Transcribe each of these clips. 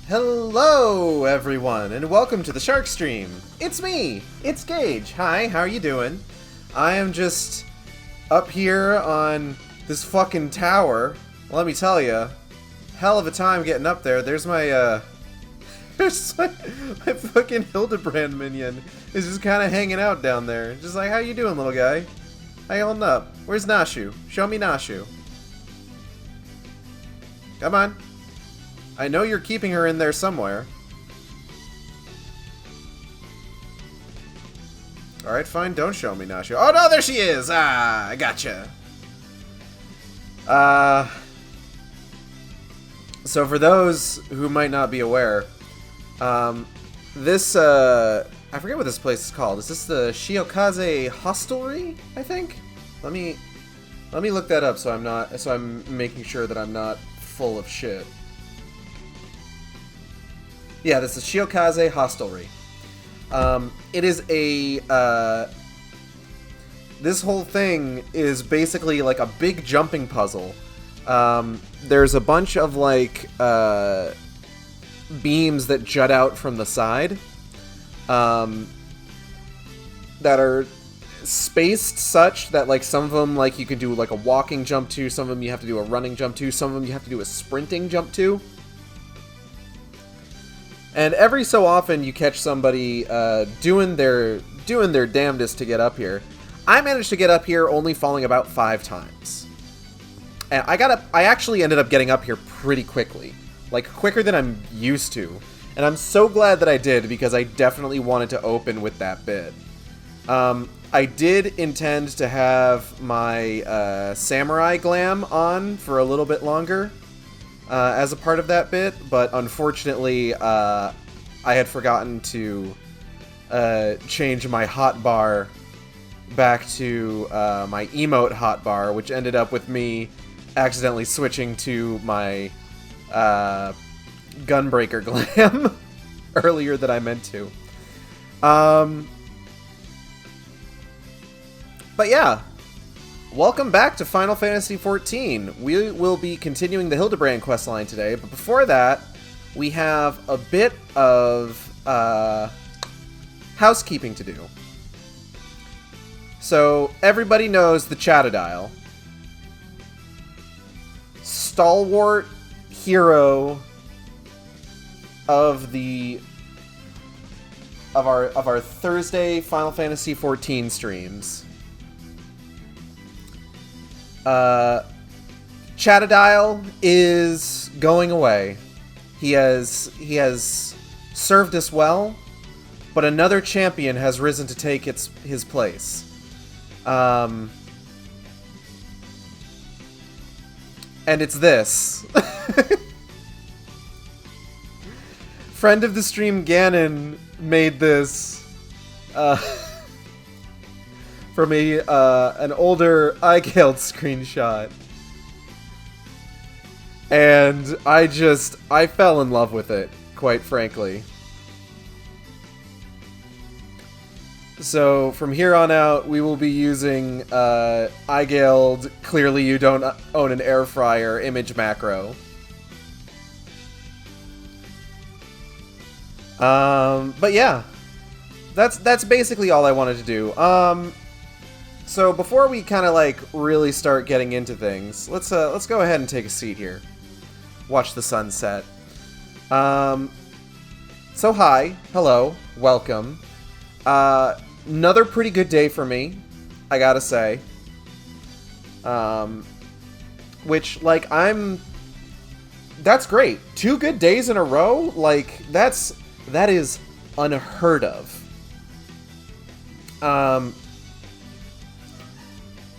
Hello, everyone, and welcome to the Shark Stream. It's me, it's Gage. Hi, how are you doing? I am just up here on this fucking tower. Let me tell you, hell of a time getting up there. There's my, there's my fucking Hildebrand minion is just kind of hanging out down there. Just like, how you doing, little guy? How you holding up? Where's Nashu? Show me Nashu. Come on. I know you're keeping her in there somewhere. Alright, fine. Don't show me Nashu. Oh, no, there she is! Ah, I gotcha. So for those who might not be aware, this, I forget what this place is called. Is this the Shiokaze Hostelry, I think? Let me look that up so I'm making sure that I'm not full of shit. Yeah, this is Shiokaze Hostelry. It is a, this whole thing is basically like a big jumping puzzle. There's a bunch of, like, beams that jut out from the side, that are spaced such that, like, some of them, like, you can do, like, a walking jump to, some of them you have to do a running jump to, some of them you have to do a sprinting jump to. And every so often you catch somebody doing their damnedest to get up here. I managed to get up here only falling about 5 times. And I actually ended up getting up here pretty quickly. Like, quicker than I'm used to. And I'm so glad that I did, because I definitely wanted to open with that bit. I did intend to have my samurai glam on for a little bit longer. As a part of that bit, but unfortunately, I had forgotten to change my hotbar back to my emote hotbar, which ended up with me accidentally switching to my gunbreaker glam earlier than I meant to. But yeah. Welcome back to Final Fantasy XIV. We will be continuing the Hildebrand questline today, but before that, we have a bit of housekeeping to do. So, everybody knows the Chattodile. Stalwart hero of our Thursday Final Fantasy XIV streams. Chattodile is going away. He has served us well, but another champion has risen to take his place. And it's this. Friend of the stream Ganon made this from an older iGailed screenshot. And I fell in love with it, quite frankly. So, from here on out, we will be using iGailed, clearly you don't own an air fryer image macro. But yeah. That's basically all I wanted to do. So before we kind of like really start getting into things, let's go ahead and take a seat here. Watch the sunset. So hi, hello, welcome. Another pretty good day for me, I gotta say. Which, like, that's great. 2 good days in a row, like, that is unheard of.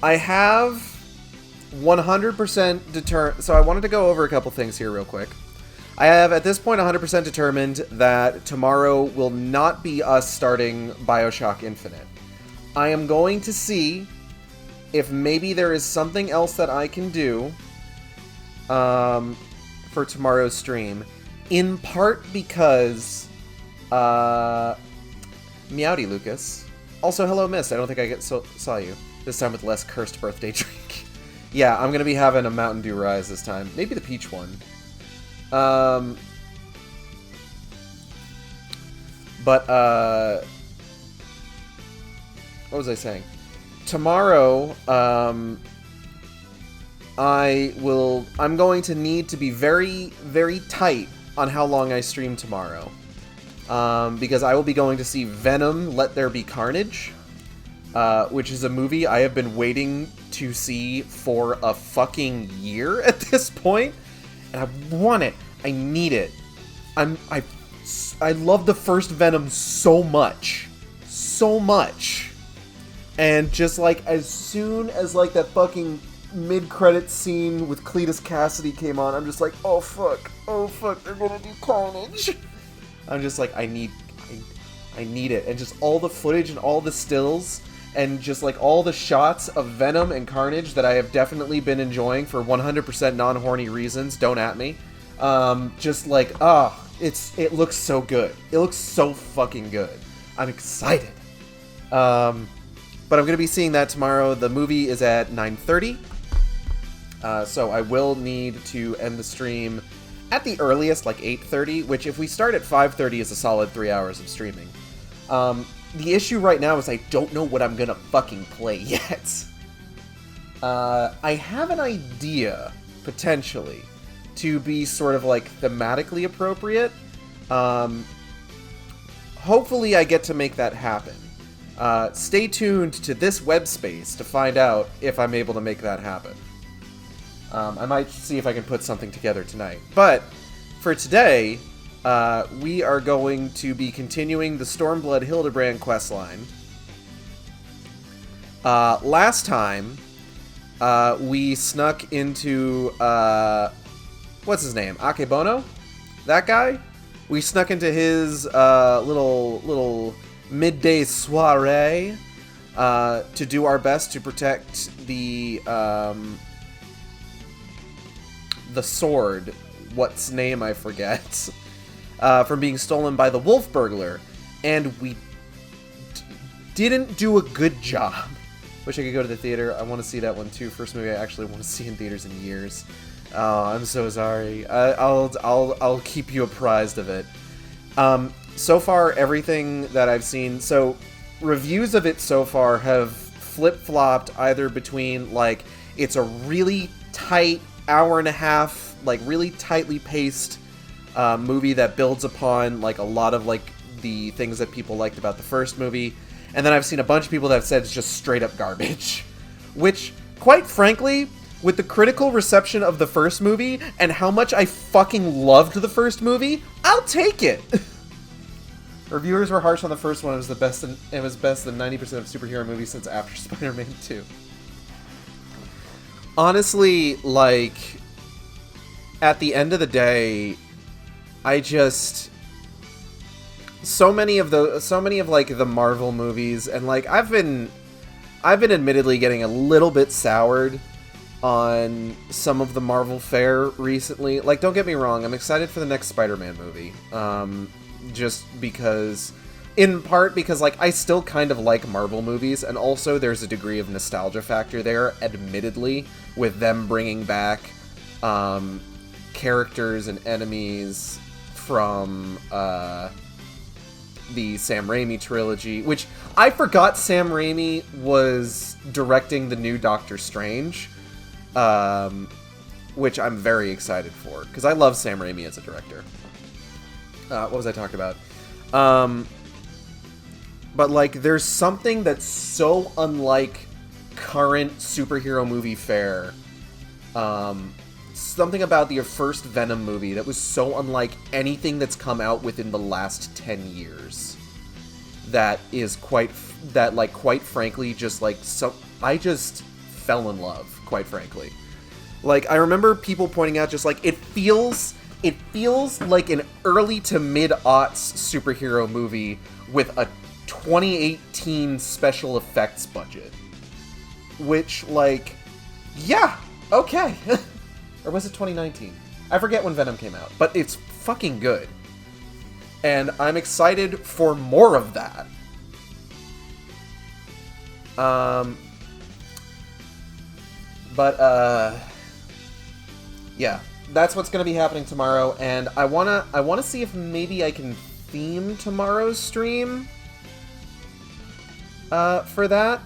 I have 100% determined... So I wanted to go over a couple things here real quick. I have, at this point, 100% determined that tomorrow will not be us starting BioShock Infinite. I am going to see if maybe there is something else that I can do for tomorrow's stream. In part because... Meowdy, Lucas. Also, hello, Mist. I don't think I saw you. This time with less cursed birthday drink. Yeah, I'm gonna be having a Mountain Dew Rise this time. Maybe the peach one. But, what was I saying? Tomorrow, I'm going to need to be very, very tight on how long I stream tomorrow. Because I will be going to see Venom, Let There Be Carnage, which is a movie I have been waiting to see for a fucking year at this point. And I want it. I need it. I love the first Venom so much. So much. And just, like, as soon as, like, that fucking mid-credit scene with Cletus Cassidy came on, I'm just like, oh fuck, they're gonna do Carnage. I'm just like, I need it. And just all the footage and all the stills and just, like, all the shots of Venom and Carnage that I have definitely been enjoying for 100% non-horny reasons, don't at me. Just like, it looks so good. It looks so fucking good. I'm excited. But I'm gonna be seeing that tomorrow. The movie is at 9:30. So I will need to end the stream at the earliest, like 8:30, which if we start at 5:30 is a solid 3 hours of streaming. The issue right now is I don't know what I'm gonna fucking play yet. I have an idea, potentially, to be sort of, like, thematically appropriate. Hopefully I get to make that happen. Stay tuned to this web space to find out if I'm able to make that happen. I might see if I can put something together tonight. But for today, we are going to be continuing the Stormblood Hildebrand questline. Last time, we snuck into, what's his name? Akebono? That guy? We snuck into his little midday soiree to do our best to protect the sword, what's name I forget, from being stolen by the wolf burglar, and we didn't do a good job. Wish I could go to the theater. I want to see that one too. First movie I actually want to see in theaters in years. Oh, I'm so sorry. I'll keep you apprised of it. So far, everything that I've seen, so reviews of it so far have flip-flopped either between, like, it's a really tight hour and a half, like, really tightly paced movie that builds upon, like, a lot of, like, the things that people liked about the first movie, and then I've seen a bunch of people that have said it's just straight-up garbage. Which, quite frankly, with the critical reception of the first movie, and how much I fucking loved the first movie, I'll take it! Reviewers were harsh on the first one. It was best than 90% of superhero movies since after Spider-Man 2. Honestly, like, at the end of the day, I just... So many of like the Marvel movies, and like I've been admittedly getting a little bit soured on some of the Marvel fare recently. Like, don't get me wrong, I'm excited for the next Spider-Man movie. Just because, in part because, like, I still kind of like Marvel movies, and also there's a degree of nostalgia factor there, admittedly, with them bringing back characters and enemies from the Sam Raimi trilogy, which I forgot Sam Raimi was directing the new Doctor Strange, which I'm very excited for, because I love Sam Raimi as a director. What was I talking about? But, like, there's something that's so unlike current superhero movie fare. Something about the first Venom movie that was so unlike anything that's come out within the last 10 years. That is quite frankly, just, like, so... I just fell in love, quite frankly. Like, I remember people pointing out just, like, it feels like an early to mid-aughts superhero movie with a 2018 special effects budget. Which, like, yeah, okay. Or was it 2019? I forget when Venom came out, but it's fucking good. And I'm excited for more of that. Yeah. That's what's going to be happening tomorrow, and I wanna see if maybe I can theme tomorrow's stream for that.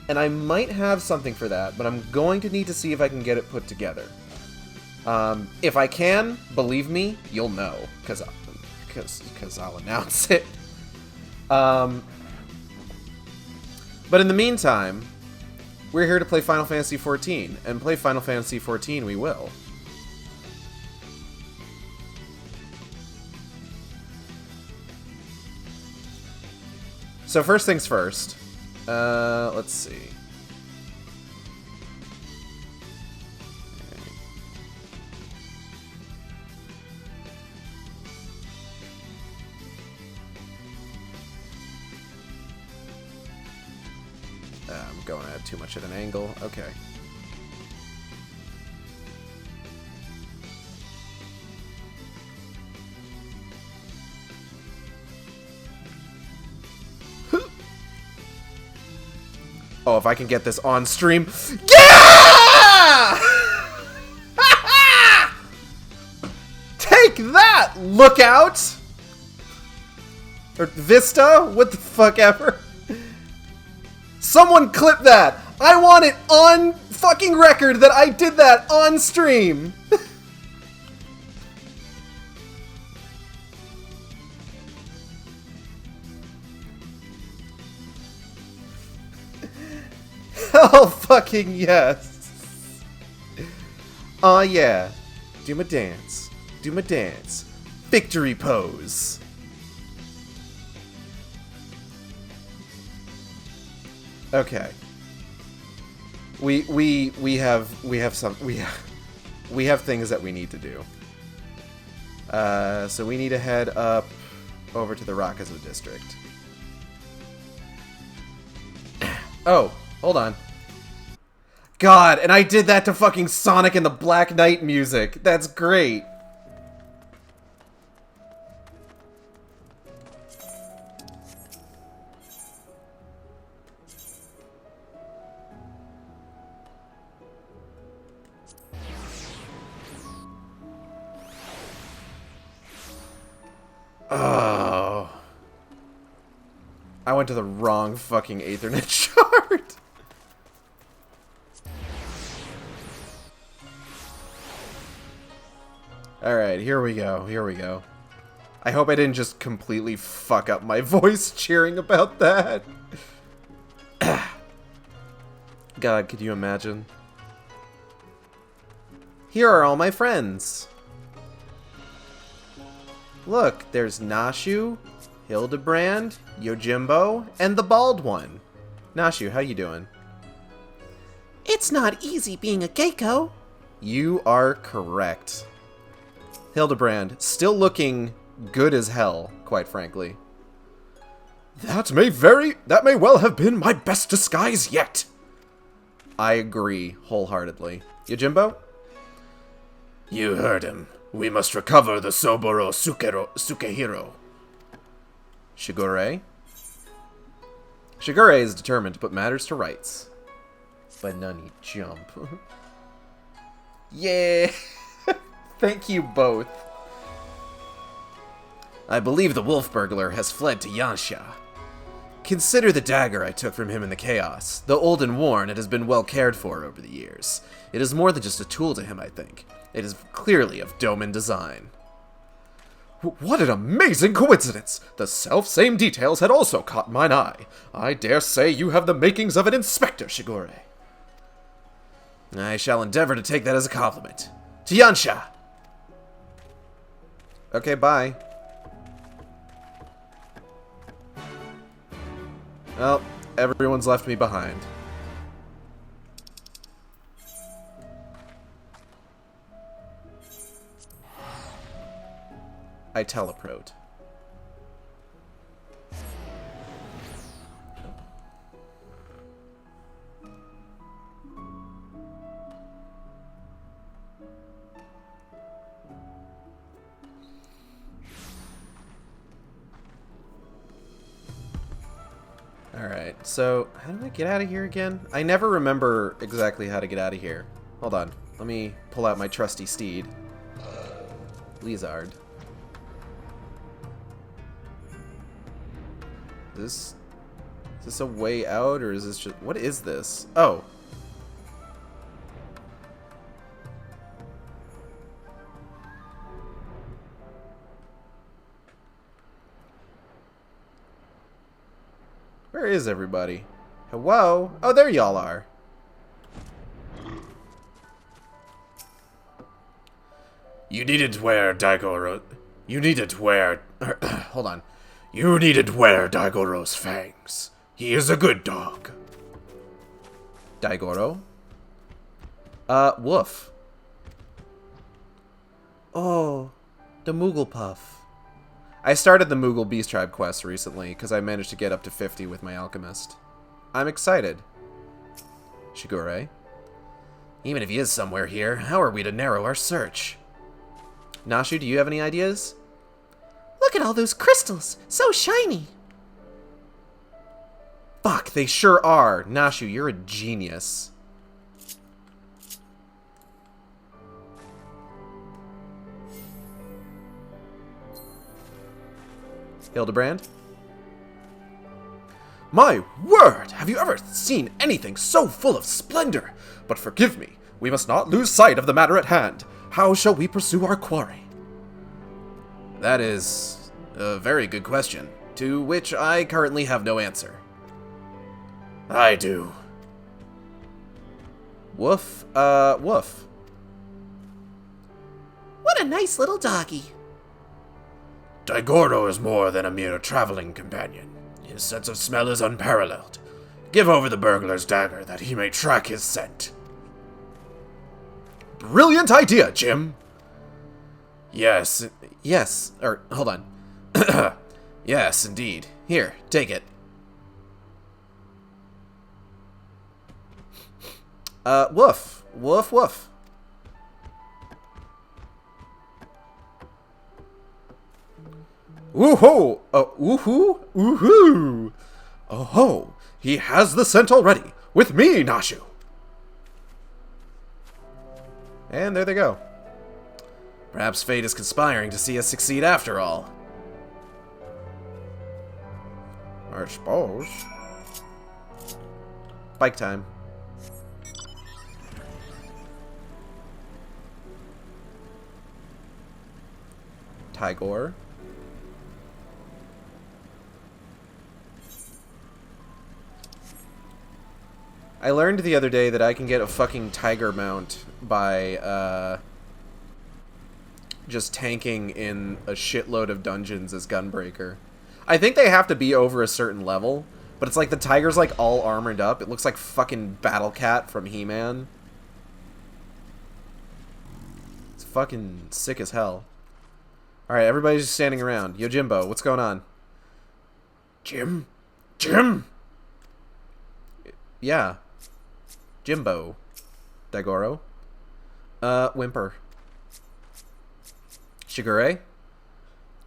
And I might have something for that, but I'm going to need to see if I can get it put together. If I can, believe me, you'll know, because I'll announce it. But in the meantime, we're here to play Final Fantasy XIV, and play Final Fantasy XIV we will. So first things first. Let's see. I'm going at too much at an angle. Okay. Oh, if I can get this on stream. Yeah! Take that, Lookout! Or Vista? What the fuck ever. Someone clip that! I want it on fucking record that I did that on stream! Hell fucking yes! Aw yeah. Do my dance. Do my dance. Victory pose. Okay. We have things that we need to do. So we need to head up over to the Rakaza district. Oh, hold on. God, and I did that to fucking Sonic and the Black Knight music. That's great. Oh. I went to the wrong fucking Aethernet shard. Alright, here we go. Here we go. I hope I didn't just completely fuck up my voice cheering about that. God, could you imagine? Here are all my friends. Look, there's Nashu, Hildebrand, Yojimbo, and the bald one. Nashu, how you doing? It's not easy being a Geiko. You are correct. Hildebrand, still looking good as hell, quite frankly. That may well have been my best disguise yet. I agree wholeheartedly. Yojimbo? You heard him. We must recover the Soboro Sukehiro. Shigure? Shigure is determined to put matters to rights. Banani jump. Yeah! Thank you both. I believe the wolf burglar has fled to Yansha. Consider the dagger I took from him in the chaos. Though old and worn, it has been well cared for over the years. It is more than just a tool to him, I think. It is clearly of Doman design. What an amazing coincidence! The self-same details had also caught mine eye. I dare say you have the makings of an inspector, Shigure. I shall endeavor to take that as a compliment. To Yansha! Okay, bye. Well, everyone's left me behind. I teleprote. Alright, so how do I get out of here again? I never remember exactly how to get out of here. Hold on, let me pull out my trusty steed. Lizard. Is this a way out, or is this just... What is this? Oh. Where is everybody? Hello? Oh, there y'all are. You needn't wear Daigoro. You needn't wear... Hold on. You needn't wear Daigoro's fangs. He is a good dog. Daigoro? Woof. Oh, the Moogle Puff. I started the Moogle Beast Tribe quest recently, because I managed to get up to 50 with my alchemist. I'm excited. Shigure? Even if he is somewhere here, how are we to narrow our search? Nashu, do you have any ideas? Look at all those crystals! So shiny! Fuck, they sure are. Nashu, you're a genius. Hildebrand? My word! Have you ever seen anything so full of splendor? But forgive me, we must not lose sight of the matter at hand. How shall we pursue our quarry? That is a very good question, to which I currently have no answer. I do. Woof, woof. What a nice little doggy. Daigoro is more than a mere traveling companion. His sense of smell is unparalleled. Give over the burglar's dagger that he may track his scent. Brilliant idea, Jim! Yes, hold on. Yes, indeed. Here, take it. Woof. Woof, woof. Woohoo! Woohoo! Woohoo! Oh ho! He has the scent already! With me, Nashu! And there they go. Perhaps fate is conspiring to see us succeed after all. I suppose. Bike time. Tigor. I learned the other day that I can get a fucking tiger mount by, just tanking in a shitload of dungeons as Gunbreaker. I think they have to be over a certain level, but it's like the tiger's like all armored up. It looks like fucking Battle Cat from He-Man. It's fucking sick as hell. Alright, everybody's just standing around. Yojimbo, what's going on? Jim? Jim? Yeah. Jimbo. Daigoro. Whimper. Shigure?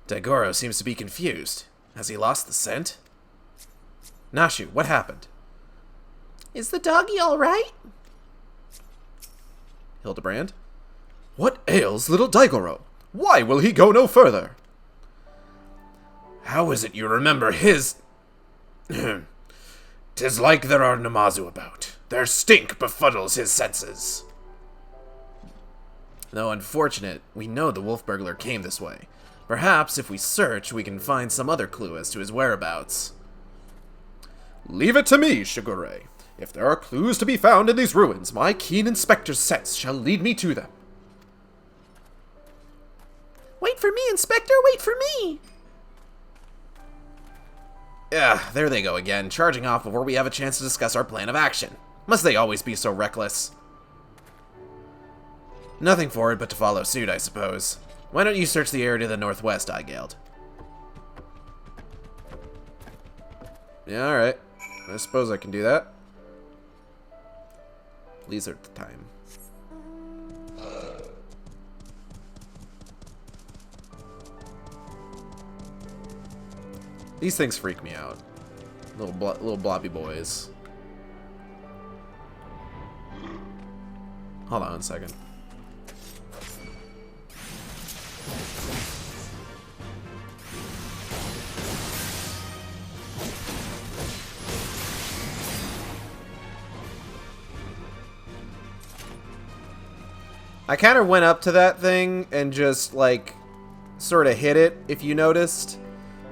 Daigoro seems to be confused. Has he lost the scent? Nashu, what happened? Is the doggy alright? Hildebrand? What ails little Daigoro? Why will he go no further? How is it you remember his... 'Tis like there are Namazu about. Their stink befuddles his senses. Though unfortunate, we know the wolf burglar came this way. Perhaps, if we search, we can find some other clue as to his whereabouts. Leave it to me, Shigure. If there are clues to be found in these ruins, my keen inspector's sense shall lead me to them. Wait for me, Inspector, wait for me! Yeah, there they go again, charging off before we have a chance to discuss our plan of action. Must they always be so reckless? Nothing for it but to follow suit, I suppose. Why don't you search the area to the northwest, Igeld? Yeah, alright. I suppose I can do that. Lizard time. These things freak me out. Little blobby boys. Hold on a second. I kind of went up to that thing and just, like, sort of hit it, if you noticed.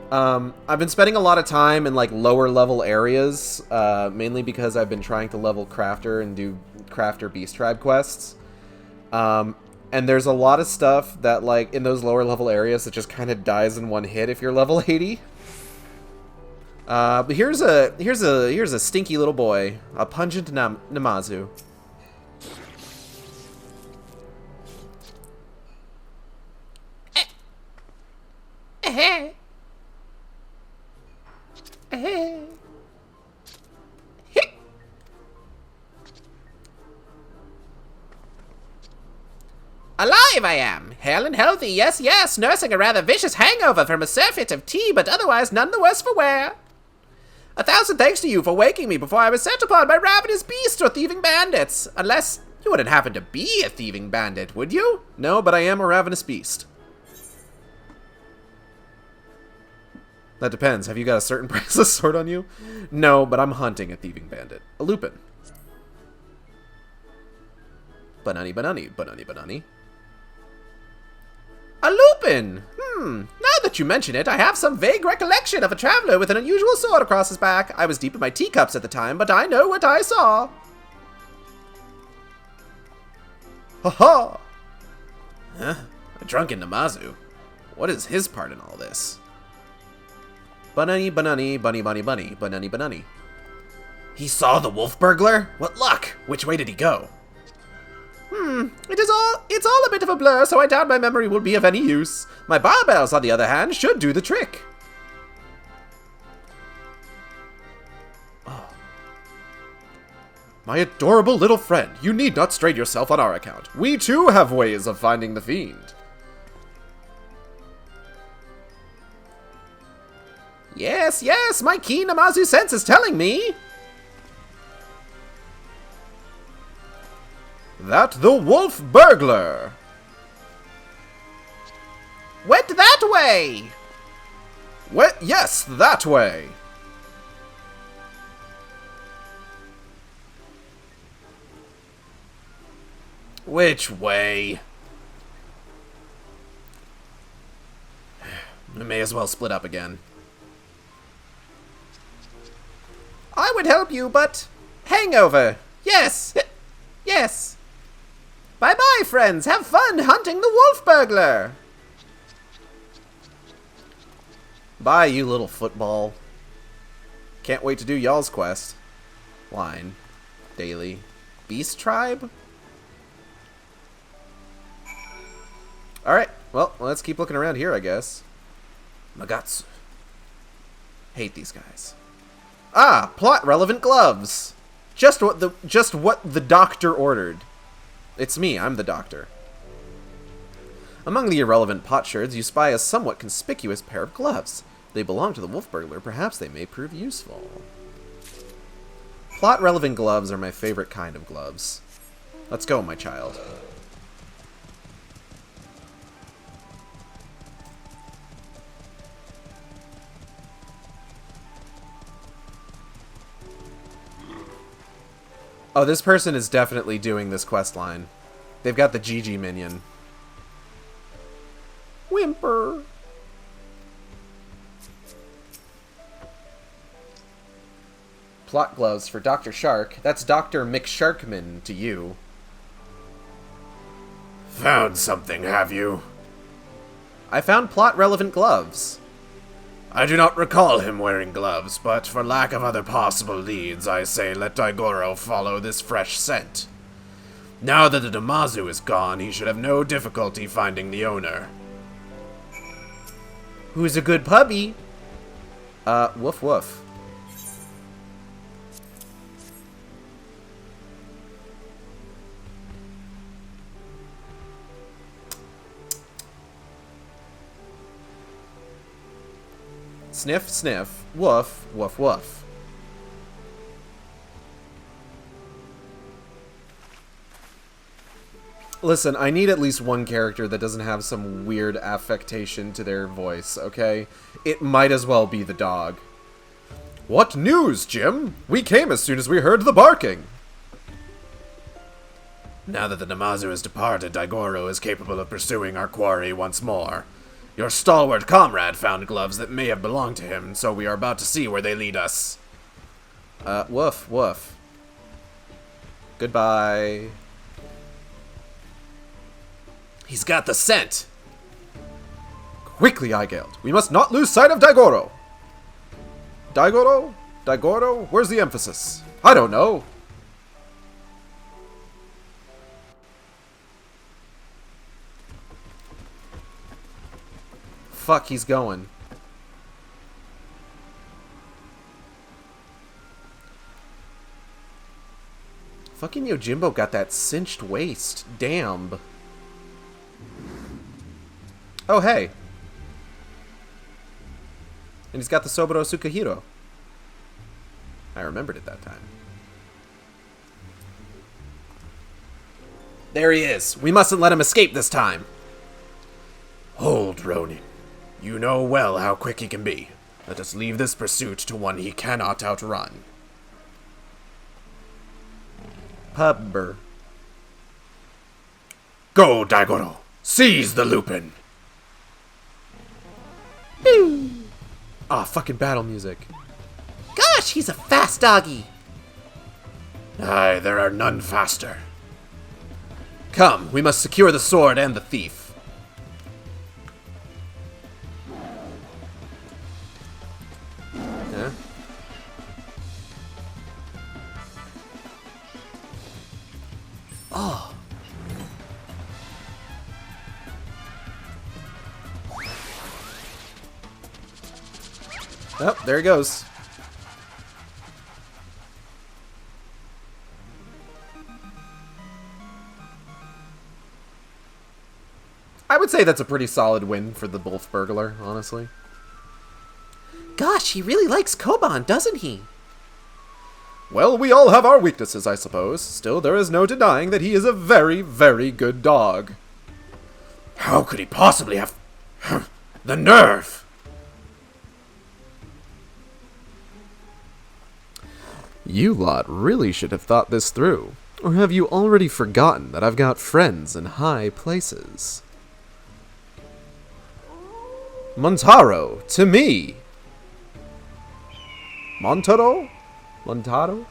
I've been spending a lot of time in, like, lower level areas, mainly because I've been trying to level Crafter and do Crafter Beast Tribe quests. And there's a lot of stuff that, like, in those lower level areas that just kind of dies in one hit if you're level 80. But here's a stinky little boy, a pungent Namazu. Alive I am! Hale and healthy, yes, yes! Nursing a rather vicious hangover from a surfeit of tea, but otherwise none the worse for wear. 1,000 thanks to you for waking me before I was set upon by ravenous beasts or thieving bandits. Unless you wouldn't happen to be a thieving bandit, would you? No, but I am a ravenous beast. That depends. Have you got a certain priceless sword on you? No, but I'm hunting a thieving bandit. A lupin. Banani, banani, banani, banani. A lupin! Now that you mention it, I have some vague recollection of a traveler with an unusual sword across his back. I was deep in my teacups at the time, but I know what I saw. Ha-ha! Huh? A drunken Namazu. What is his part in all this? Banani, banani, bunny, bunny, bunny, banani, banani. He saw the wolf burglar? What luck! Which way did he go? It's all a bit of a blur, so I doubt my memory will be of any use. My barbells, on the other hand, should do the trick. Oh. My adorable little friend, you need not strain yourself on our account. We too have ways of finding the fiend. Yes, yes, my keen Namazu sense is telling me. That the wolf burglar. Went that way. Yes, that way. Which way? We may as well split up again. I would help you, but hangover. Yes. Yes. Bye-bye, friends. Have fun hunting the wolf burglar. Bye, you little football. Can't wait to do y'all's quest. Line. Daily. Beast Tribe? Alright, well, let's keep looking around here, I guess. Magatsu. Hate these guys. Ah, plot-relevant gloves! Just what the doctor ordered. It's me, I'm the doctor. Among the irrelevant potsherds, you spy a somewhat conspicuous pair of gloves. They belong to the wolf burglar. Perhaps they may prove useful. Plot-relevant gloves are my favorite kind of gloves. Let's go, my child. Oh, this person is definitely doing this quest line. They've got the GG minion. Whimper. Plot gloves for Dr. Shark. That's Dr. McSharkman to you. Found something, have you? I found plot-relevant gloves. I do not recall him wearing gloves, but for lack of other possible leads, I say let Daigoro follow this fresh scent. Now that the Namazu is gone, he should have no difficulty finding the owner. Who's a good puppy? Woof woof. Sniff, sniff, woof, woof, woof. Listen, I need at least one character that doesn't have some weird affectation to their voice, okay? It might as well be the dog. What news, Jim? We came as soon as we heard the barking. Now that the Namazu has departed, Daigoro is capable of pursuing our quarry once more. Your stalwart comrade found gloves that may have belonged to him, so we are about to see where they lead us. Woof, woof. Goodbye. He's got the scent! Quickly, Aigeld. We must not lose sight of Daigoro. Daigoro? Daigoro? Where's the emphasis? I don't know. Fuck, he's going. Fucking Yojimbo got that cinched waist. Damn. Oh, hey. And he's got the Soboro Tsukahiro. I remembered it that time. There he is. We mustn't let him escape this time. Hold, Ronin. You know well how quick he can be. Let us leave this pursuit to one he cannot outrun. Pubber. Go, Daigoro! Seize the Lupin! Ah, fucking battle music. Gosh, he's a fast doggy. Aye, there are none faster. Come, we must secure the sword and the thief. Huh? Oh. Oh, there he goes. I would say that's a pretty solid win for the Wolf Burglar, honestly. Gosh, he really likes Koban, doesn't he? Well, we all have our weaknesses, I suppose. Still, there is no denying that he is a very, very good dog. How could he possibly have... the nerve? You lot really should have thought this through. Or have you already forgotten that I've got friends in high places? Montaro, to me! Montaro? Montaro?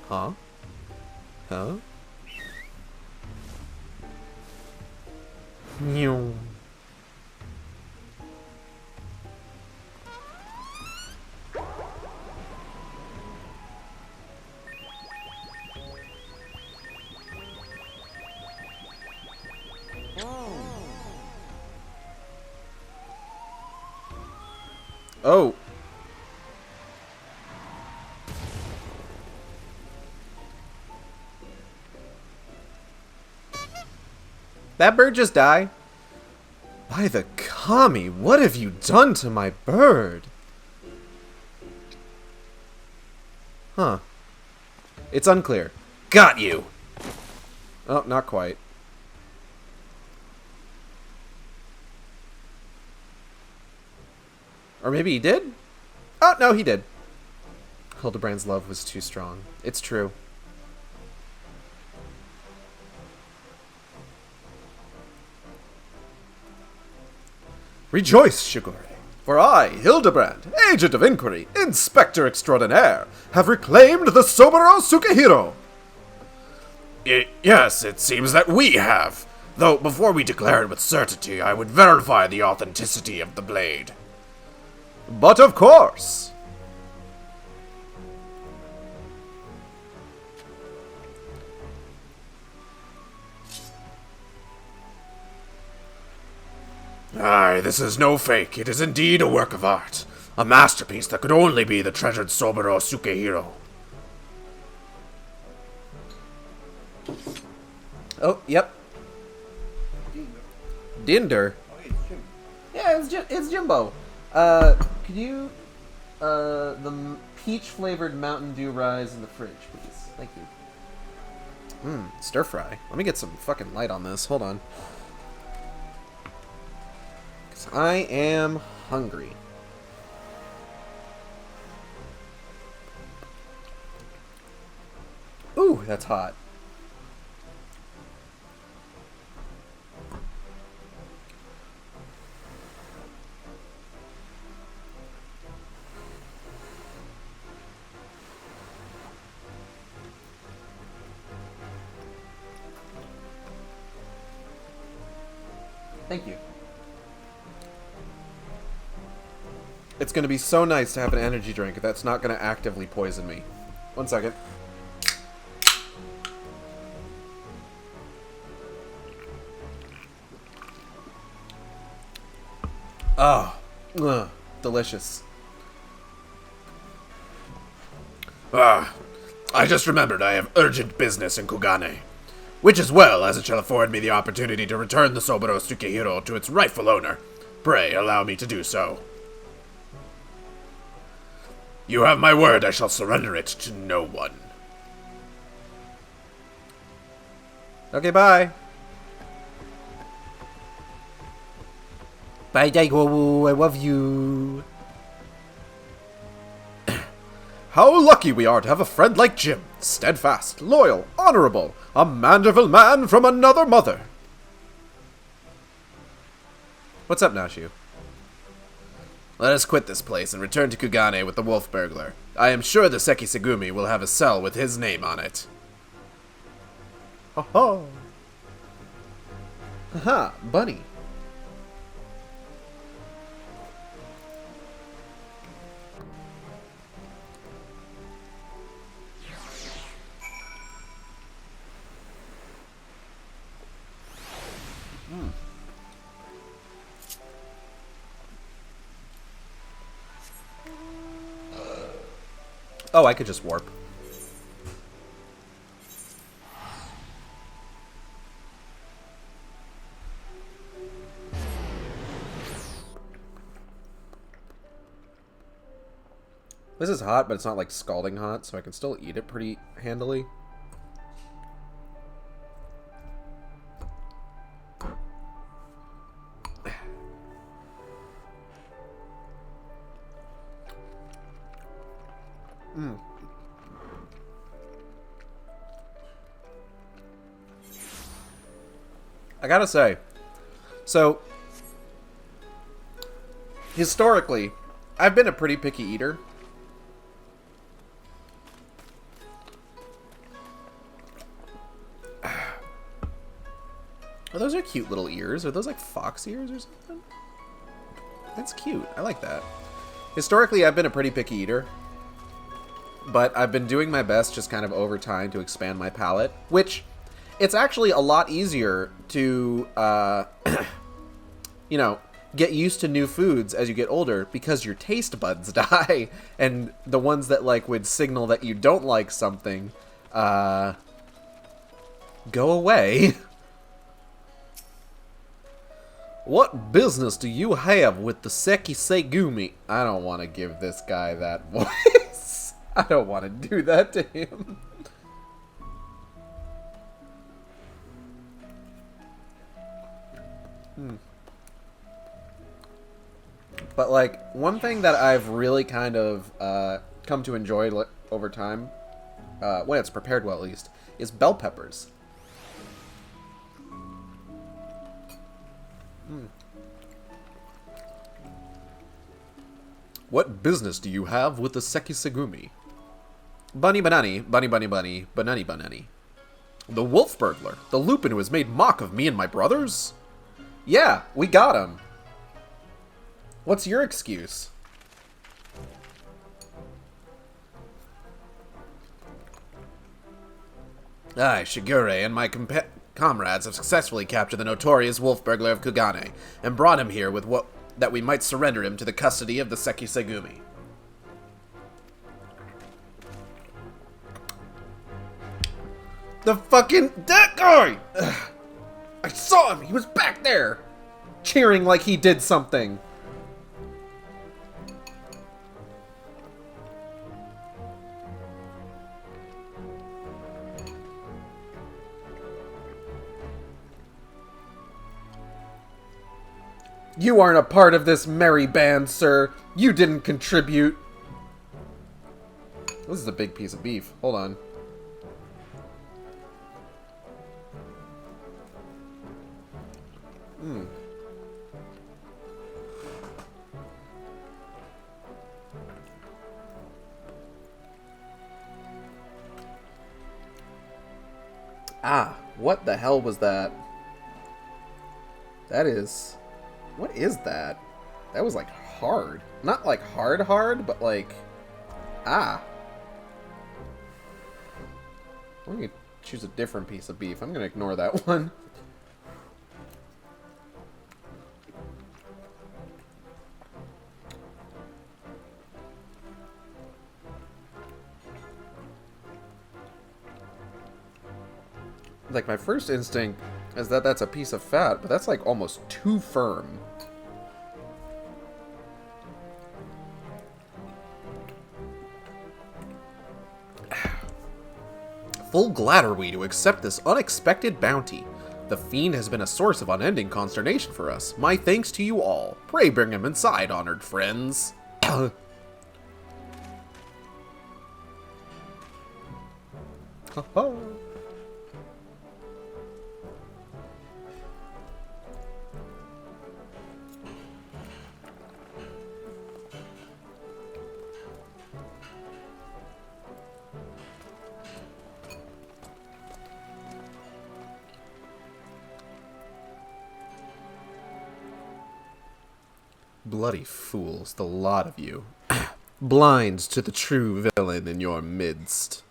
Huh? Huh? Meow. Oh. That bird just died? By the Kami, what have you done to my bird? Huh. It's unclear. Got you! Oh, not quite. Or maybe he did? Oh, no, he did. Hildebrand's love was too strong. It's true. Rejoice, Shigure, for I, Hildebrand, Agent of Inquiry, Inspector Extraordinaire, have reclaimed the Soboro Tsukahiro. Yes, it seems that we have. Though, before we declare it with certainty, I would verify the authenticity of the blade. But of course! Aye, this is no fake. It is indeed a work of art. A masterpiece that could only be the treasured Soboro Tsukahiro. Oh, yep. Dinder. Yeah, it's Jimbo. Could you, the peach-flavored Mountain Dew Rise in the fridge, please? Thank you. Stir fry. Let me get some fucking light on this. Hold on. I am hungry. Ooh, that's hot. Thank you. It's going to be so nice to have an energy drink that's not going to actively poison me. 1 second. Oh, delicious. I just remembered I have urgent business in Kugane, which as well as it shall afford me the opportunity to return the Soboro Tsukehiro to its rightful owner. Pray allow me to do so. You have my word I shall surrender it to no one. Okay, bye. Bye, Daigo. I love you. How lucky we are to have a friend like Jim, steadfast, loyal, honorable, a Mandeville man from another mother. What's up, Nashu? Let us quit this place and return to Kugane with the wolf burglar. I am sure the Seki Segumi will have a cell with his name on it. Ho ho! Haha, bunny. Oh, I could just warp. This is hot, but it's not like scalding hot, so I can still eat it pretty handily. I gotta say, so, historically, I've been a pretty picky eater. Oh, those are cute little ears. Are those like fox ears or something? That's cute. I like that. Historically, I've been a pretty picky eater. But I've been doing my best just kind of over time to expand my palate. Which, it's actually a lot easier to, you know, get used to new foods as you get older because your taste buds die. And the ones that, like, would signal that you don't like something, go away. What business do you have with the Seki Segumi? I don't want to give this guy that voice. I don't want to do that to him. But, like, one thing that I've really kind of come to enjoy over time, when it's prepared well at least, is bell peppers. What business do you have with the Seki Segumi? Bunny banani, bunny bunny bunny, banani banani. The wolf burglar, the lupin who has made mock of me and my brothers? Yeah, we got him. What's your excuse? I, Shigure, and my comrades have successfully captured the notorious wolf burglar of Kugane, and brought him here with what that we might surrender him to the custody of the Seki Segumi. That guy! Ugh. I saw him! He was back there! Cheering like he did something. You aren't a part of this merry band, sir. You didn't contribute. This is a big piece of beef. Hold on. Ah, what the hell was that? That is... What is that? That was like hard. Not like hard, but like... Ah. I'm gonna choose a different piece of beef. I'm gonna ignore that one. Like, my first instinct is that that's a piece of fat, but that's like almost too firm. Full glad are we to accept this unexpected bounty. The fiend has been a source of unending consternation for us. My thanks to you all. Pray bring him inside, honored friends. Bloody fools, the lot of you. Blind to the true villain in your midst.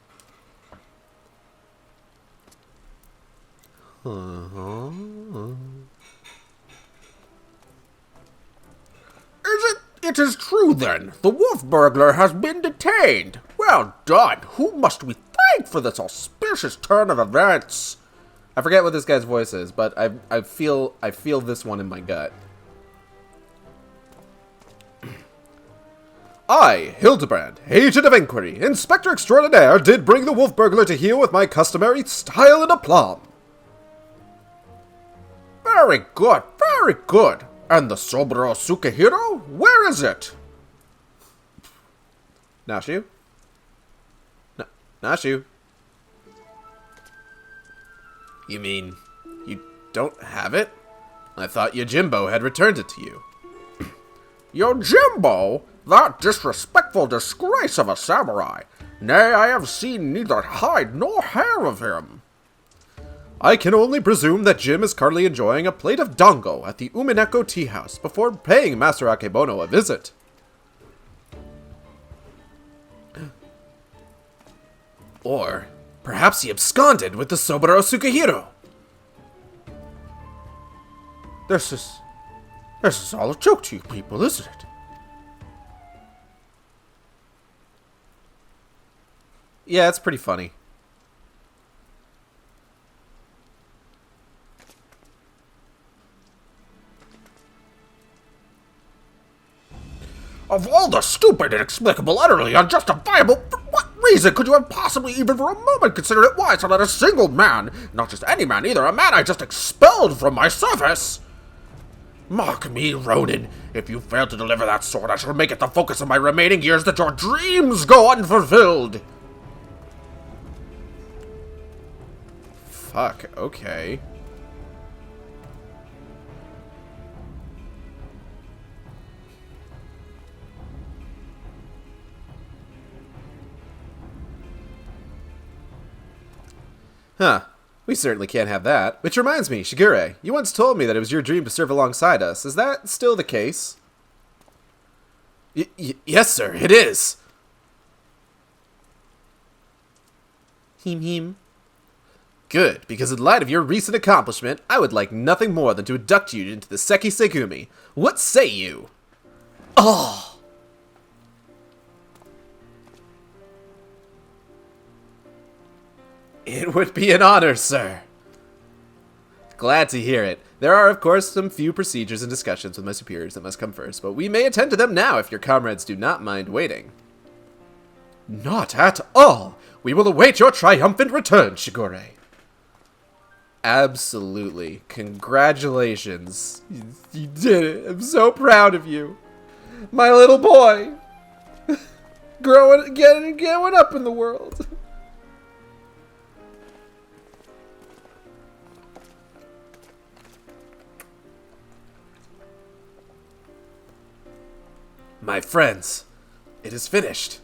It is true then. The wolf burglar has been detained. Well done. Who must we thank for this auspicious turn of events? I forget what this guy's voice is, but I feel this one in my gut. I, Hildebrand, agent of inquiry, inspector extraordinaire, did bring the wolf burglar to heel with my customary style and aplomb. Very good, very good. And the Sobro Sukehiro? Where is it? Nashu? Nashu? You mean, you don't have it? I thought Yojimbo had returned it to you. Yojimbo? That disrespectful disgrace of a samurai. Nay, I have seen neither hide nor hair of him. I can only presume that Jim is currently enjoying a plate of dango at the Umineko tea house before paying Master Akebono a visit. Or perhaps he absconded with the Soboro Sukehiro. This is all a joke to you people, isn't it? Yeah, it's pretty funny. Of all the stupid, inexplicable, utterly unjustifiable, for what reason could you have possibly even for a moment considered it wise to let a single man, not just any man either, a man I just expelled from my service? Mark me, Ronin, if you fail to deliver that sword, I shall make it the focus of my remaining years that your dreams go unfulfilled. Fuck, okay. Huh. We certainly can't have that. Which reminds me, Shigure, you once told me that it was your dream to serve alongside us. Is that still the case? Yes, sir, it is. Heem. Good, because in light of your recent accomplishment, I would like nothing more than to induct you into the Seki Segumi. What say you? Oh! It would be an honor, sir. Glad to hear it. There are, of course, some few procedures and discussions with my superiors that must come first, but we may attend to them now if your comrades do not mind waiting. Not at all. We will await your triumphant return, Shigure. Absolutely. Congratulations. You did it. I'm so proud of you. My little boy. Growing up in the world. My friends, it is finished.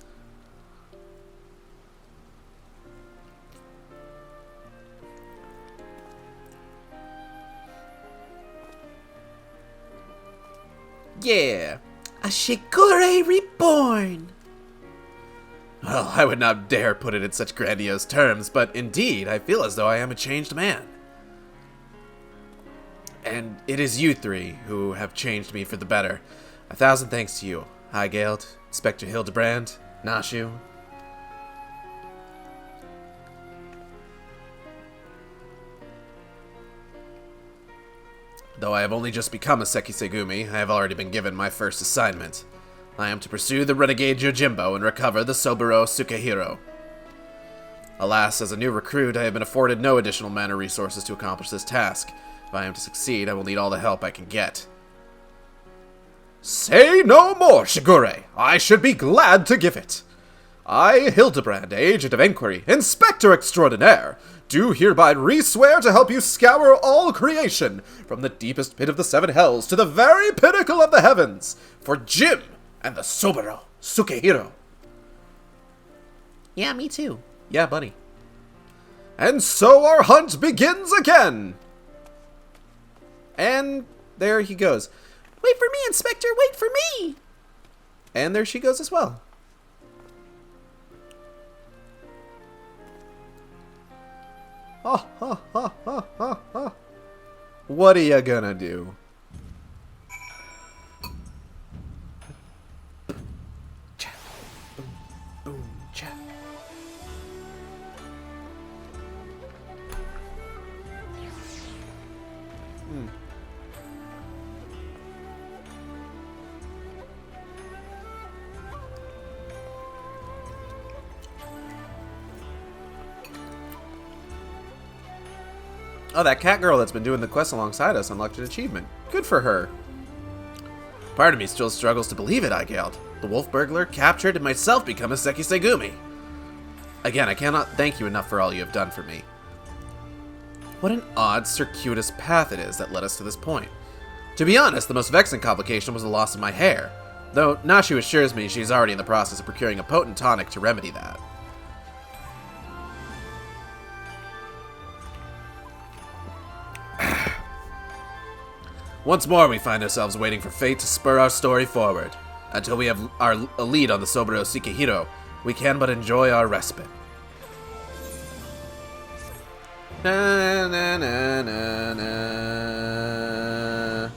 Yeah, a Shigure reborn. Well, I would not dare put it in such grandiose terms, but indeed, I feel as though I am a changed man. And it is you three who have changed me for the better. 1,000 thanks to you, High-Gald, Inspector Hildebrand, Nashu. Though I have only just become a Sekisegumi, I have already been given my first assignment. I am to pursue the renegade Yojimbo and recover the Soburo Sukehiro. Alas, as a new recruit, I have been afforded no additional mana resources to accomplish this task. If I am to succeed, I will need all the help I can get. Say no more, Shigure! I should be glad to give it! I, Hildebrand, Agent of Inquiry, Inspector Extraordinaire, do hereby re-swear to help you scour all creation, from the deepest pit of the seven hells to the very pinnacle of the heavens, for Jim and the Soburo Sukehiro. Yeah, me too. Yeah, buddy. And so our hunt begins again! And there he goes. Wait for me, Inspector! Wait for me! And there she goes as well. Ha ha ha ha ha ha. What are you gonna do? Boom, cha. Oh, that cat girl that's been doing the quest alongside us unlocked an achievement. Good for her. Part of me still struggles to believe it, High-Gald. The wolf burglar captured and myself become a Sekisegumi. Again, I cannot thank you enough for all you have done for me. What an odd, circuitous path it is that led us to this point. To be honest, the most vexing complication was the loss of my hair, though Nashu assures me she's already in the process of procuring a potent tonic to remedy that. Once more, we find ourselves waiting for fate to spur our story forward. Until we have a lead on the Soburo Sukehiro, we can but enjoy our respite. Na na na na na.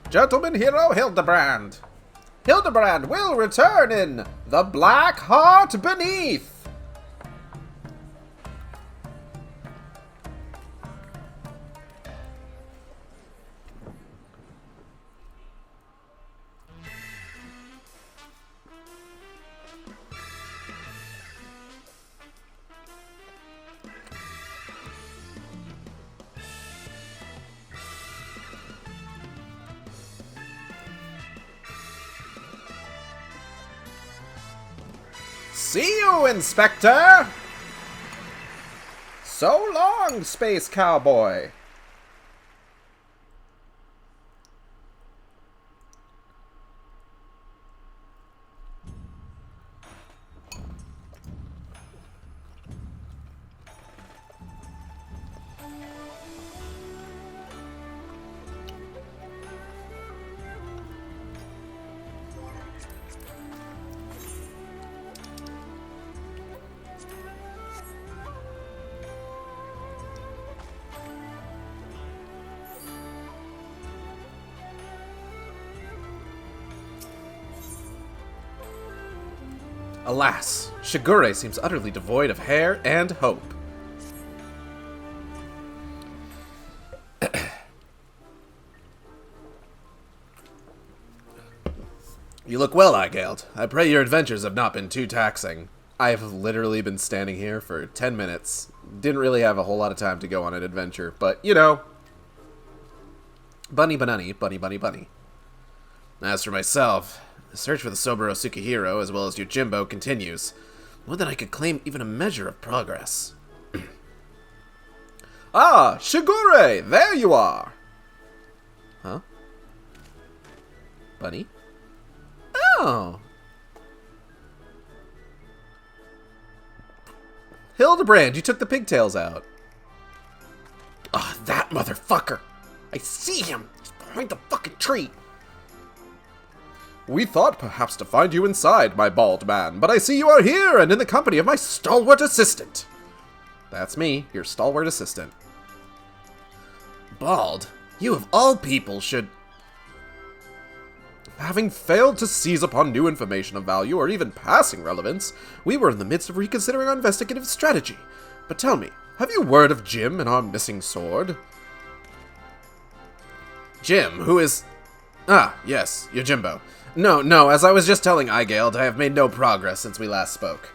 Gentleman Hero Hildebrand. Hildebrand will return in The Black Heart Beneath. See you, Inspector! So long, Space Cowboy! Alas, Shigure seems utterly devoid of hair and hope. You look well, Igeld. I pray your adventures have not been too taxing. I've literally been standing here for 10 minutes. Didn't really have a whole lot of time to go on an adventure, but, you know. Bunny banani, bunny bunny bunny. As for myself, the search for the Soburo Tsukihiro, as well as Yojimbo, continues. More than I could claim even a measure of progress. Ah, Shigure! There you are! Huh? Bunny? Oh! Hildebrand, you took the pigtails out. Ah, that motherfucker! I see him! He's behind the fucking tree! We thought perhaps to find you inside, my bald man, but I see you are here and in the company of my stalwart assistant. That's me, your stalwart assistant. Bald, you of all people should... Having failed to seize upon new information of value or even passing relevance, we were in the midst of reconsidering our investigative strategy. But tell me, have you word of Jim and our missing sword? Jim, who is... Ah, yes, Yojimbo. No, as I was just telling Igeld, I have made no progress since we last spoke.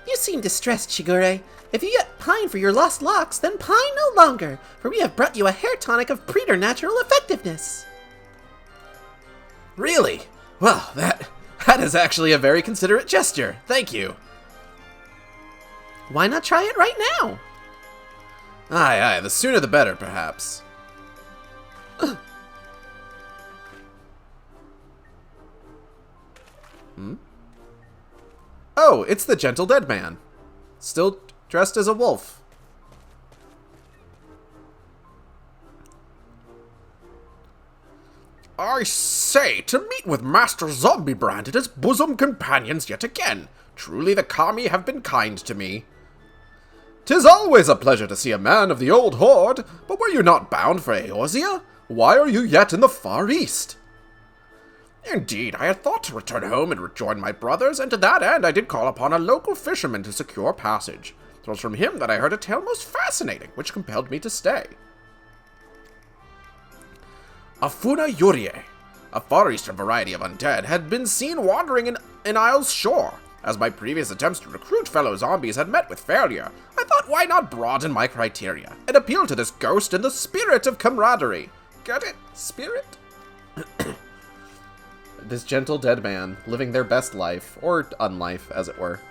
You seem distressed, Shigure. If you yet pine for your lost locks, then pine no longer, for we have brought you a hair tonic of preternatural effectiveness. Really? Well, that is actually a very considerate gesture. Thank you. Why not try it right now? Aye, the sooner the better, perhaps. Oh, it's the gentle dead man. Still dressed as a wolf. I say, to meet with Master Zombiebrand and his bosom companions yet again. Truly the Kami have been kind to me. 'Tis always a pleasure to see a man of the old horde, but were you not bound for Eorzea? Why are you yet in the Far East? Indeed, I had thought to return home and rejoin my brothers, and to that end I did call upon a local fisherman to secure passage. It was from him that I heard a tale most fascinating, which compelled me to stay. A Funayurie, a Far Eastern variety of undead, had been seen wandering in Isle's shore. As my previous attempts to recruit fellow zombies had met with failure, I thought why not broaden my criteria and appeal to this ghost in the spirit of camaraderie. Get it? Spirit? This gentle dead man, living their best life, or unlife, as it were.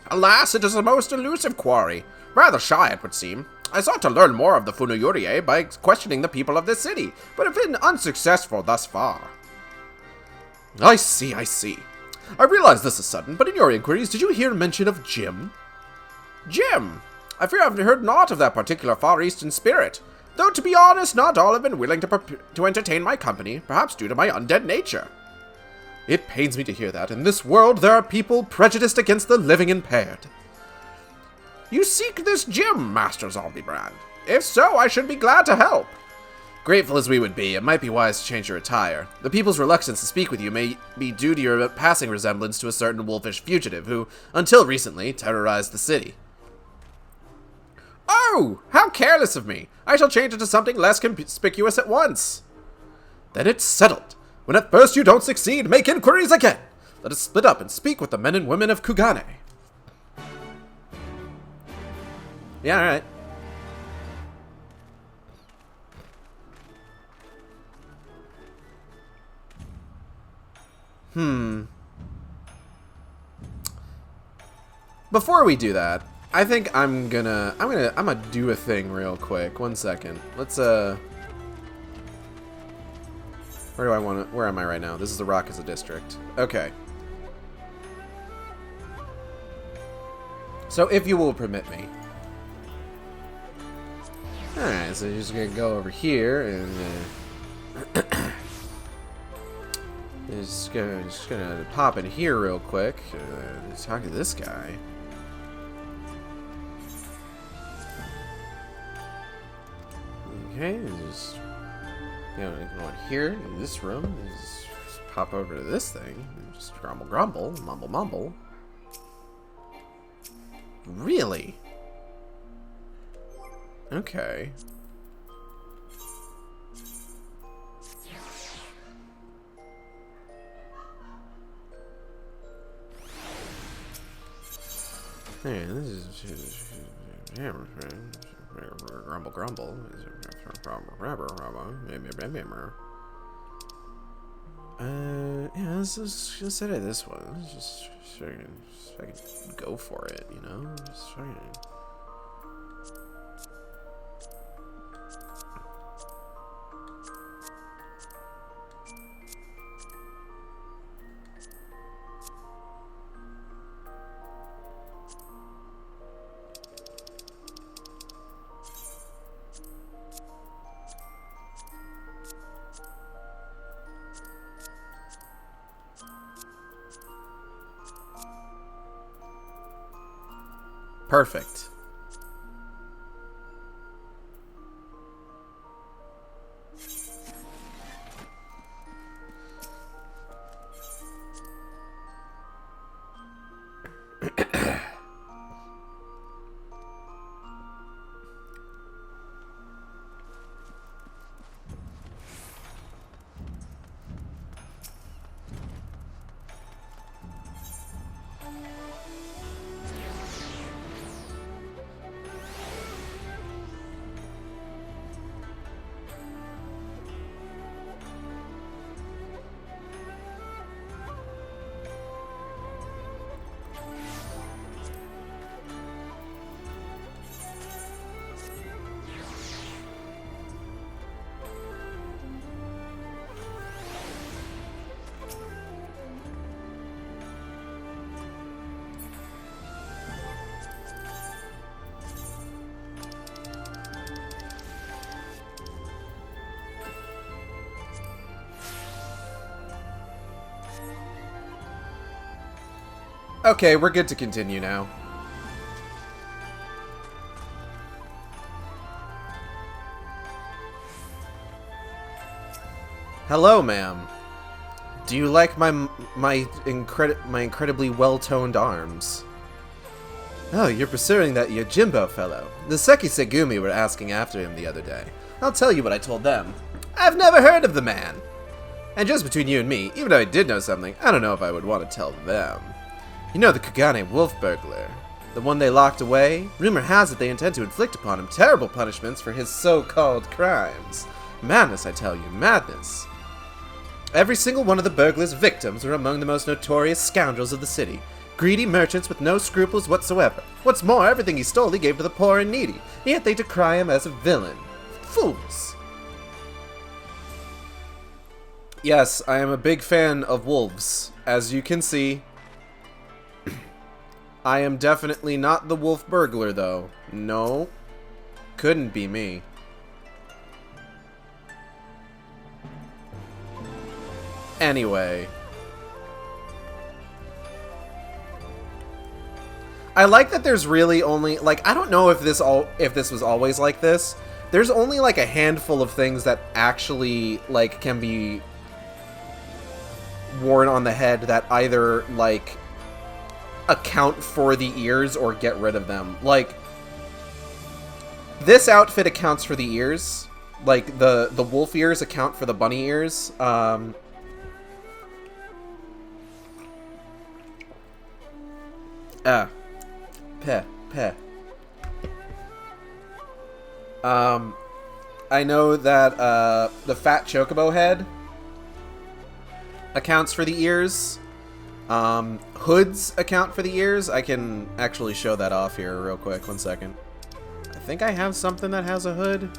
Alas, it is a most elusive quarry. Rather shy, it would seem. I sought to learn more of the Funayurie by questioning the people of this city, but have been unsuccessful thus far. I see. I realize this is sudden, but in your inquiries, did you hear mention of Jim? Jim? I fear I have heard naught of that particular Far Eastern spirit. Though, to be honest, not all have been willing to entertain my company, perhaps due to my undead nature. It pains me to hear that. In this world, there are people prejudiced against the living impaired. You seek this Jim, Master Zombiebrand. If so, I should be glad to help. Grateful as we would be, it might be wise to change your attire. The people's reluctance to speak with you may be due to your passing resemblance to a certain wolfish fugitive who, until recently, terrorized the city. Oh, how careless of me! I shall change it to something less conspicuous at once. Then it's settled. When at first you don't succeed, make inquiries again. Let us split up and speak with the men and women of Kugane. Yeah, alright. Before we do that, I think I'm gonna do a thing real quick. 1 second. Let's where am I right now? This is the Rakaza district. Okay. So if you will permit me. Alright, so you're just gonna go over here and just gonna pop in here real quick. Talk to this guy. Okay, just go in here in this room. Just pop over to this thing. Just grumble, mumble. Really? Okay. Hey, this is... Grumble, grumble. Yeah, let's edit this one. Let's just so I can go for it, you know? Just trying. Perfect. Okay, we're good to continue now. Hello, ma'am. Do you like my incredibly well-toned arms? Oh, you're pursuing that Yojimbo fellow. The Seki Segumi were asking after him the other day. I'll tell you what I told them. I've never heard of the man. And just between you and me, even though I did know something, I don't know if I would want to tell them. You know the Kugane wolf burglar? The one they locked away? Rumor has it they intend to inflict upon him terrible punishments for his so-called crimes. Madness, I tell you, madness. Every single one of the burglar's victims are among the most notorious scoundrels of the city. Greedy merchants with no scruples whatsoever. What's more, everything he stole he gave to the poor and needy, yet they decry him as a villain. Fools! Yes, I am a big fan of wolves, as you can see. I am definitely not the wolf burglar, though. No. Couldn't be me. Anyway. I like that there's really only, like, I don't know if this was always like this. There's only, like, a handful of things that actually, like, can be worn on the head that either, like, account for the ears or get rid of them. Like, this outfit accounts for the ears. Like, the wolf ears account for the bunny ears. Peh. I know that, the fat chocobo head accounts for the ears. Hoods account for the ears. I can actually show that off here real quick. 1 second. I think I have something that has a hood.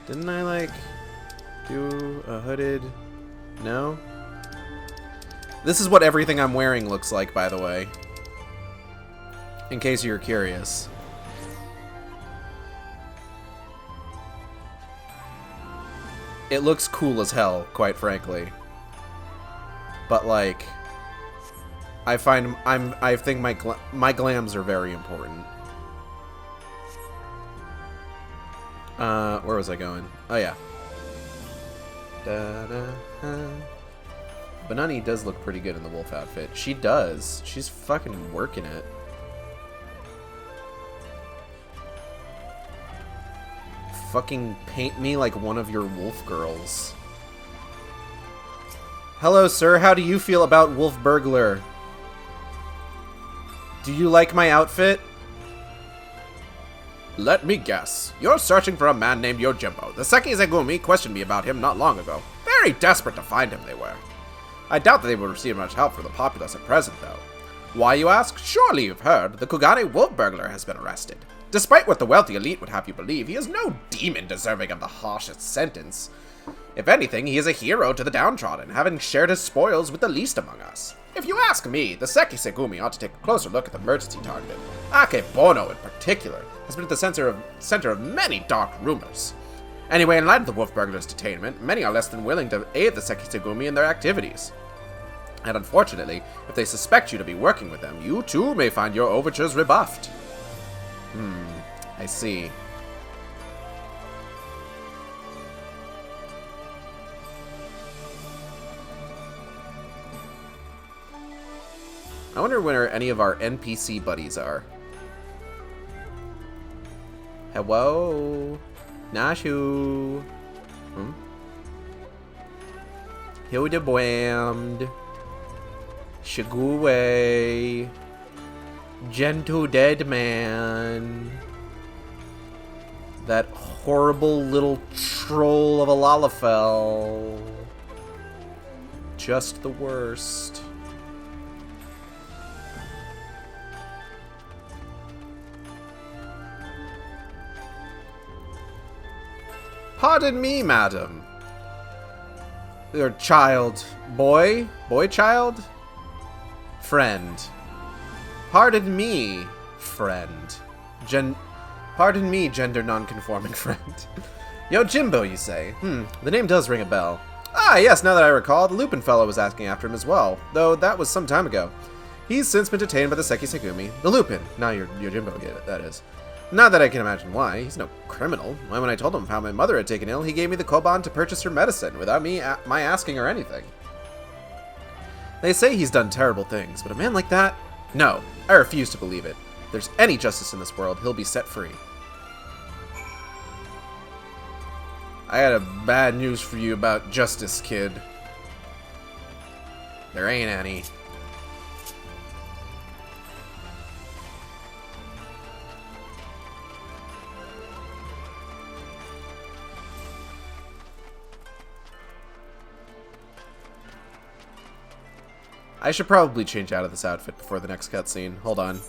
Didn't I, like, do a hooded... No? This is what everything I'm wearing looks like, by the way. In case you're curious. It looks cool as hell, quite frankly. But, like, I think my glams are very important. Where was I going? Oh, yeah. Banani does look pretty good in the wolf outfit. She does. She's fucking working it. Fucking paint me like one of your wolf girls. Hello, sir. How do you feel about Wolf Burglar? Do you like my outfit? Let me guess. You're searching for a man named Yojimbo. The Sekizegumi questioned me about him not long ago. Very desperate to find him, they were. I doubt that they will receive much help from the populace at present, though. Why, you ask? Surely you've heard. The Kugane wolf burglar has been arrested. Despite what the wealthy elite would have you believe, he is no demon deserving of the harshest sentence. If anything, he is a hero to the downtrodden, having shared his spoils with the least among us. If you ask me, the Sekisegumi ought to take a closer look at the emergency targeted. Akebono, in particular, has been at the center of many dark rumors. Anyway, in light of the wolf burglar's detainment, many are less than willing to aid the Sekisegumi in their activities. And unfortunately, if they suspect you to be working with them, you too may find your overtures rebuffed. I see. I wonder where any of our NPC buddies are. Hello? Nashu? Hildebwand. Shiguwe. Gentle Dead Man. That horrible little troll of a Lalafell. Just the worst. Pardon me, madam. Your child. Boy? Boy child? Friend. Pardon me, friend. Pardon me, gender non-conforming friend. Yojimbo, you say? The name does ring a bell. Ah, yes, now that I recall, the Lupin fellow was asking after him as well, though that was some time ago. He's since been detained by the Sekisegumi. The Lupin. Now Yojimbo get it, that is. Not that I can imagine why. He's no criminal. Why, when I told him how my mother had taken ill, he gave me the koban to purchase her medicine, without my asking her anything. They say he's done terrible things, but a man like that? No, I refuse to believe it. If there's any justice in this world, he'll be set free. I had a bad news for you about justice, kid. There ain't any. I should probably change out of this outfit before the next cutscene. Hold on.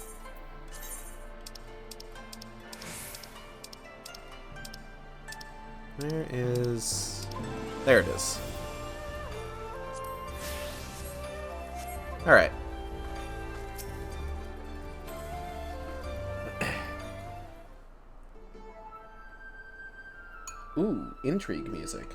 There it is. Alright. Ooh, intrigue music.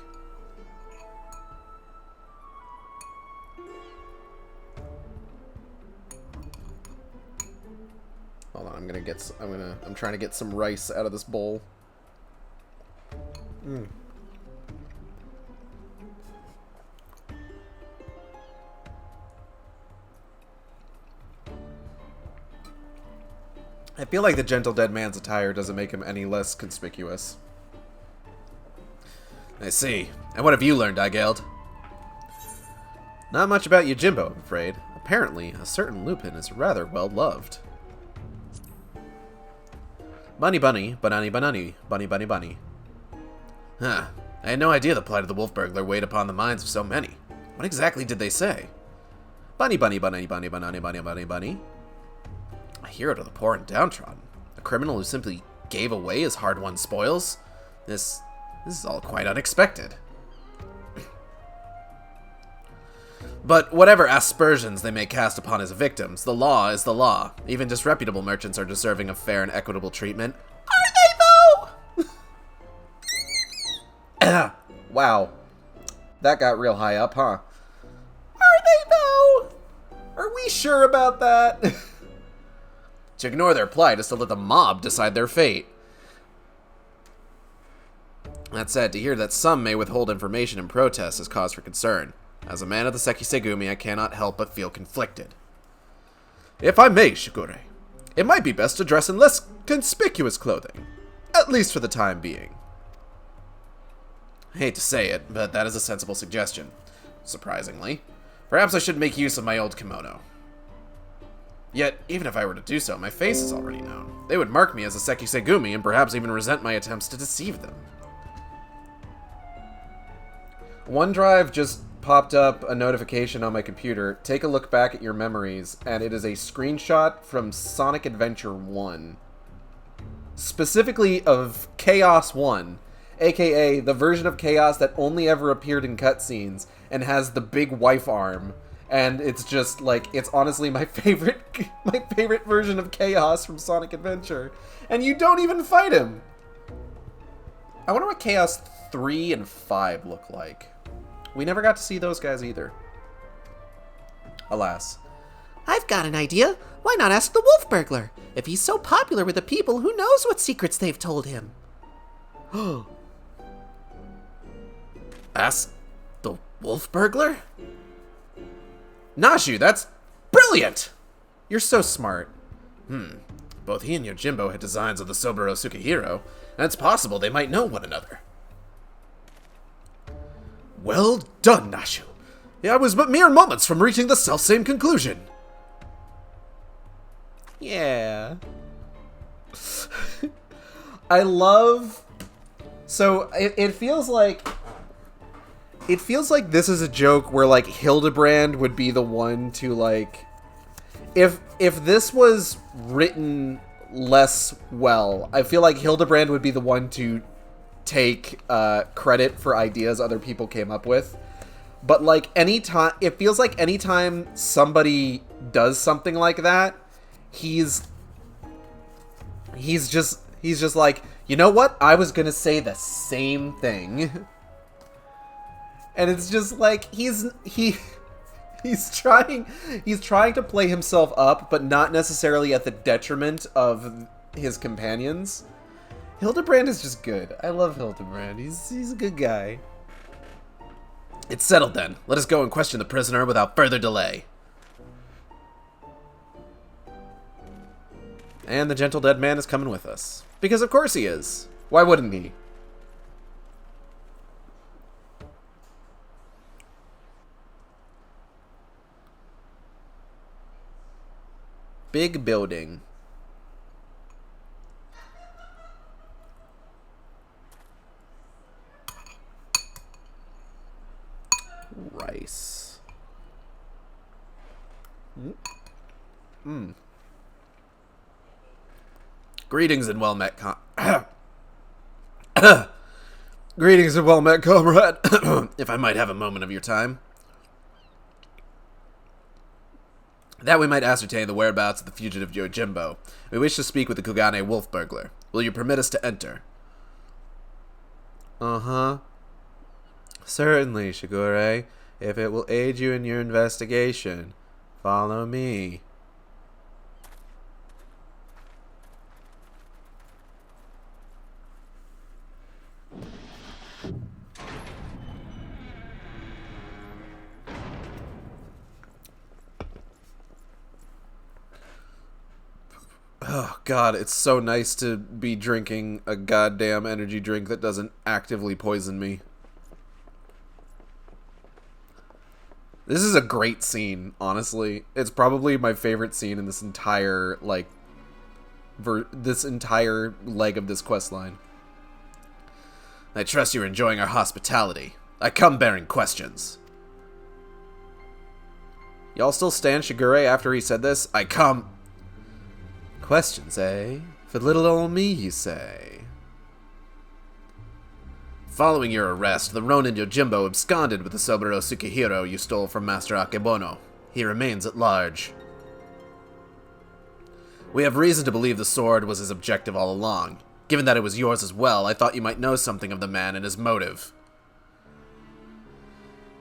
Hold on, I'm trying to get some rice out of this bowl. I feel like the Gentle Dead Man's attire doesn't make him any less conspicuous. I see. And what have you learned, Igeld? Not much about Yojimbo, I'm afraid. Apparently, a certain Lupin is rather well loved. Bunny bunny, banani banani, bunny bunny bunny. Huh. I had no idea the plight of the wolf burglar weighed upon the minds of so many. What exactly did they say? Bunny bunny bunny bunny banani bunny bunny bunny. A hero to the poor and downtrodden. A criminal who simply gave away his hard-won spoils. This is all quite unexpected. But whatever aspersions they may cast upon his victims, the law is the law. Even disreputable merchants are deserving of fair and equitable treatment. Are they, though? Wow. That got real high up, huh? Are they, though? Are we sure about that? To ignore their plight is to let the mob decide their fate. That said, to hear that some may withhold information in protest is cause for concern. As a man of the Sekisegumi, I cannot help but feel conflicted. If I may, Shigure, it might be best to dress in less conspicuous clothing. At least for the time being. I hate to say it, but that is a sensible suggestion. Surprisingly. Perhaps I should make use of my old kimono. Yet, even if I were to do so, my face is already known. They would mark me as a Sekisegumi and perhaps even resent my attempts to deceive them. OneDrive just popped up a notification on my computer. Take a look back at your memories, and it is a screenshot from Sonic Adventure 1. Specifically of Chaos 1, aka the version of Chaos that only ever appeared in cutscenes and has the big wife arm. And it's just like, it's honestly my favorite version of Chaos from Sonic Adventure. And you don't even fight him. I wonder what Chaos 3 and 5 look like. We never got to see those guys either. Alas. I've got an idea. Why not ask the wolf burglar? If he's so popular with the people, who knows what secrets they've told him? Ask the wolf burglar? Nashu, that's brilliant! You're so smart. Both he and Yojimbo had designs of the Soburo Sukihiro, and it's possible they might know one another. Well done, Nashu. I was but mere moments from reaching the selfsame conclusion. Yeah. I love... So, it feels like... It feels like this is a joke where, like, Hildebrand would be the one to, like... If this was written less well, I feel like Hildebrand would be the one to take credit for ideas other people came up with. But, like, anytime... It feels like anytime somebody does something like that, he's just like, you know what? I was gonna say the same thing. And it's just like, he's trying to play himself up, but not necessarily at the detriment of his companions. Hildebrand is just good. I love Hildebrand. He's a good guy. It's settled then. Let us go and question the prisoner without further delay. And the gentle dead man is coming with us. Because of course he is. Why wouldn't he? Big building. Rice. Greetings and well met, Greetings and well met, comrade. If I might have a moment of your time. That we might ascertain the whereabouts of the fugitive Yojimbo. We wish to speak with the Kugane wolf burglar. Will you permit us to enter? Uh-huh. Certainly, Shigure. If it will aid you in your investigation, follow me. Oh, God, it's so nice to be drinking a goddamn energy drink that doesn't actively poison me. This is a great scene, honestly. It's probably my favorite scene in this entire, like, this entire leg of this questline. I trust you're enjoying our hospitality. I come bearing questions. Y'all still stand Shigure after he said this? I come... Questions, eh? For little old me, you say? Following your arrest, the Ronin Yojimbo absconded with the Soburo Sukihiro you stole from Master Akebono. He remains at large. We have reason to believe the sword was his objective all along. Given that it was yours as well, I thought you might know something of the man and his motive.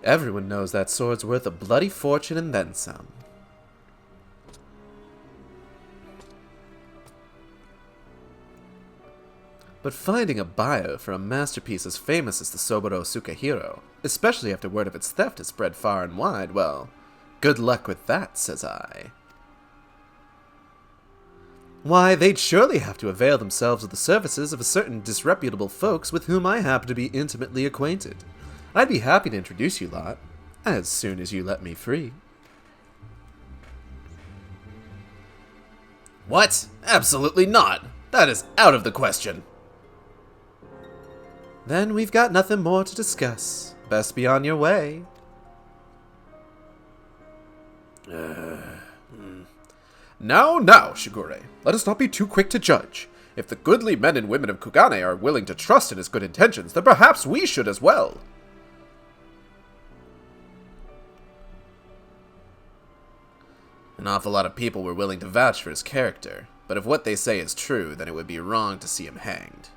Everyone knows that sword's worth a bloody fortune and then some. But finding a buyer for a masterpiece as famous as the Soburo Sukihiro, especially after word of its theft has spread far and wide, well, good luck with that, says I. Why, they'd surely have to avail themselves of the services of a certain disreputable folks with whom I happen to be intimately acquainted. I'd be happy to introduce you lot, as soon as you let me free. What? Absolutely not. That is out of the question. Then we've got nothing more to discuss. Best be on your way. Now, Shigure, let us not be too quick to judge. If the goodly men and women of Kugane are willing to trust in his good intentions, then perhaps we should as well. An awful lot of people were willing to vouch for his character, but if what they say is true, then it would be wrong to see him hanged.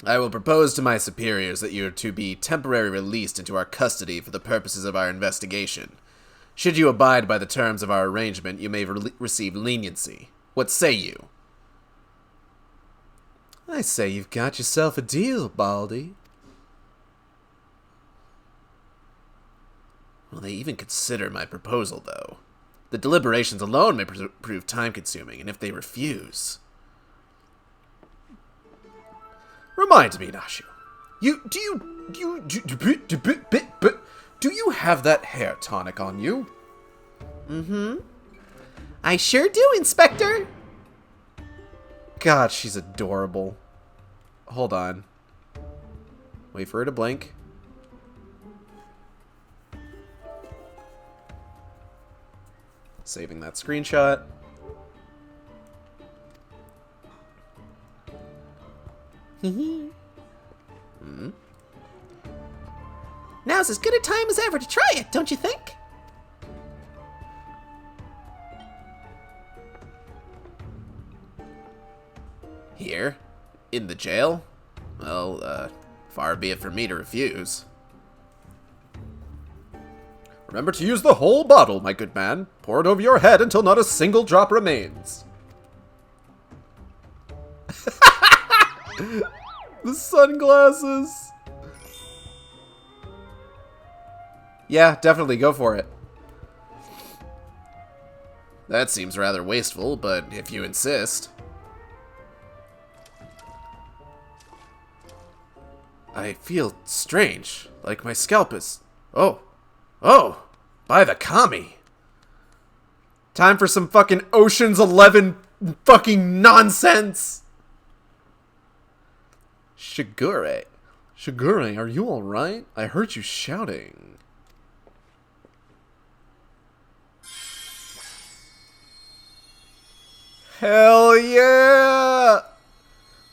I will propose to my superiors that you are to be temporarily released into our custody for the purposes of our investigation. Should you abide by the terms of our arrangement, you may receive leniency. What say you? I say you've got yourself a deal, Baldy. Will they even consider my proposal, though? The deliberations alone may prove time-consuming, and if they refuse... Remind me, Nashu. Do you have that hair tonic on you? Mm-hmm. I sure do, Inspector. God, she's adorable. Hold on. Wait for her to blink. Saving that screenshot. Now's as good a time as ever to try it, don't you think? Here? In the jail? Well, far be it from me to refuse. Remember to use the whole bottle, my good man. Pour it over your head until not a single drop remains. The sunglasses. Yeah, definitely go for it. That seems rather wasteful, but if you insist. I feel strange, like my scalp is... Oh, by the kami. Time for some fucking Ocean's 11 fucking nonsense. Shigure, are you alright? I heard you shouting. Hell yeah!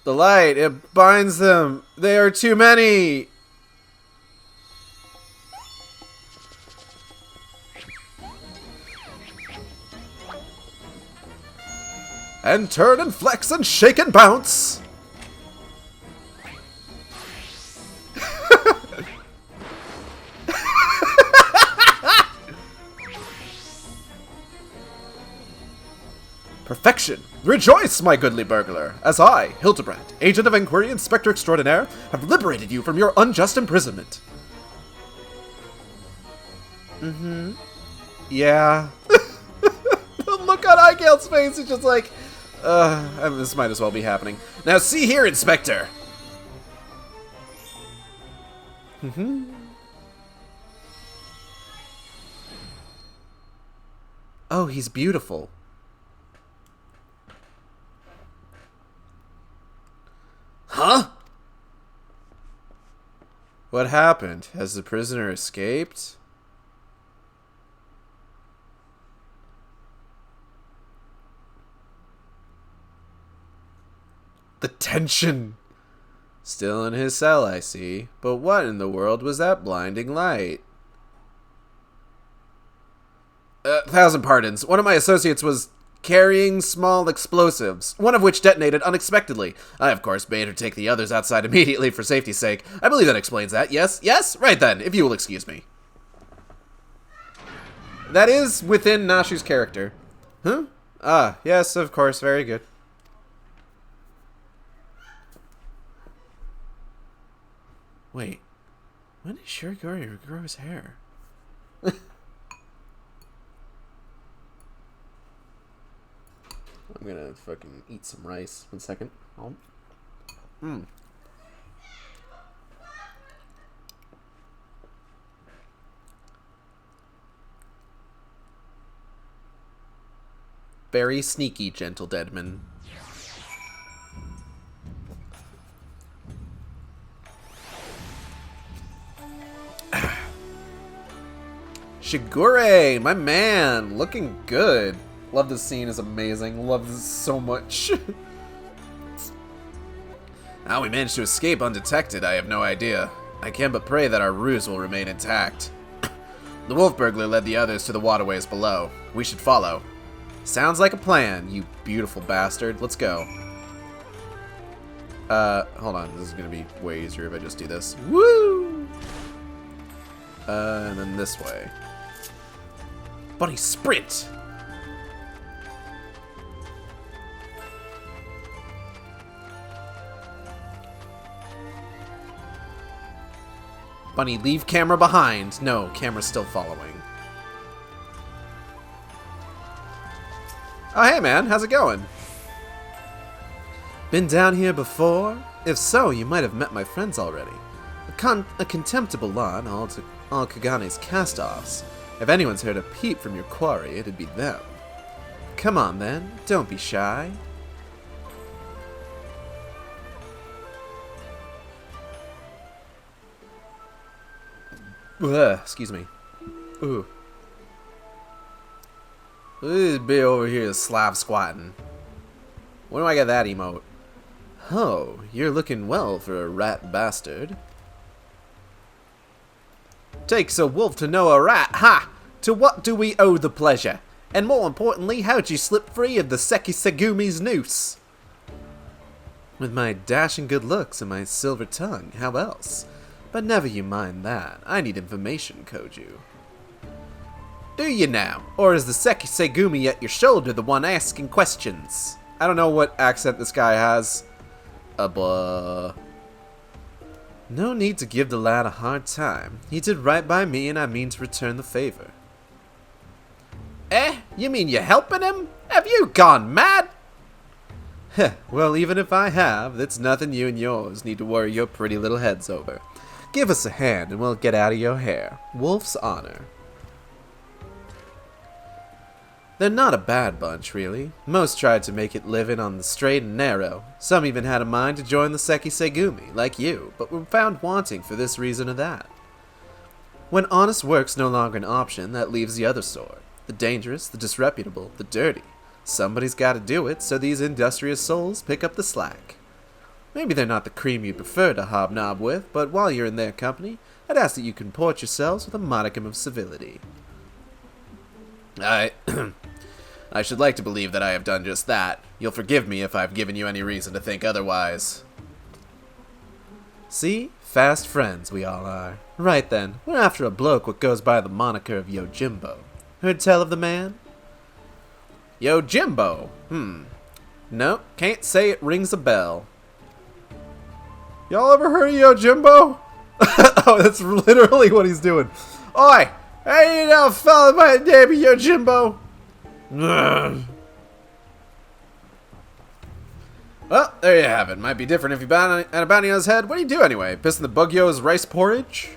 The light, it binds them. They are too many. And turn and flex and shake and bounce. Perfection! Rejoice, my goodly burglar, as I, Hildebrand, agent of inquiry, inspector extraordinaire, have liberated you from your unjust imprisonment. Yeah. The look on Igale's face is just like, this might as well be happening. Now see here, Inspector! Oh, he's beautiful. Huh? What happened? Has the prisoner escaped? The tension! Still in his cell, I see. But what in the world was that blinding light? 1,000 pardons. One of my associates was carrying small explosives, one of which detonated unexpectedly. I, of course, made her take the others outside immediately for safety's sake. I believe that explains that. Yes? Yes? Right then, if you will excuse me. That is within Nashu's character. Huh? Ah, yes, of course. Very good. Wait. When did Shigure grow his hair? I'm gonna fucking eat some rice. 1 second. Very sneaky, gentle Deadman. Shigure, my man, looking good. Love this scene, is amazing. Love this so much. How we managed to escape undetected, I have no idea. I can but pray that our ruse will remain intact. The wolf burglar led the others to the waterways below. We should follow. Sounds like a plan, you beautiful bastard. Let's go. Hold on. This is gonna be way easier if I just do this. Woo! And then this way. Bunny, sprint! Bunny, leave camera behind. No, camera's still following. Oh, hey, man. How's it going? Been down here before? If so, you might have met my friends already. A contemptible lot, all Kagane's cast-offs. If anyone's heard a peep from your quarry, it'd be them. Come on, then. Don't be shy. Ugh, excuse me. Ooh. This bit over here is Slav squatting. When do I get that emote? Oh, you're looking well for a rat bastard. Takes a wolf to know a rat, ha! To what do we owe the pleasure? And more importantly, how'd you slip free of the Seki Segumi's noose? With my dashing good looks and my silver tongue, how else? But never you mind that. I need information, Koju. Do you now? Or is the Seki Segumi at your shoulder the one asking questions? I don't know what accent this guy has. Blah. No need to give the lad a hard time. He did right by me and I mean to return the favor. Eh? You mean you're helping him? Have you gone mad? Heh, well, even if I have, that's nothing you and yours need to worry your pretty little heads over. Give us a hand and we'll get out of your hair. Wolf's honor. They're not a bad bunch, really. Most tried to make it living on the straight and narrow. Some even had a mind to join the Seki Segumi, like you, but were found wanting for this reason or that. When honest work's no longer an option, that leaves the other sort. The dangerous, the disreputable, the dirty. Somebody's gotta do it, so these industrious souls pick up the slack. Maybe they're not the cream you'd prefer to hobnob with, but while you're in their company, I'd ask that you comport yourselves with a modicum of civility. I should like to believe that I have done just that. You'll forgive me if I've given you any reason to think otherwise. See? Fast friends we all are. Right then, we're after a bloke what goes by the moniker of Yojimbo. Heard tell of the man? Yojimbo? Nope, can't say it rings a bell. Y'all ever heard of Yojimbo? Oh, that's literally what he's doing. Oi! Hey, you know a fella by the name of Yojimbo? Well, there you have it. Might be different if you had a bounty on his head. What do you do anyway? Pissing the Bugyo's rice porridge?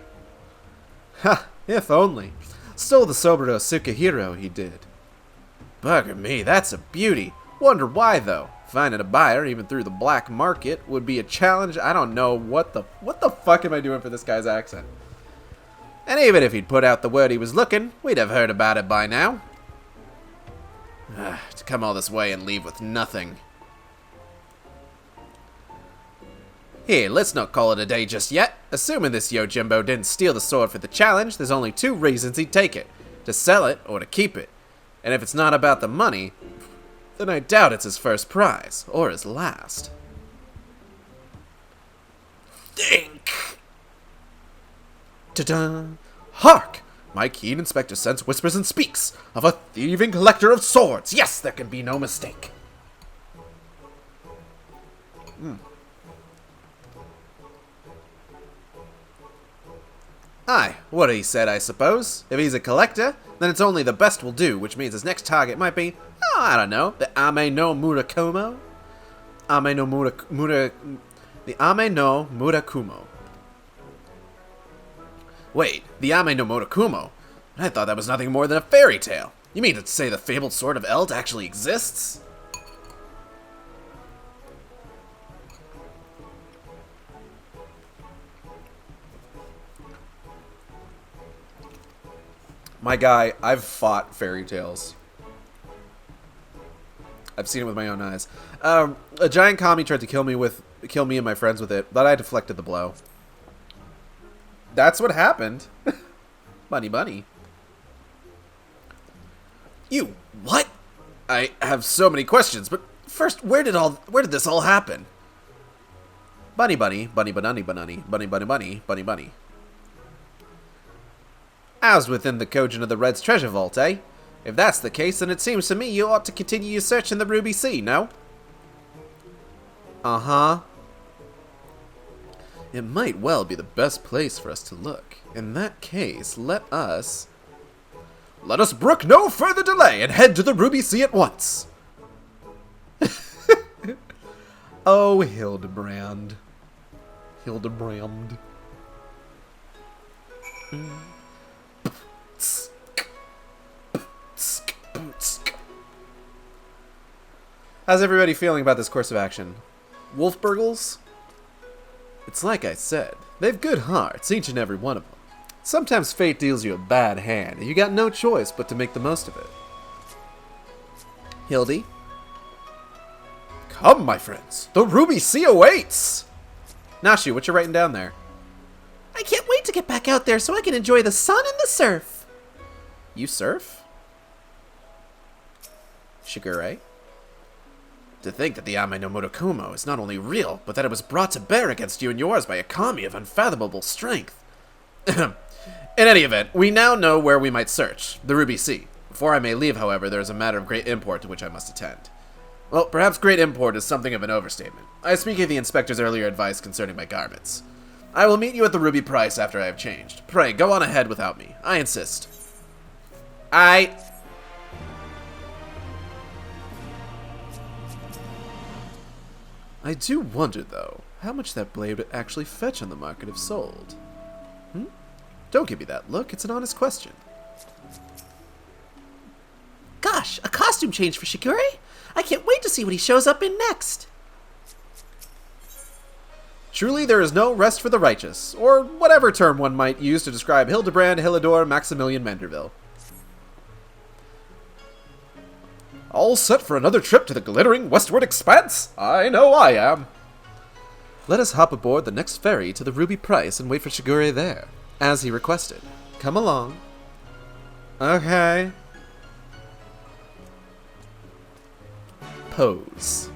Ha! If only. Stole the Soburo Sukahiro, he did. Bugger me, that's a beauty. Wonder why, though. Finding a buyer, even through the black market, would be a challenge. I don't know what the fuck am I doing for this guy's accent? And even if he'd put out the word he was looking, we'd have heard about it by now. To come all this way and leave with nothing. Here, let's not call it a day just yet. Assuming this Yojimbo didn't steal the sword for the challenge, there's only two reasons he'd take it. To sell it, or to keep it. And if it's not about the money, then I doubt it's his first prize, or his last. Think! Ta-da! Hark! My keen inspector sense whispers and speaks of a thieving collector of swords. Yes, there can be no mistake. Aye, what he said, I suppose. If he's a collector, then it's only the best will do, which means his next target might be, I don't know, the Ame no Murakumo? The Ame no Murakumo. Wait, the Ame no Murakumo? I thought that was nothing more than a fairy tale. You mean to say the fabled Sword of Eld actually exists? My guy, I've fought fairy tales. I've seen it with my own eyes. A giant kami tried to kill me and my friends with it, but I deflected the blow. That's what happened. Bunny bunny. You what? I have so many questions, but first, where did this all happen? Bunny bunny, bunny banani banani, bunny bunny bunny, bunny bunny. As within the Kojin of the Red's treasure vault, eh? If that's the case, then it seems to me you ought to continue your search in the Ruby Sea, no? Uh-huh. It might well be the best place for us to look. In that case, let us brook no further delay and head to the Ruby Sea at once. Oh, Hildebrand. Hildebrand. How's everybody feeling about this course of action? Wolfburgles? It's like I said, they've good hearts, each and every one of them. Sometimes fate deals you a bad hand, and you got no choice but to make the most of it. Hildy? Come, my friends, the Ruby Sea awaits! Nashi, what you writing down there? I can't wait to get back out there so I can enjoy the sun and the surf. You surf? Shigure? To think that the Ame no Murakumo is not only real, but that it was brought to bear against you and yours by a kami of unfathomable strength. In any event, we now know where we might search, the Ruby Sea. Before I may leave, however, there is a matter of great import to which I must attend. Well, perhaps great import is something of an overstatement. I speak of the inspector's earlier advice concerning my garments. I will meet you at the Ruby Price after I have changed. Pray, go on ahead without me. I insist. I do wonder, though, how much that blade would actually fetch on the market if sold. Don't give me that look, it's an honest question. Gosh, a costume change for Shigure? I can't wait to see what he shows up in next. Truly there is no rest for the righteous, or whatever term one might use to describe Hildebrand, Hillador, Maximilian Manderville. All set for another trip to the glittering westward expanse? I know I am. Let us hop aboard the next ferry to the Ruby Price and wait for Shigure there, as he requested. Come along. Okay. Pose.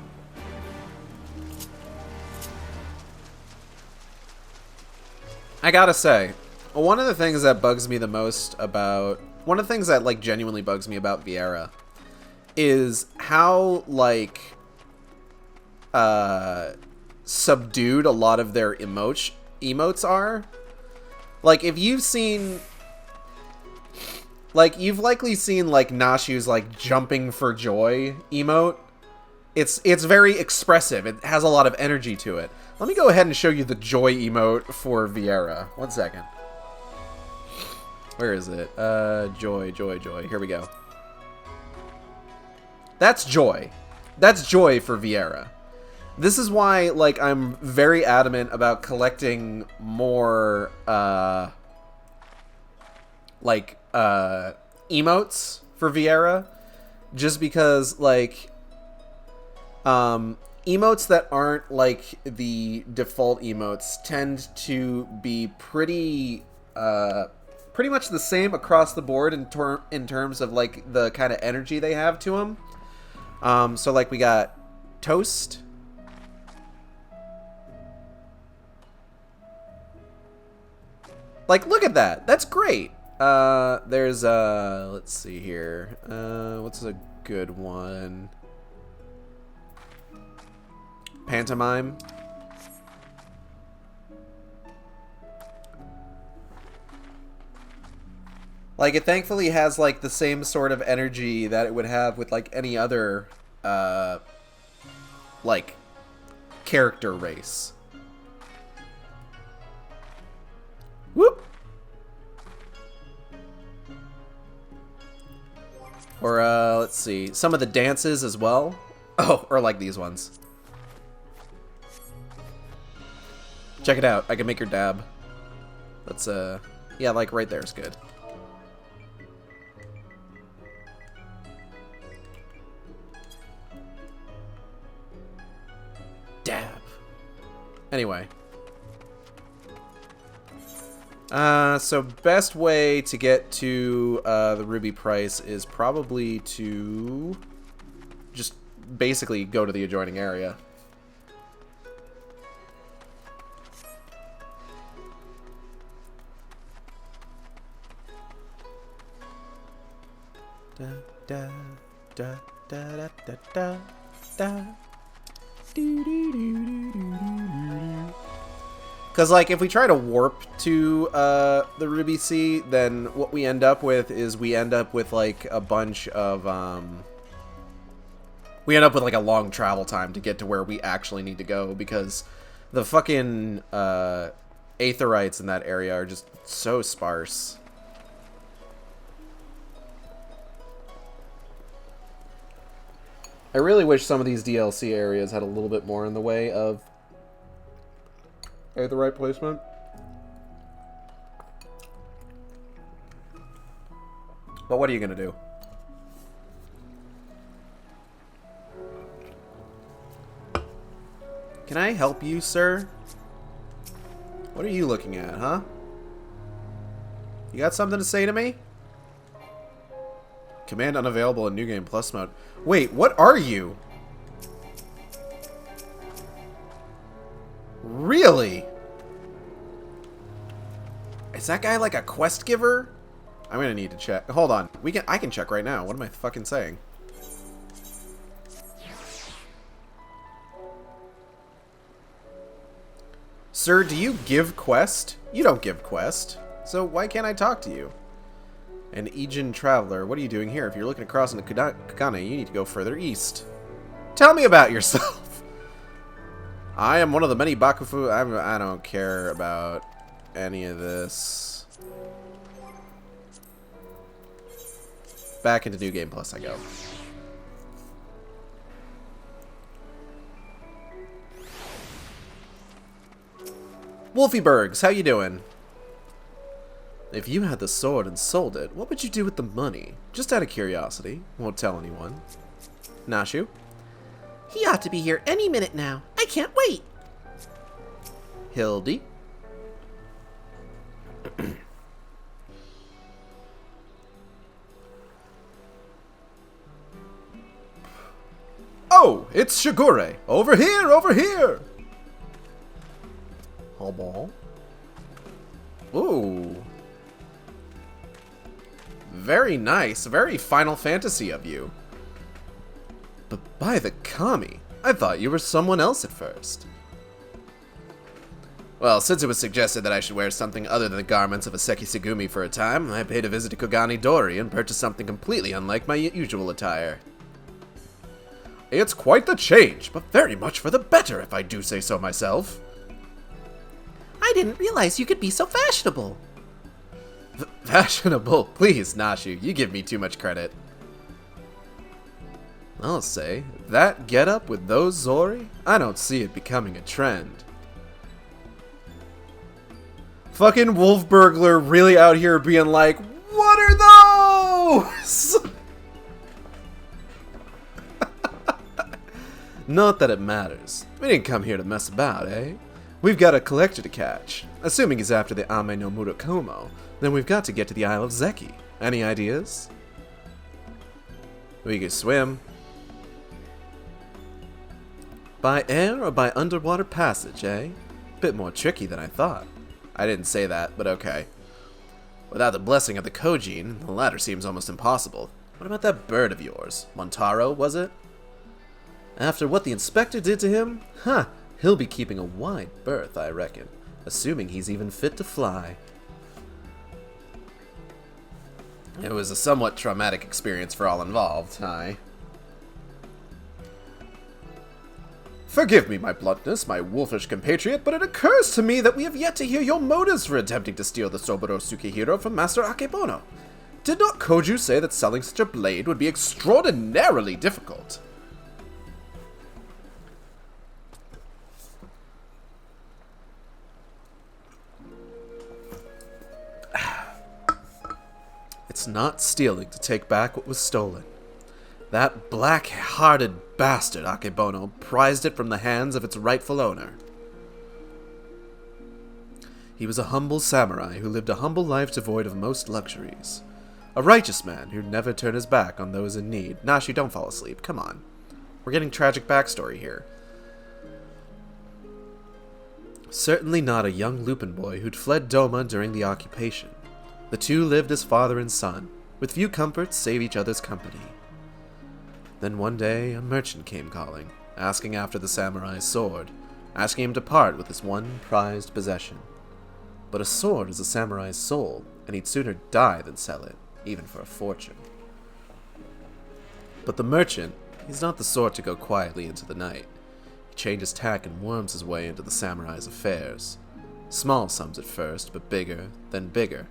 I gotta say, one of the things that bugs me the most about... One of the things that, like, genuinely bugs me about Viera is how, like, subdued a lot of their emotes are. Like, if you've seen... Like, you've likely seen, like, Nashu's, like, jumping for joy emote. It's very expressive. It has a lot of energy to it. Let me go ahead and show you the joy emote for Viera. 1 second. Where is it? Joy. Here we go. That's joy. That's joy for Viera. This is why, like, I'm very adamant about collecting more, emotes for Viera. Just because, like, emotes that aren't, like, the default emotes tend to be pretty much the same across the board in terms of, like, the kind of energy they have to them. So, like, we got Toast. Like, look at that. That's great. There's, let's see here. What's a good one? Pantomime. Like, it thankfully has, like, the same sort of energy that it would have with, like, any other, like, character race. Whoop! DLC. Some of the dances as well. Oh, or like these ones. Check it out. I can make her dab. That's, yeah, like right there is good. Dab. Anyway. So best way to get to the ruby price is probably to just basically go to the adjoining area. Da da da da da da da. Because, like, if we try to warp to the Ruby Sea, then what we end up with is we end up with, like, a bunch of, we end up with, like, a long travel time to get to where we actually need to go, because the fucking aetherites in that area are just so sparse. I really wish some of these DLC areas had a little bit more in the way of aetherite placement. But what are you gonna do? Can I help you, sir? What are you looking at, huh? You got something to say to me? Command unavailable in New Game Plus mode. Wait, what are you? Really? Is that guy like a quest giver? I'm gonna need to check. Hold on. I can check right now. What am I fucking saying? Sir, do you give quest? You don't give quest. So why can't I talk to you? An Aegean traveler. What are you doing here? If you're looking across into Kagane, you need to go further east. Tell me about yourself. I am one of the many Bakufu. I don't care about any of this. Back into New Game Plus I go. Wolfie Bergs, how you doing? If you had the sword and sold it, what would you do with the money? Just out of curiosity. Won't tell anyone. Nashu? He ought to be here any minute now. I can't wait. Hildy? Oh, it's Shigure. Over here, over here. Hobo. Ooh. Very nice. Very Final Fantasy of you. But by the Kami, I thought you were someone else at first. Well, since it was suggested that I should wear something other than the garments of a Sekisegumi for a time, I paid a visit to Kogani Dori and purchased something completely unlike my usual attire. It's quite the change, but very much for the better, if I do say so myself. I didn't realize you could be so fashionable. Fashionable? Please, Nashu, you give me too much credit. I'll say, that getup with those Zori, I don't see it becoming a trend. Fucking Wolf Burglar really out here being like, what are those? Not that it matters. We didn't come here to mess about, eh? We've got a collector to catch. Assuming he's after the Ame no Murakomo, then we've got to get to the Isle of Zeki. Any ideas? We could swim. By air or by underwater passage, eh? Bit more tricky than I thought. I didn't say that, but okay. Without the blessing of the Kojin, the latter seems almost impossible. What about that bird of yours? Montaro, was it? After what the inspector did to him? Huh, he'll be keeping a wide berth, I reckon. Assuming he's even fit to fly. It was a somewhat traumatic experience for all involved, aye. Forgive me my bluntness, my wolfish compatriot, but it occurs to me that we have yet to hear your motives for attempting to steal the Soboro Tsukihiro from Master Akebono. Did not Koju say that selling such a blade would be extraordinarily difficult? It's not stealing to take back what was stolen. That black-hearted bastard Akebono prized it from the hands of its rightful owner. He was a humble samurai who lived a humble life devoid of most luxuries. A righteous man who'd never turn his back on those in need. Nashi, don't fall asleep. Come on. We're getting tragic backstory here. Certainly not a young Lupin boy who'd fled Doma during the occupation. The two lived as father and son, with few comforts save each other's company. Then one day, a merchant came calling, asking after the samurai's sword, asking him to part with his one prized possession. But a sword is a samurai's soul, and he'd sooner die than sell it, even for a fortune. But the merchant, he's not the sort to go quietly into the night. He changes tack and worms his way into the samurai's affairs. Small sums at first, but bigger, then bigger.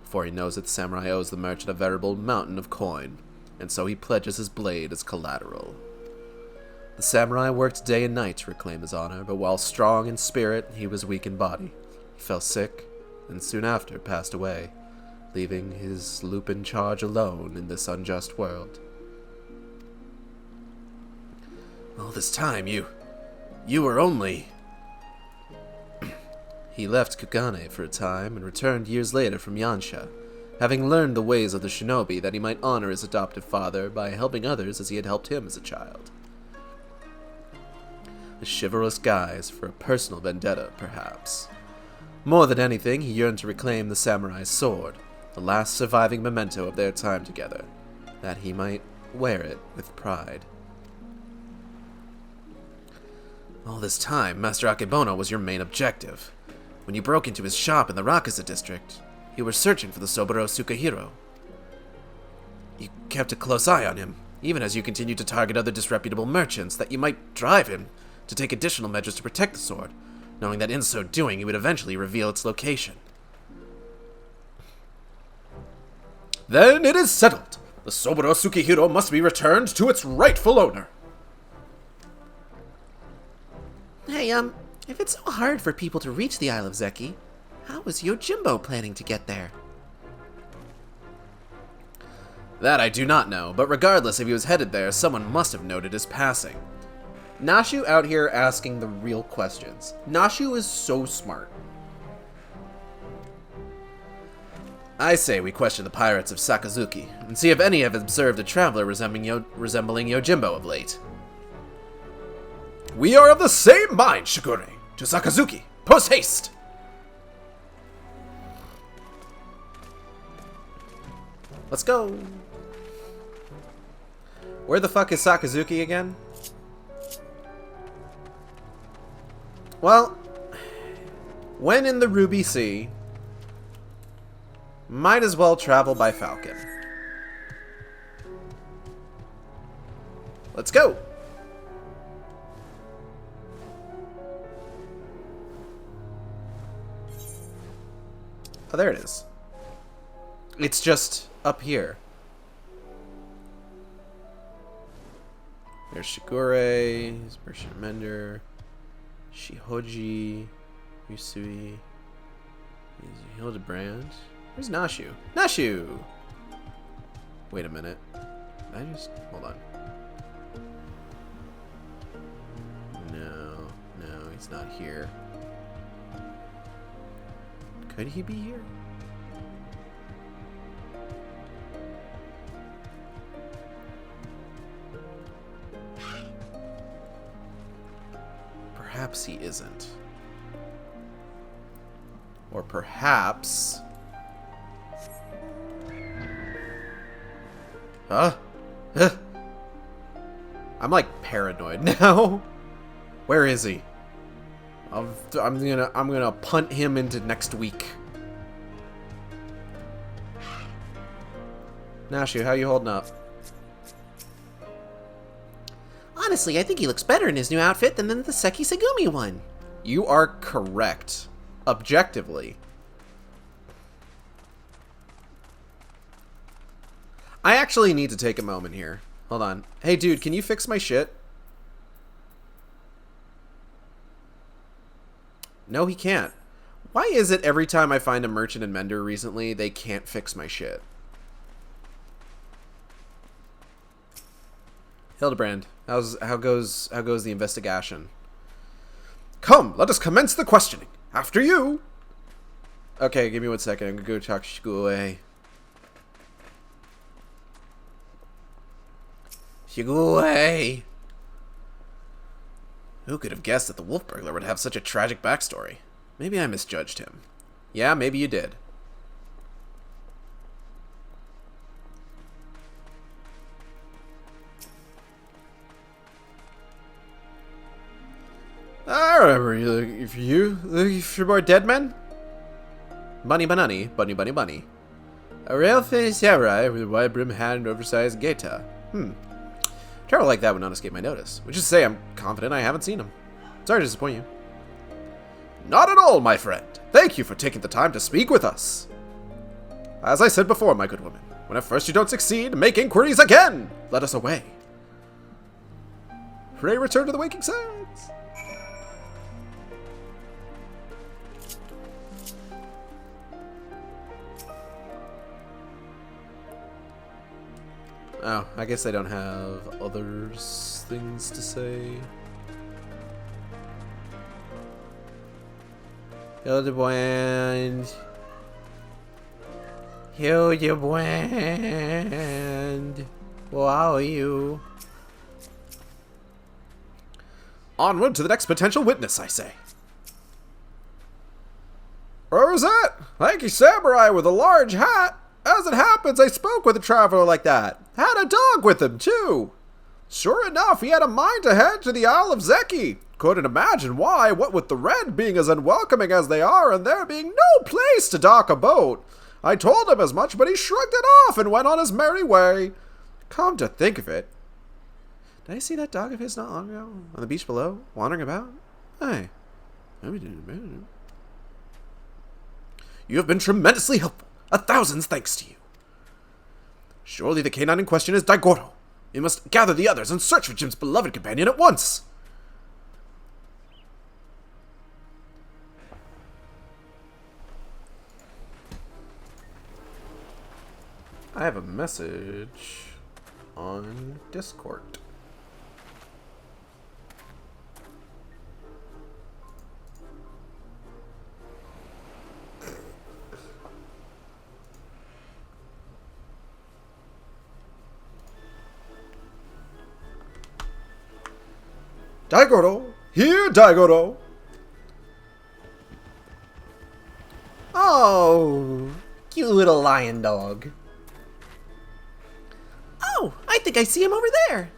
Before he knows it, the samurai owes the merchant a veritable mountain of coin, and so he pledges his blade as collateral. The samurai worked day and night to reclaim his honor, but while strong in spirit, he was weak in body. He fell sick, and soon after passed away, leaving his Lupin charge alone in this unjust world. All this time, you were only... He left Kugane for a time and returned years later from Yansha, having learned the ways of the shinobi that he might honor his adoptive father by helping others as he had helped him as a child. A chivalrous guise for a personal vendetta, perhaps. More than anything, he yearned to reclaim the samurai's sword, the last surviving memento of their time together, that he might wear it with pride. All this time, Master Akebono was your main objective. When you broke into his shop in the Rakusa district, you were searching for the Soburo Sukahiro. You kept a close eye on him, even as you continued to target other disreputable merchants, that you might drive him to take additional measures to protect the sword, knowing that in so doing he would eventually reveal its location. Then it is settled. The Soburo Sukahiro must be returned to its rightful owner. Hey, if it's so hard for people to reach the Isle of Zeki, how was Yojimbo planning to get there? That I do not know, but regardless if he was headed there, someone must have noted his passing. Nashu out here asking the real questions. Nashu is so smart. I say we question the pirates of Sakazuki, and see if any have observed a traveler resembling Yojimbo of late. We are of the same mind, Shigure. To Sakazuki, post haste! Let's go. Where the fuck is Sakazuki again? Well, when in the Ruby Sea, might as well travel by falcon. Let's go. Oh, there it is. It's just up here. There's Shigure, Merchant Mender, Shihoji, Yusui, Hildebrand. Where's Nashu? Nashu! Wait a minute. Hold on. No, he's not here. Could he be here? Perhaps he isn't. Or perhaps... Huh? I'm like paranoid now. Where is he? I'm gonna punt him into next week. Nashu, how you holding up? Honestly, I think he looks better in his new outfit than in the Seki Segumi one. You are correct. Objectively. I actually need to take a moment here. Hold on. Hey, dude, can you fix my shit? No, he can't. Why is it every time I find a merchant and mender recently, they can't fix my shit? Hildebrand, how goes the investigation? Come, let us commence the questioning. After you. Okay, give me 1 second. I'm gonna go talk to Shigue. Shigue! Who could have guessed that the wolf burglar would have such a tragic backstory? Maybe I misjudged him. Yeah, maybe you did. I remember you looking for more dead men? Bunny bunny, bunny bunny bunny. A rail-faced samurai with a wide-brimmed hat and oversized gaita. Travel like that would not escape my notice. Which is to say, I'm confident I haven't seen him. Sorry to disappoint you. Not at all, my friend. Thank you for taking the time to speak with us. As I said before, my good woman, when at first you don't succeed, make inquiries again. Let us away. Pray return to the waking sands. Oh, I guess I don't have other things to say. Hildebrand. Hildebrand. Where are you? Onward to the next potential witness, I say. Where was that? Lanky samurai with a large hat. As it happens, I spoke with a traveler like that. Had a dog with him, too. Sure enough, he had a mind to head to the Isle of Zeki. Couldn't imagine why, what with the Red being as unwelcoming as they are and there being no place to dock a boat. I told him as much, but he shrugged it off and went on his merry way. Come to think of it. Did I see that dog of his not long ago? On the beach below? Wandering about? Hey. You have been tremendously helpful. 1,000 thanks to you. Surely the canine in question is Daigoro. We must gather the others and search for Jim's beloved companion at once. I have a message on Discord. Daigoro! Here, Daigoro! Oh, cute little lion dog. Oh, I think I see him over there.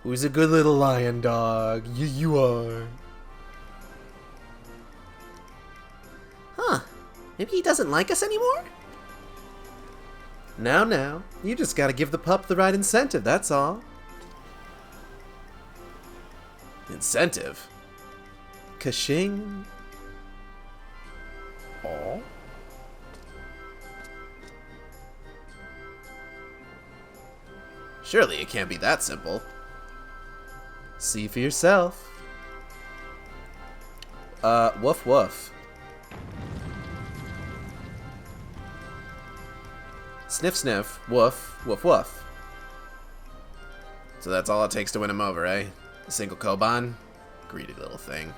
Who's a good little lion dog? You are. Huh. Maybe he doesn't like us anymore? Now, you just gotta give the pup the right incentive, that's all. Incentive? Ka-shing. Oh? Surely it can't be that simple. See for yourself. Woof woof. Sniff sniff, woof, woof woof. So that's all it takes to win him over, eh? A single koban? Greedy little thing.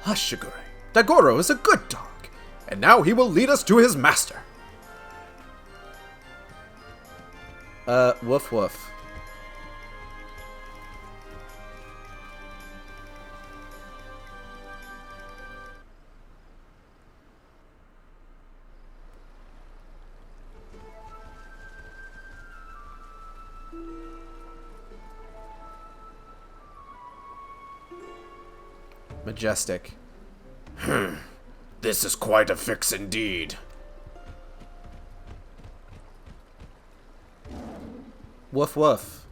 Hush, Shigure. Daigoro is a good dog, and now he will lead us to his master. Woof woof. Majestic. This is quite a fix indeed. Woof woof.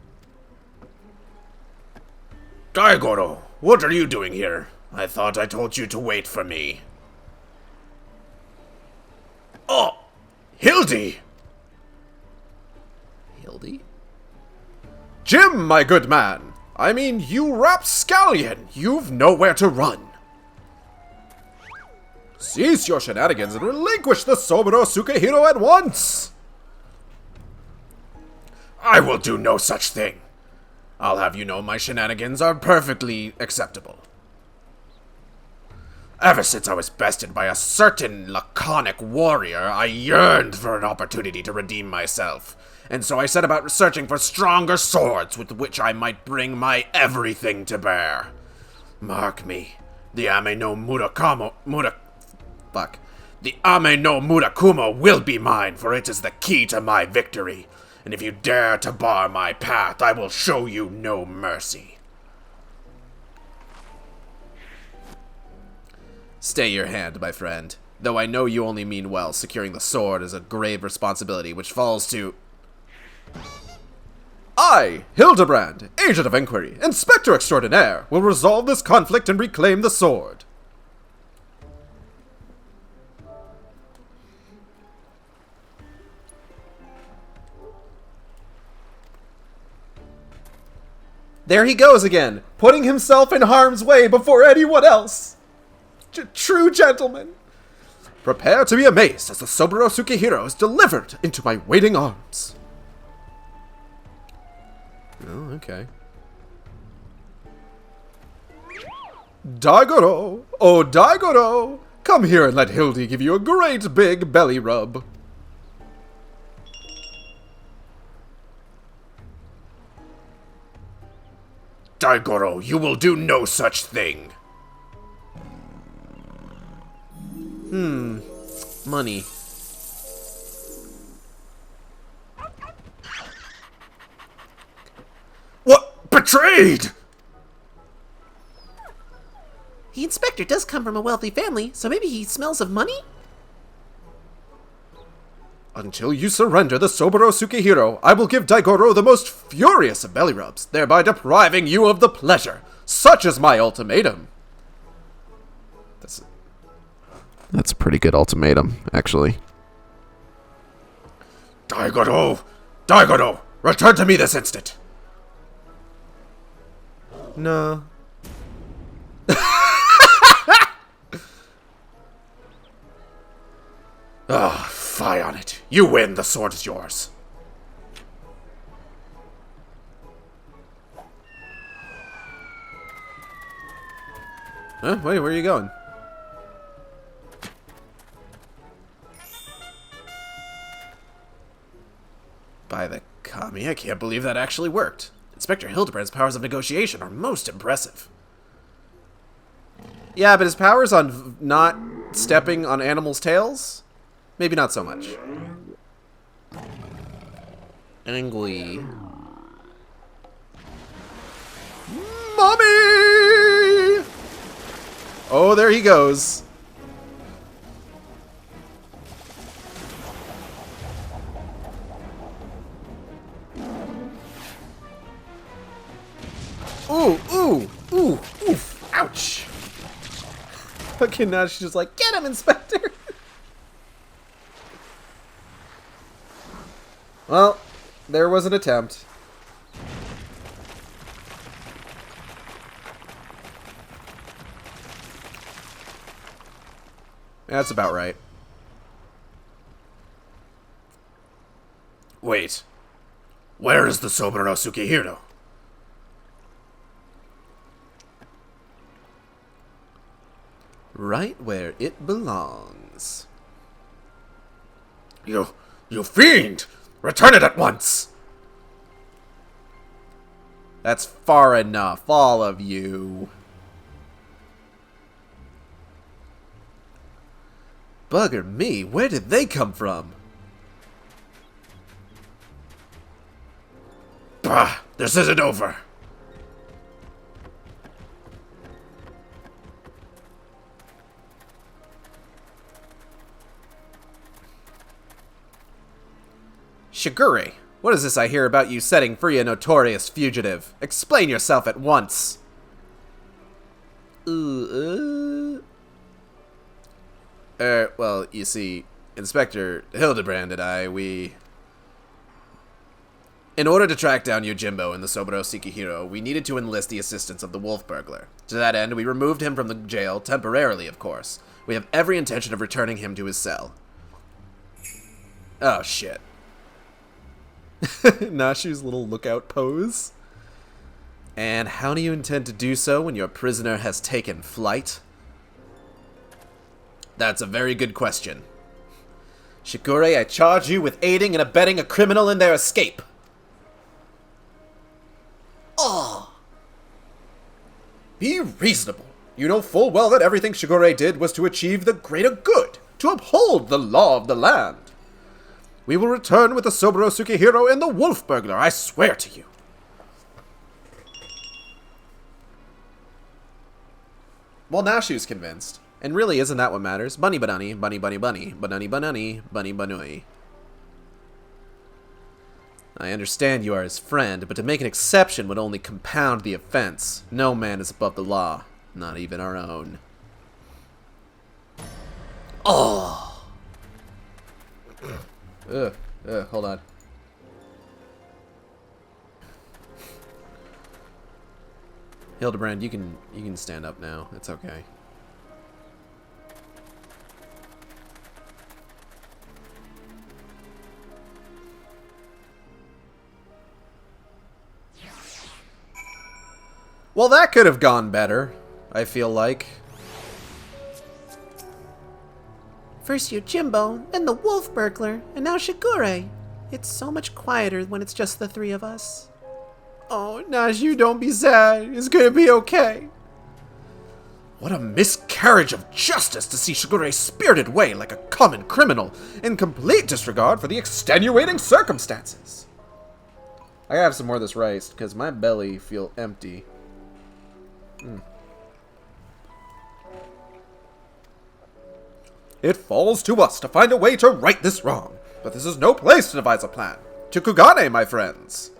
Daigoro, what are you doing here? I thought I told you to wait for me. Hildy! Hildy? Jim, my good man! I mean, you rapscallion! You've nowhere to run! Cease your shenanigans and relinquish the Soburo Sukehiro at once! I will do no such thing. I'll have you know my shenanigans are perfectly acceptable. Ever since I was bested by a certain laconic warrior, I yearned for an opportunity to redeem myself, and so I set about searching for stronger swords with which I might bring my everything to bear. Mark me, the Ame no Murakumo will be mine, for it is the key to my victory, and if you dare to bar my path, I will show you no mercy. Stay your hand, my friend. Though I know you only mean well, securing the sword is a grave responsibility which falls to... I, Hildebrand, Agent of Inquiry, Inspector Extraordinaire, will resolve this conflict and reclaim the sword. There he goes again, putting himself in harm's way before anyone else. True gentleman. Prepare to be amazed as the Soburo Sukehiro is delivered into my waiting arms. Oh, okay. Daigoro! Oh, Daigoro! Come here and let Hildy give you a great big belly rub. Daigoro, you will do no such thing. Money. What? Betrayed! The inspector does come from a wealthy family, so maybe he smells of money? Until you surrender the Soburo Sukehiro, I will give Daigoro the most furious of belly rubs, thereby depriving you of the pleasure. Such is my ultimatum. That's a pretty good ultimatum, actually. Daigoro! Daigoro! Return to me this instant! No. Ah, fie on it. You win, the sword is yours. Huh? Wait, where are you going? By the kami, I can't believe that actually worked. Inspector Hildebrand's powers of negotiation are most impressive. Yeah, but his powers on not stepping on animals' tails? Maybe not so much. Angly. Mommy! Oh, there he goes. Ooh, ooh, ooh, oof, ouch. Okay, now she's just like, get him, Inspector! Well, there was an attempt. That's about right. Wait. Where is the Soburo Sukehiro? Right where it belongs. You fiend! Return it at once! That's far enough, all of you. Bugger me, where did they come from? Bah! This isn't over! Shigure, what is this I hear about you setting free a notorious fugitive? Explain yourself at once. Well, you see, Inspector Hildebrand and I, In order to track down Yojimbo and the Soboro Shikihiro, we needed to enlist the assistance of the wolf burglar. To that end, we removed him from the jail, temporarily, of course. We have every intention of returning him to his cell. Oh, shit. Nashu's little lookout pose. And how do you intend to do so when your prisoner has taken flight? That's a very good question. Shigure, I charge you with aiding and abetting a criminal in their escape. Oh! Be reasonable. You know full well that everything Shigure did was to achieve the greater good, to uphold the law of the land. We will return with the Soboro Shikihiro and the wolf burglar, I swear to you. Well, Nashu's convinced. And really, isn't that what matters? Bunny banani, bunny bunny bunny, banani banani, bunny banui. I understand you are his friend, but to make an exception would only compound the offense. No man is above the law, not even our own. Oh! Hold on. Hildebrand, you can stand up now. It's okay. Well, that could have gone better, I feel like. First Yojimbo, then the wolf burglar, and now Shigure. It's so much quieter when it's just the three of us. Oh, Nashu, don't be sad. It's gonna be okay. What a miscarriage of justice to see Shigure spirited away like a common criminal, in complete disregard for the extenuating circumstances. I gotta have some more of this rice, because my belly feel empty. It falls to us to find a way to right this wrong, but this is no place to devise a plan. To Kugane, my friends.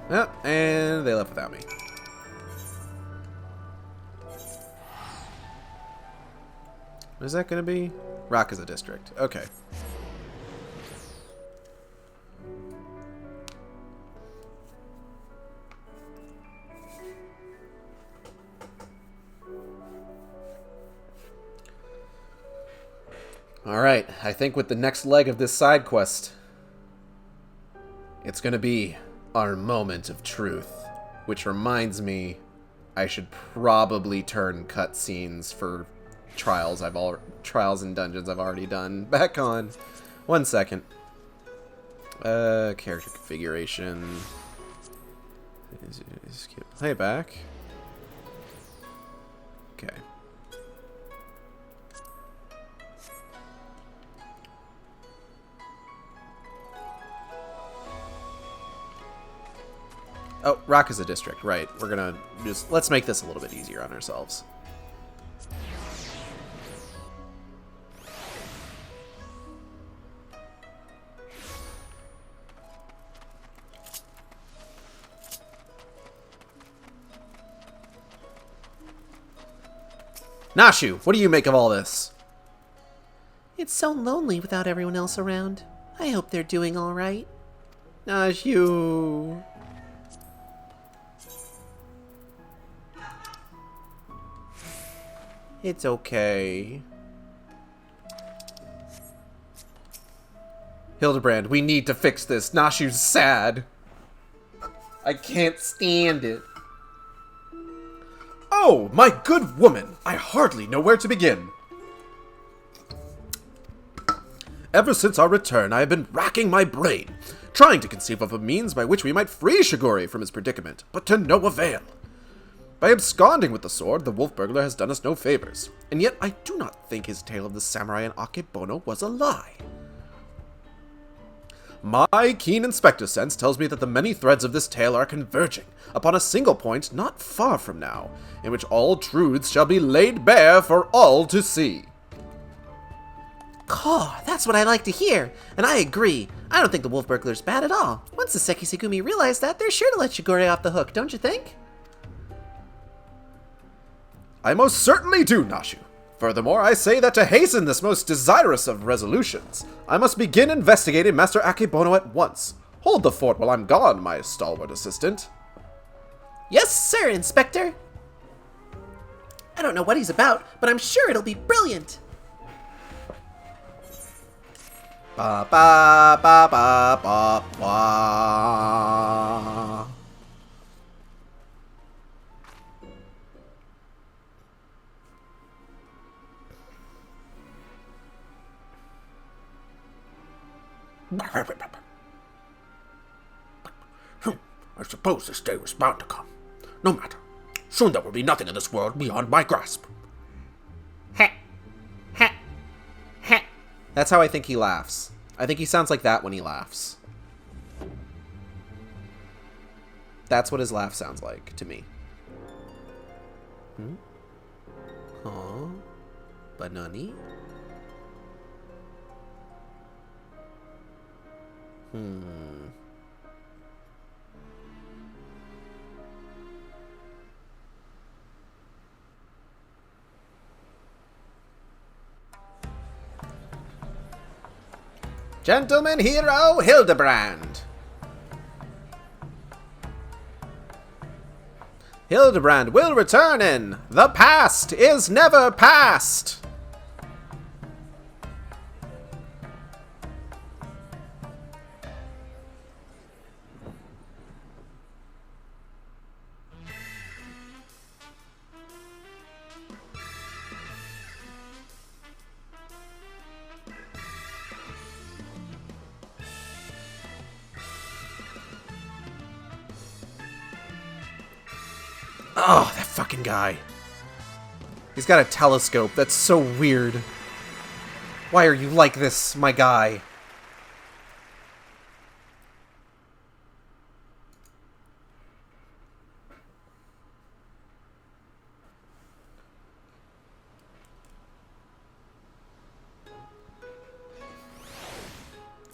Yeah, and they left without me. What is that gonna be? Rock is a district. Okay. Alright, I think with the next leg of this side quest, it's gonna be our moment of truth. Which reminds me, I should probably turn cutscenes for trials and dungeons I've already done back on. 1 second. Character configuration. Playback. Okay. Oh, Rock is a district, right. We're gonna just... Let's make this a little bit easier on ourselves. Nashu, what do you make of all this? It's so lonely without everyone else around. I hope they're doing all right. Nashu... It's okay. Hildebrand, we need to fix this. Nashu's sad. I can't stand it. Oh, my good woman! I hardly know where to begin. Ever since our return, I have been racking my brain, trying to conceive of a means by which we might free Shigure from his predicament, but to no avail. By absconding with the sword, the wolf burglar has done us no favors, and yet I do not think his tale of the samurai and Akebono was a lie. My keen inspector sense tells me that the many threads of this tale are converging upon a single point not far from now, in which all truths shall be laid bare for all to see. Caw, that's what I like to hear, and I agree. I don't think the wolf burglar's bad at all. Once the Sekisegumi realize that, they're sure to let Shigure off the hook, don't you think? I most certainly do, Nashu. Furthermore, I say that to hasten this most desirous of resolutions, I must begin investigating Master Akebono at once. Hold the fort while I'm gone, my stalwart assistant. Yes, sir, Inspector. I don't know what he's about, but I'm sure it'll be brilliant. Ba ba ba ba ba ba. I suppose this day was bound to come. No matter. Soon there will be nothing in this world beyond my grasp. Ha. Ha. Ha. That's how I think he laughs. I think he sounds like that when he laughs. That's what his laugh sounds like to me. Huh? Banani? Gentleman hero Hildebrand. Hildebrand will return in. The past is never past. Oh, that fucking guy. He's got a telescope. That's so weird. Why are you like this, my guy?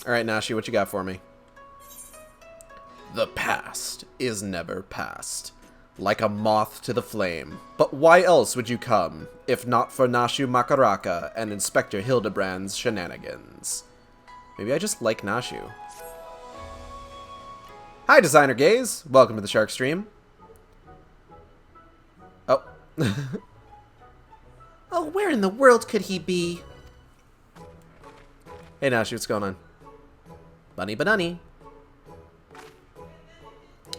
Alright, Nashi, what you got for me? The past is never past. Like a moth to the flame. But why else would you come, if not for Nashu Makaraka and Inspector Hildebrand's shenanigans? Maybe I just like Nashu. Hi, Designer Gaze. Welcome to the Shark Stream. Oh. Oh, where in the world could he be? Hey, Nashu, what's going on? Bunny Banani.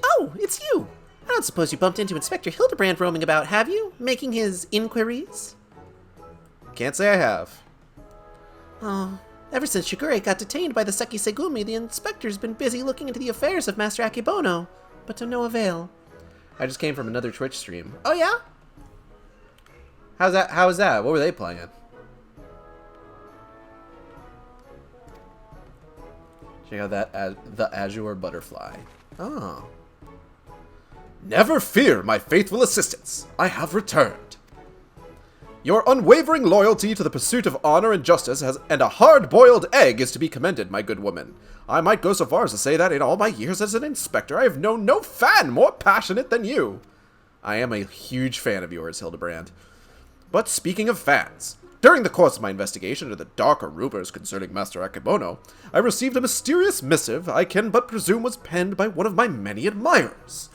Oh, it's you. I don't suppose you bumped into Inspector Hildebrand roaming about, have you? Making his inquiries? Can't say I have. Oh, ever since Shigure got detained by the Seki Segumi, the inspector's been busy looking into the affairs of Master Akebono, but to no avail. I just came from another Twitch stream. Oh, yeah? How's that? How was that? What were they playing? Check out that the Azure Butterfly. Oh. Never fear, my faithful assistants. I have returned. Your unwavering loyalty to the pursuit of honor and justice and a hard-boiled egg is to be commended, my good woman. I might go so far as to say that in all my years as an inspector, I have known no fan more passionate than you. I am a huge fan of yours, Hildebrand. But speaking of fans, during the course of my investigation into the darker rumors concerning Master Akebono, I received a mysterious missive I can but presume was penned by one of my many admirers.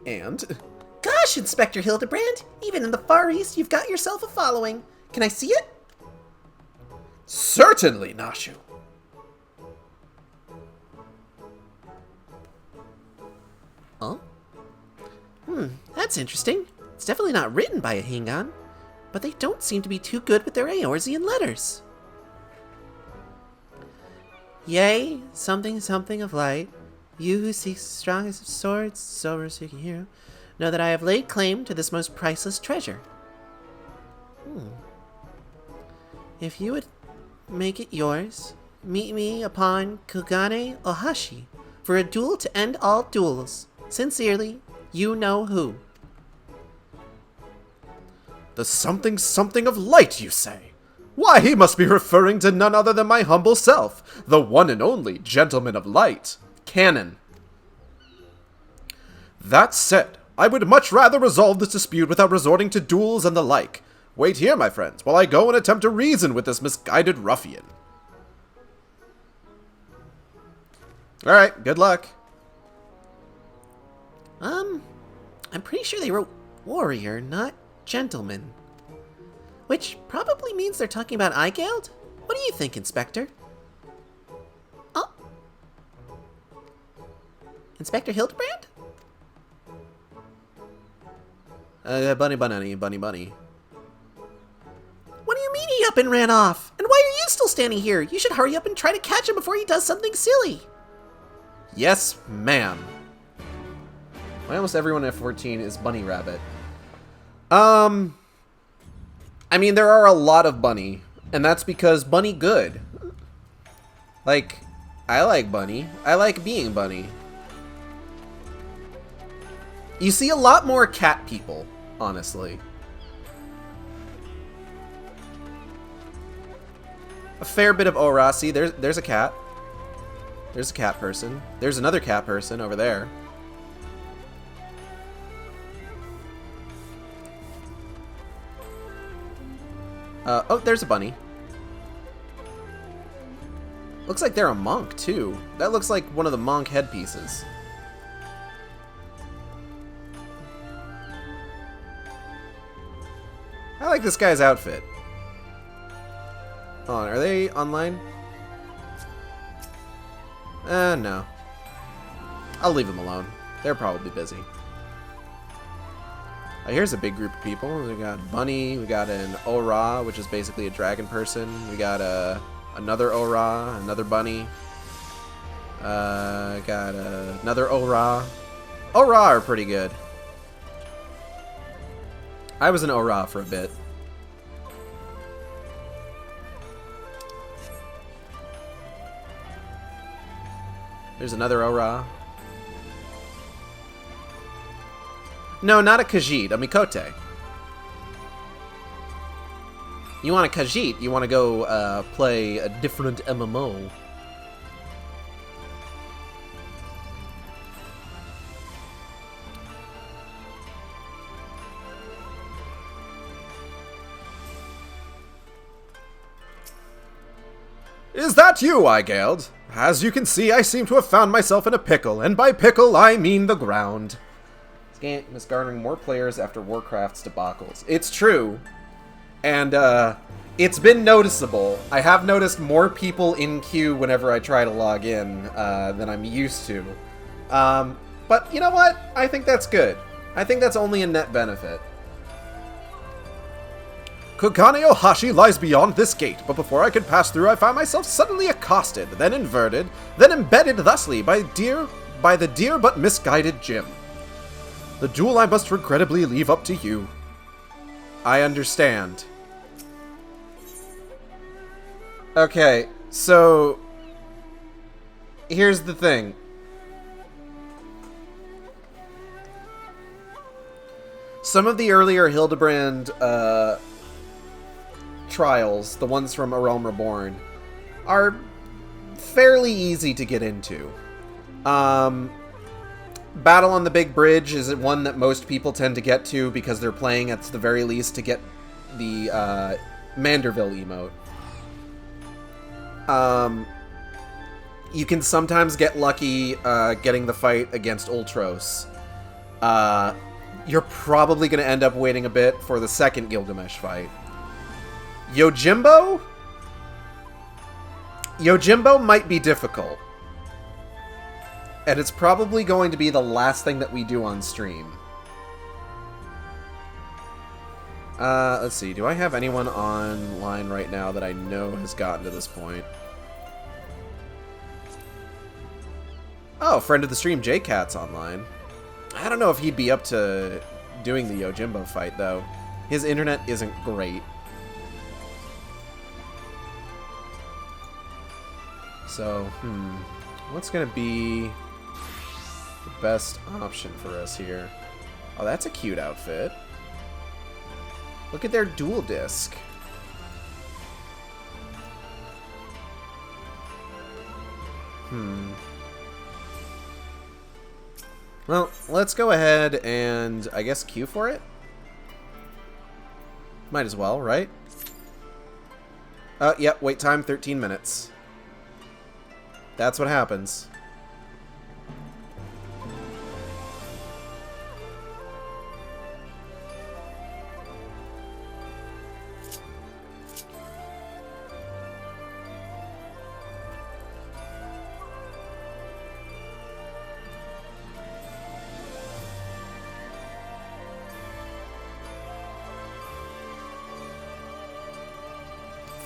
And? Gosh, Inspector Hildebrand! Even in the Far East, you've got yourself a following. Can I see it? Certainly, Nashu. Oh? That's interesting. It's definitely not written by a Hingan, but they don't seem to be too good with their Eorzean letters. Yea, something something of light, you who seek strongest of swords, silver-seeking hero, know that I have laid claim to this most priceless treasure. If you would make it yours, meet me upon Kugane Ohashi for a duel to end all duels. Sincerely, you know who. The something something of light, you say? Why, he must be referring to none other than my humble self, the one and only Gentleman of Light. Canon. That said, I would much rather resolve this dispute without resorting to duels and the like. Wait here, my friends, while I go and attempt to reason with this misguided ruffian. Alright, good luck. I'm pretty sure they wrote warrior, not gentleman. Which probably means they're talking about Eigeld? What do you think, Inspector? Oh. Inspector Hildebrand? Bunny. What do you mean he up and ran off? And why are you still standing here? You should hurry up and try to catch him before he does something silly. Yes, ma'am. Why almost everyone at 14 is Bunny Rabbit? I mean, there are a lot of Bunny, and that's because Bunny good. Like, I like Bunny. I like being Bunny. You see a lot more cat people, honestly. A fair bit of Aura. See, there's a cat. There's a cat person. There's another cat person over there. Oh, there's a bunny. Looks like they're a monk, too. That looks like one of the monk headpieces. I like this guy's outfit. Hold on, are they online? No. I'll leave them alone. They're probably busy. Here's a big group of people. We got Bunny, we got an Ora, which is basically a dragon person. We got another Ora, another Bunny. Got another Ora. Ora are pretty good. I was an Ora for a bit. There's another Ora. No, not a Khajiit, a Mikote. You want a Khajiit, you want to go play a different MMO. Is that you, Eigeld? As you can see, I seem to have found myself in a pickle, and by pickle, I mean the ground. This game is garnering more players after Warcraft's debacles. It's true. And, it's been noticeable. I have noticed more people in queue whenever I try to log in, than I'm used to. But you know what? I think that's good. I think that's only a net benefit. Kogane Ohashi lies beyond this gate, but before I could pass through, I found myself suddenly accosted, then inverted, then embedded thusly by the dear but misguided Jim. The duel I must regrettably leave up to you. I understand. Okay, so here's the thing. Some of the earlier Hildebrand trials, the ones from A Realm Reborn, are fairly easy to get into. Battle on the Big Bridge is one that most people tend to get to because they're playing at the very least to get the Manderville emote. You can sometimes get lucky getting the fight against Ultros. You're probably going to end up waiting a bit for the second Gilgamesh fight. Yojimbo? Yojimbo might be difficult. And it's probably going to be the last thing that we do on stream. Let's see. Do I have anyone online right now that I know has gotten to this point? Oh, friend of the stream, J-Cat's online. I don't know if he'd be up to doing the Yojimbo fight, though. His internet isn't great. So, what's gonna be the best option for us here? Oh, that's a cute outfit. Look at their dual disc. Well, let's go ahead and, I guess, queue for it? Might as well, right? Yep, wait time 13 minutes. That's what happens.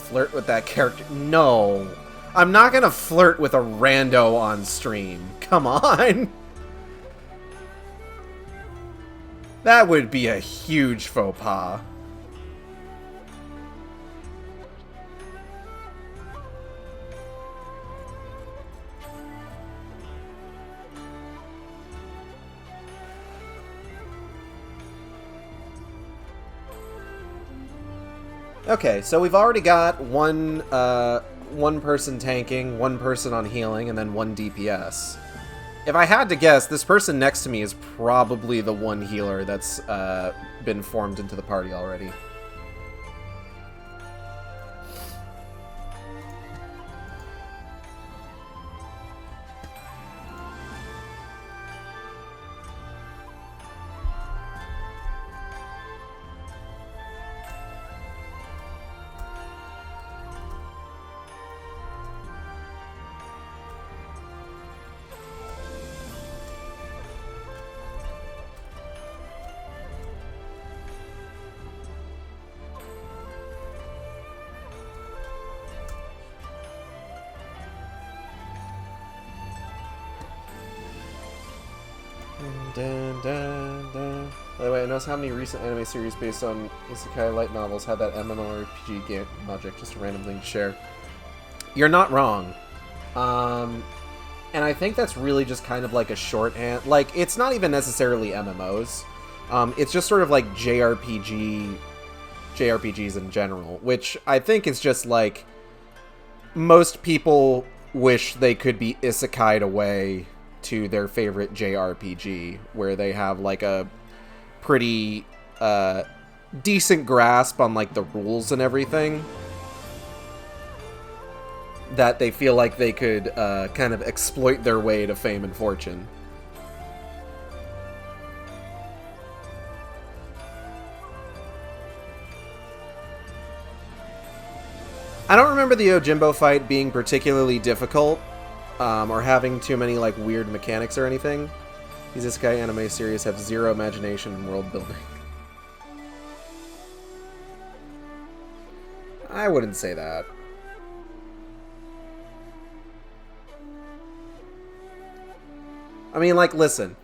Flirt with that character? No. I'm not gonna flirt with a rando on stream. Come on. That would be a huge faux pas. Okay, so we've already got one person tanking, one person on healing, and then one DPS. If I had to guess, this person next to me is probably the one healer that's been formed into the party already. Dun, dun, dun. By the way, I noticed how many recent anime series based on isekai light novels have that MMORPG game logic. Just a random thing to share. You're not wrong. And I think that's really just kind of like a shorthand. Like, it's not even necessarily MMOs. It's just sort of like JRPGs in general, which I think is just like most people wish they could be isekai'd away to their favorite JRPG, where they have like a pretty decent grasp on like the rules and everything, that they feel like they could kind of exploit their way to fame and fortune. I don't remember the Yojimbo fight being particularly difficult, or having too many like weird mechanics or anything. These isekai anime series have zero imagination and world building. I wouldn't say that. I mean, like, listen,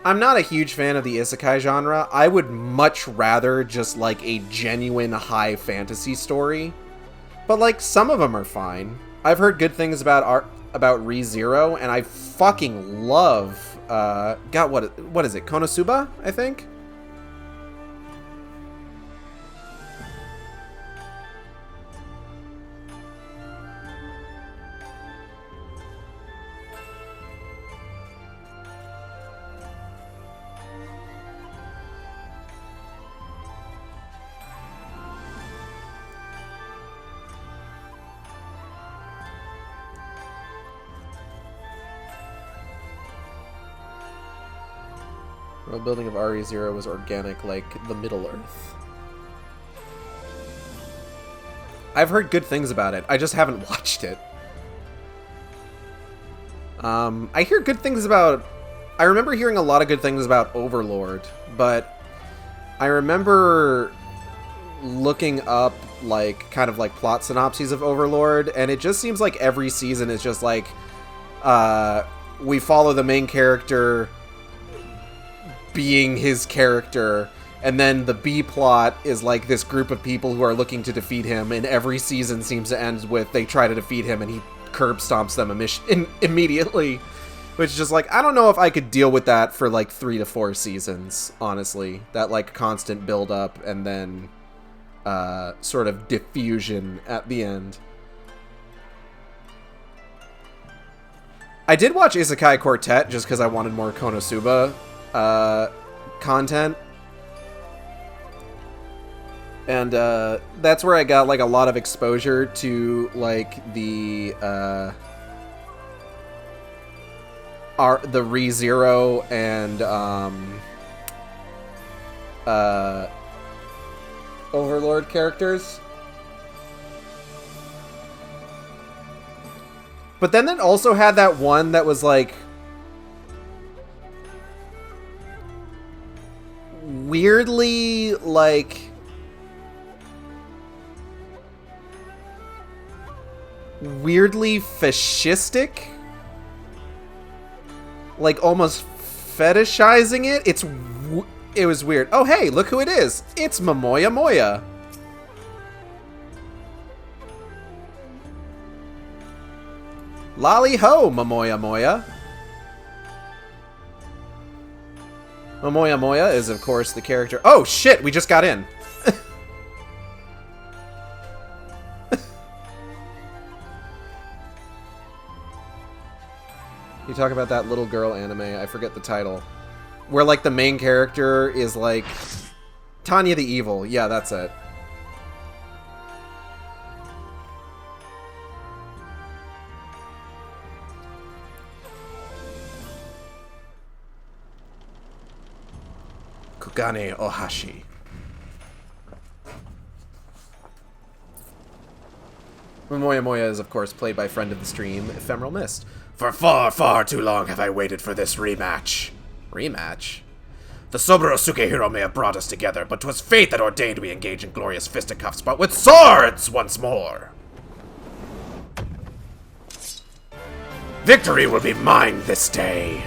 I'm not a huge fan of the isekai genre. I would much rather just like a genuine high fantasy story. But like, some of them are fine. I've heard good things about ReZero, and I fucking love, God, what is it? Konosuba, I think? World building of ReZero was organic, like the Middle Earth. I've heard good things about it. I just haven't watched it. I hear good things about... I remember hearing a lot of good things about Overlord, but I remember looking up, like, kind of like plot synopses of Overlord, and it just seems like every season is just like, we follow the main character being his character, and then the B plot is like this group of people who are looking to defeat him, and every season seems to end with they try to defeat him and he curb stomps them immediately, which is just like, I don't know if I could deal with that for like 3 to 4 seasons, honestly. That like constant build up and then sort of diffusion at the end. I did watch Isekai Quartet just because I wanted more Konosuba content. And that's where I got like a lot of exposure to like the ReZero and Overlord characters. But then it also had that one that was like weirdly like fascistic, like almost fetishizing it. It was weird. Oh hey, look who it is! It's Momoya Moya. Lolly ho, Momoya Moya. Momoya Moya is of course the character. Oh shit, we just got in. You talk about that little girl anime, I forget the title. Where, like, the main character is, like, Tanya the Evil. Yeah, that's it. Kugane Ohashi. Momoya Moya is, of course, played by friend of the stream, Ephemeral Mist. For far, far too long have I waited for this rematch. Rematch? The Soburosuke hero may have brought us together, but 'twas fate that ordained we engage in glorious fisticuffs, but with swords once more. Victory will be mine this day.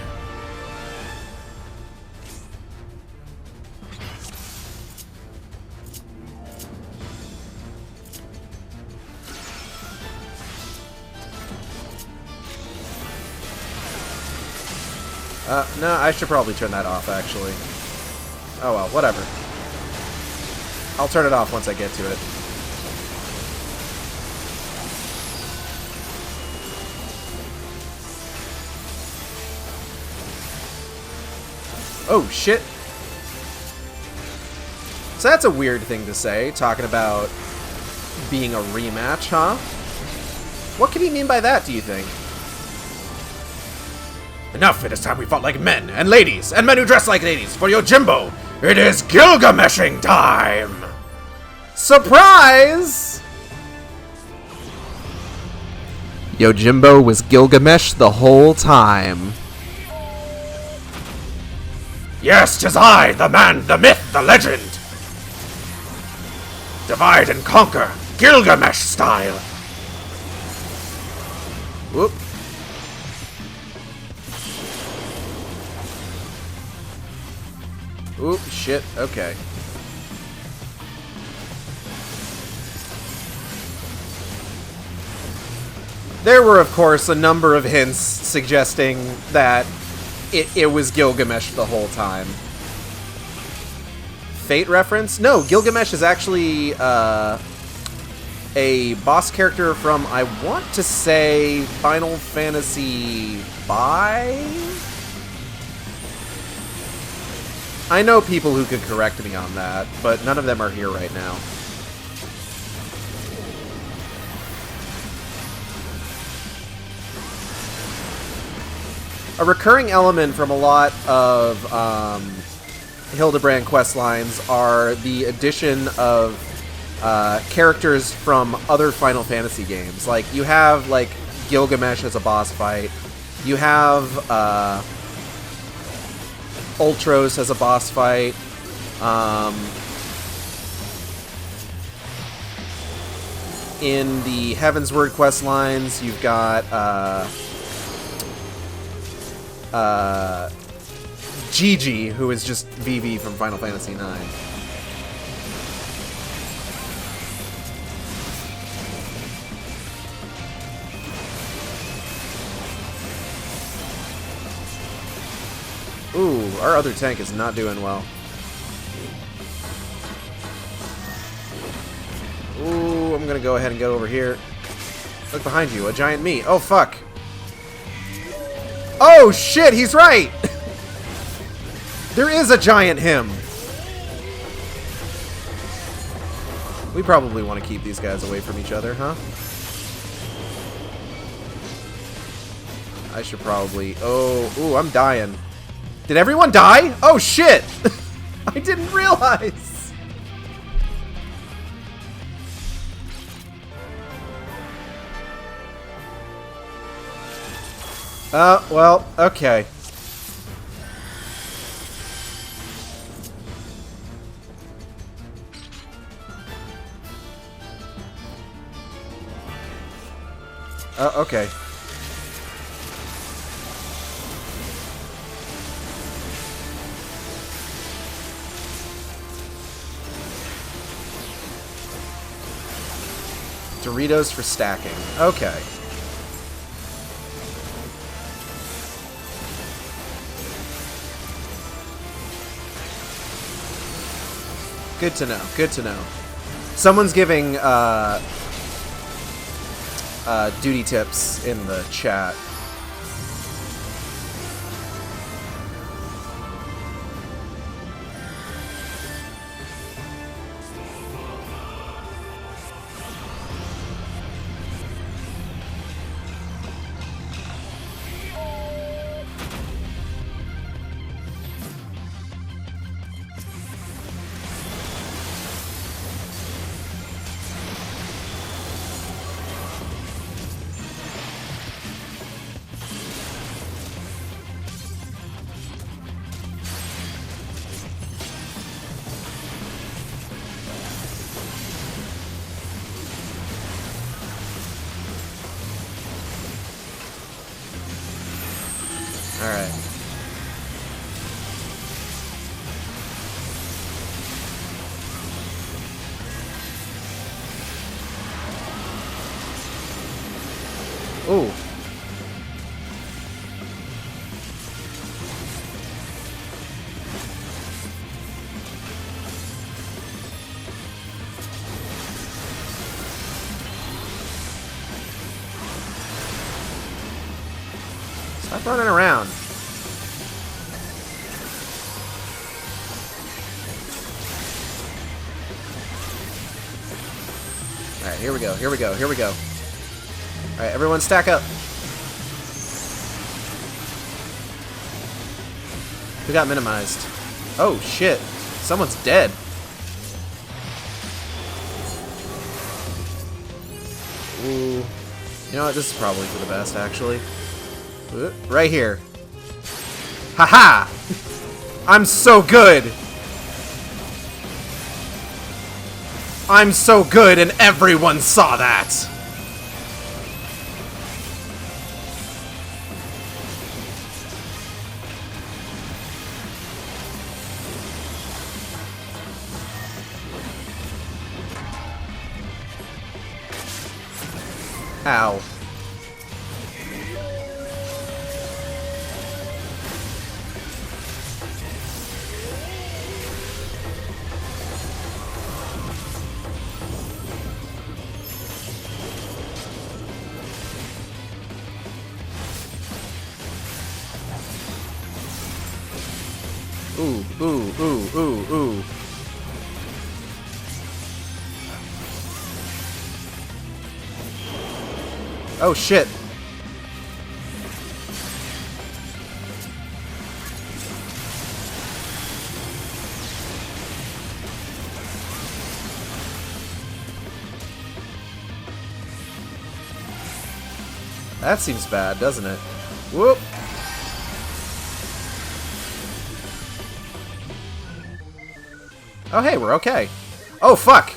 No, I should probably turn that off, actually. Oh well, whatever. I'll turn it off once I get to it. Oh, shit. So that's a weird thing to say, talking about being a rematch, huh? What could he mean by that, do you think? Enough, it is time we fought like men, and ladies, and men who dress like ladies. For Yojimbo, it is Gilgameshing time! Surprise! Yojimbo was Gilgamesh the whole time. Yes, 'tis I, the man, the myth, the legend! Divide and conquer, Gilgamesh style! Whoop. Oop, shit, okay. There were, of course, a number of hints suggesting that it was Gilgamesh the whole time. Fate reference? No, Gilgamesh is actually a boss character from, I want to say, Final Fantasy V? I know people who could correct me on that, but none of them are here right now. A recurring element from a lot of Hildebrand quest lines are the addition of characters from other Final Fantasy games. Like, you have, like, Gilgamesh as a boss fight. You have, Ultros as a boss fight. In the Heavensward quest lines, you've got Gigi, who is just Vivi from Final Fantasy IX. Ooh, our other tank is not doing well. Ooh, I'm gonna go ahead and get over here. Look behind you, a giant me. Oh, fuck. Oh shit, he's right! There is a giant him. We probably want to keep these guys away from each other, huh? I should probably... Oh, ooh, I'm dying. Did everyone die? Oh shit! I didn't realize! Well, okay. Okay. Doritos for stacking. Okay. Good to know. Good to know. Someone's giving duty tips in the chat. Alright. Ooh. Stop running around. Alright, here we go, here we go, here we go. Alright, everyone stack up. Who got minimized? Oh, shit. Someone's dead. Ooh. You know what? This is probably for the best, actually. Right here. Haha! I'm so good! I'm so good and everyone saw that! Ow. Ooh, ooh, ooh, ooh, ooh. Oh, shit. That seems bad, doesn't it? Whoop. Oh, hey, we're okay. Oh, fuck.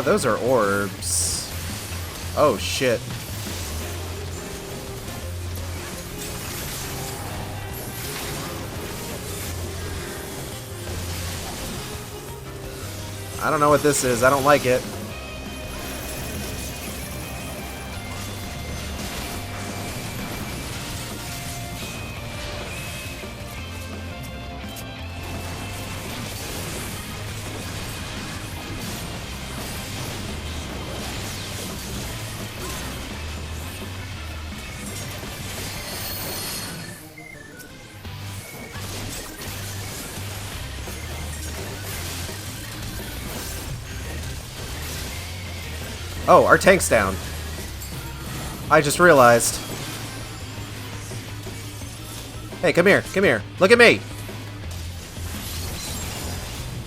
Those are orbs. Oh, shit. I don't know what this is. I don't like it. Oh, our tank's down. I just realized. Hey, come here, come here. Look at me.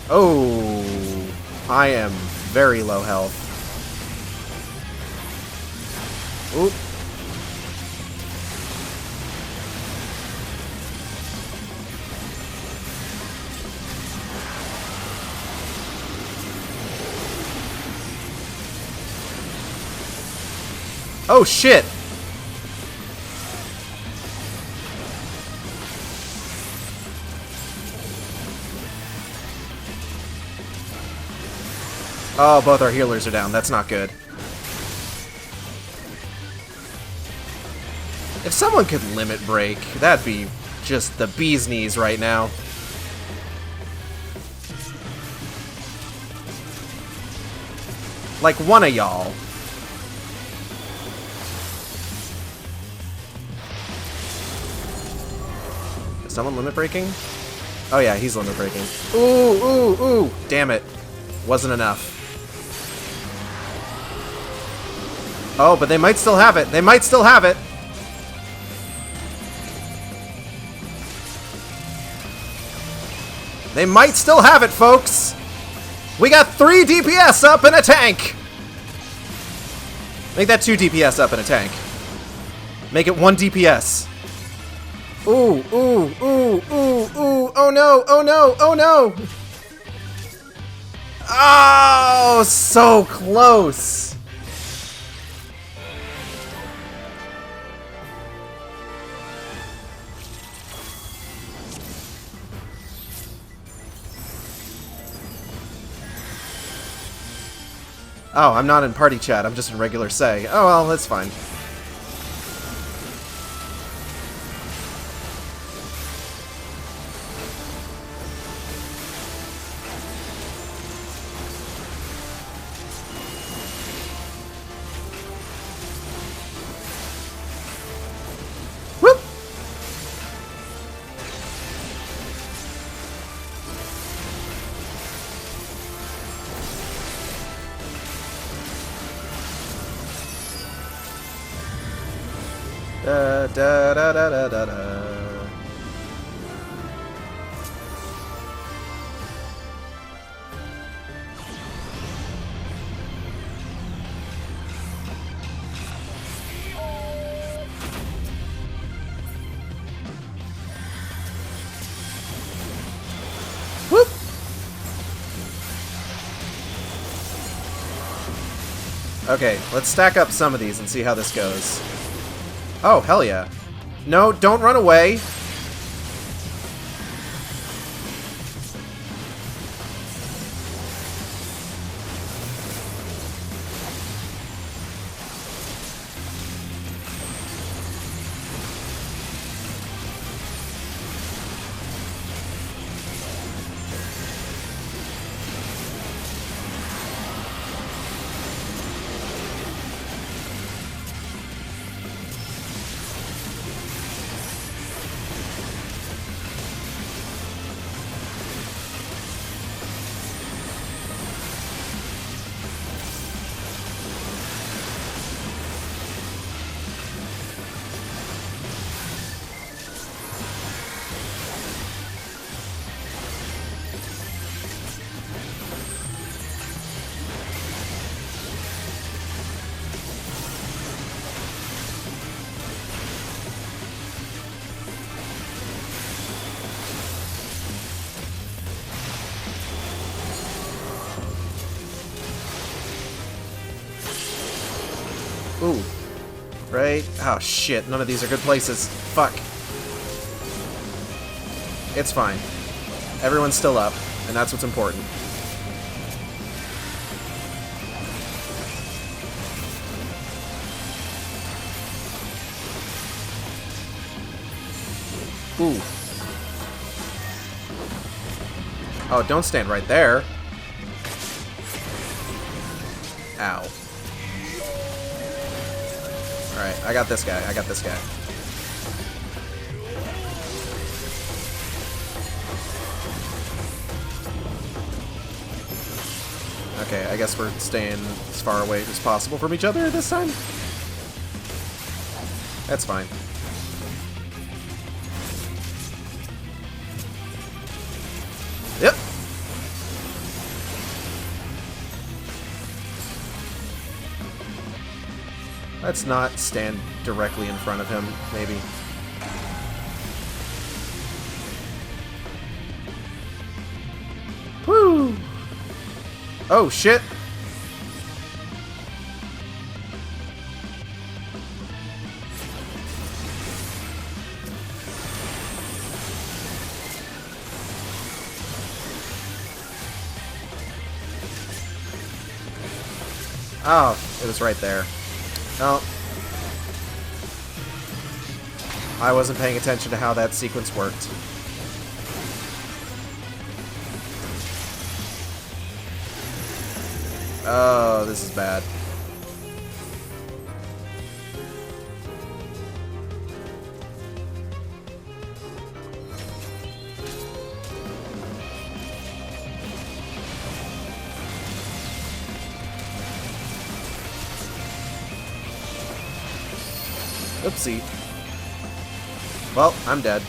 Oh, I am very low health. Oop. Oh, shit! Oh, both our healers are down. That's not good. If someone could limit break, that'd be just the bee's knees right now. Like one of y'all. Is someone limit breaking? Oh yeah, he's limit breaking. Ooh, ooh, ooh! Damn it. Wasn't enough. Oh, but they might still have it. They might still have it. They might still have it, folks. We got 3 DPS up in a tank. Make that 2 DPS up in a tank. Make it 1 DPS. Ooh, ooh, ooh, ooh, ooh. Oh no, oh no, oh no. Oh, so close. Oh, I'm not in party chat. I'm just in regular say. Oh, well, that's fine. Whoop! Da da da da da da da. Whoop! Okay, let's stack up some of these and see how this goes. Oh, hell yeah. No, don't run away. Ooh. Right? Oh, shit. None of these are good places. Fuck. It's fine. Everyone's still up, and that's what's important. Ooh. Oh, don't stand right there. Ow. Alright, I got this guy. I got this guy. Okay, I guess we're staying as far away as possible from each other this time. That's fine. Yep. Let's not stand directly in front of him, maybe. Woo! Oh, shit! Oh, it was right there. Oh. I wasn't paying attention to how that sequence worked. Oh, this is bad. Oopsie. Well, I'm dead.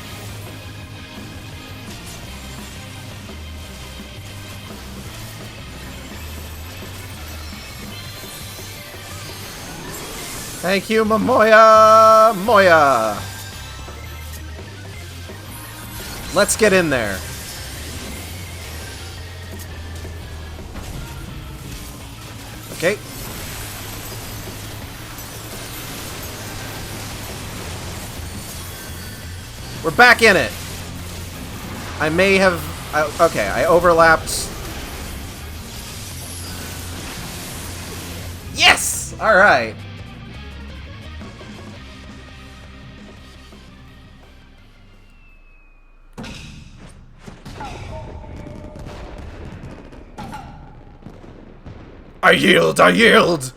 Thank you, Moya! Moya! Let's get in there. Okay. We're back in it. I may have... okay, I overlapped. Yes! Alright. I yield! I yield!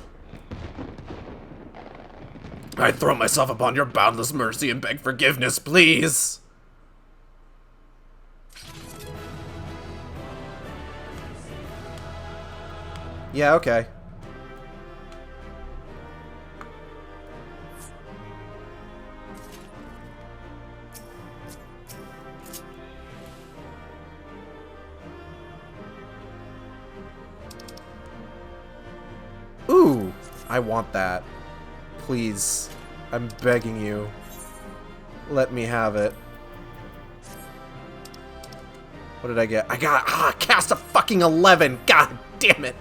I throw myself upon your boundless mercy and beg forgiveness, please! Yeah, okay. Ooh, I want that. Please, I'm begging you. Let me have it. What did I get? I got, cast a fucking 11. God damn it.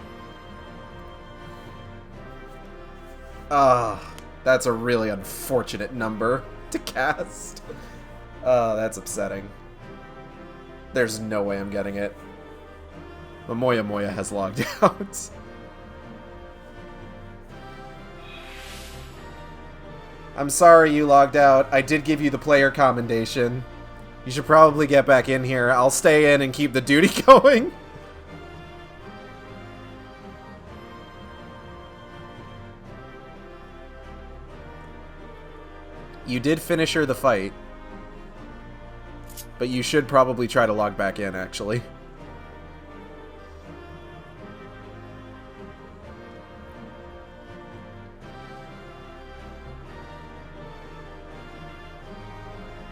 That's a really unfortunate number to cast. That's upsetting. There's no way I'm getting it. But Moya has logged out. I'm sorry you logged out. I did give you the player commendation. You should probably get back in here. I'll stay in and keep the duty going. You did finish her the fight. But you should probably try to log back in, actually.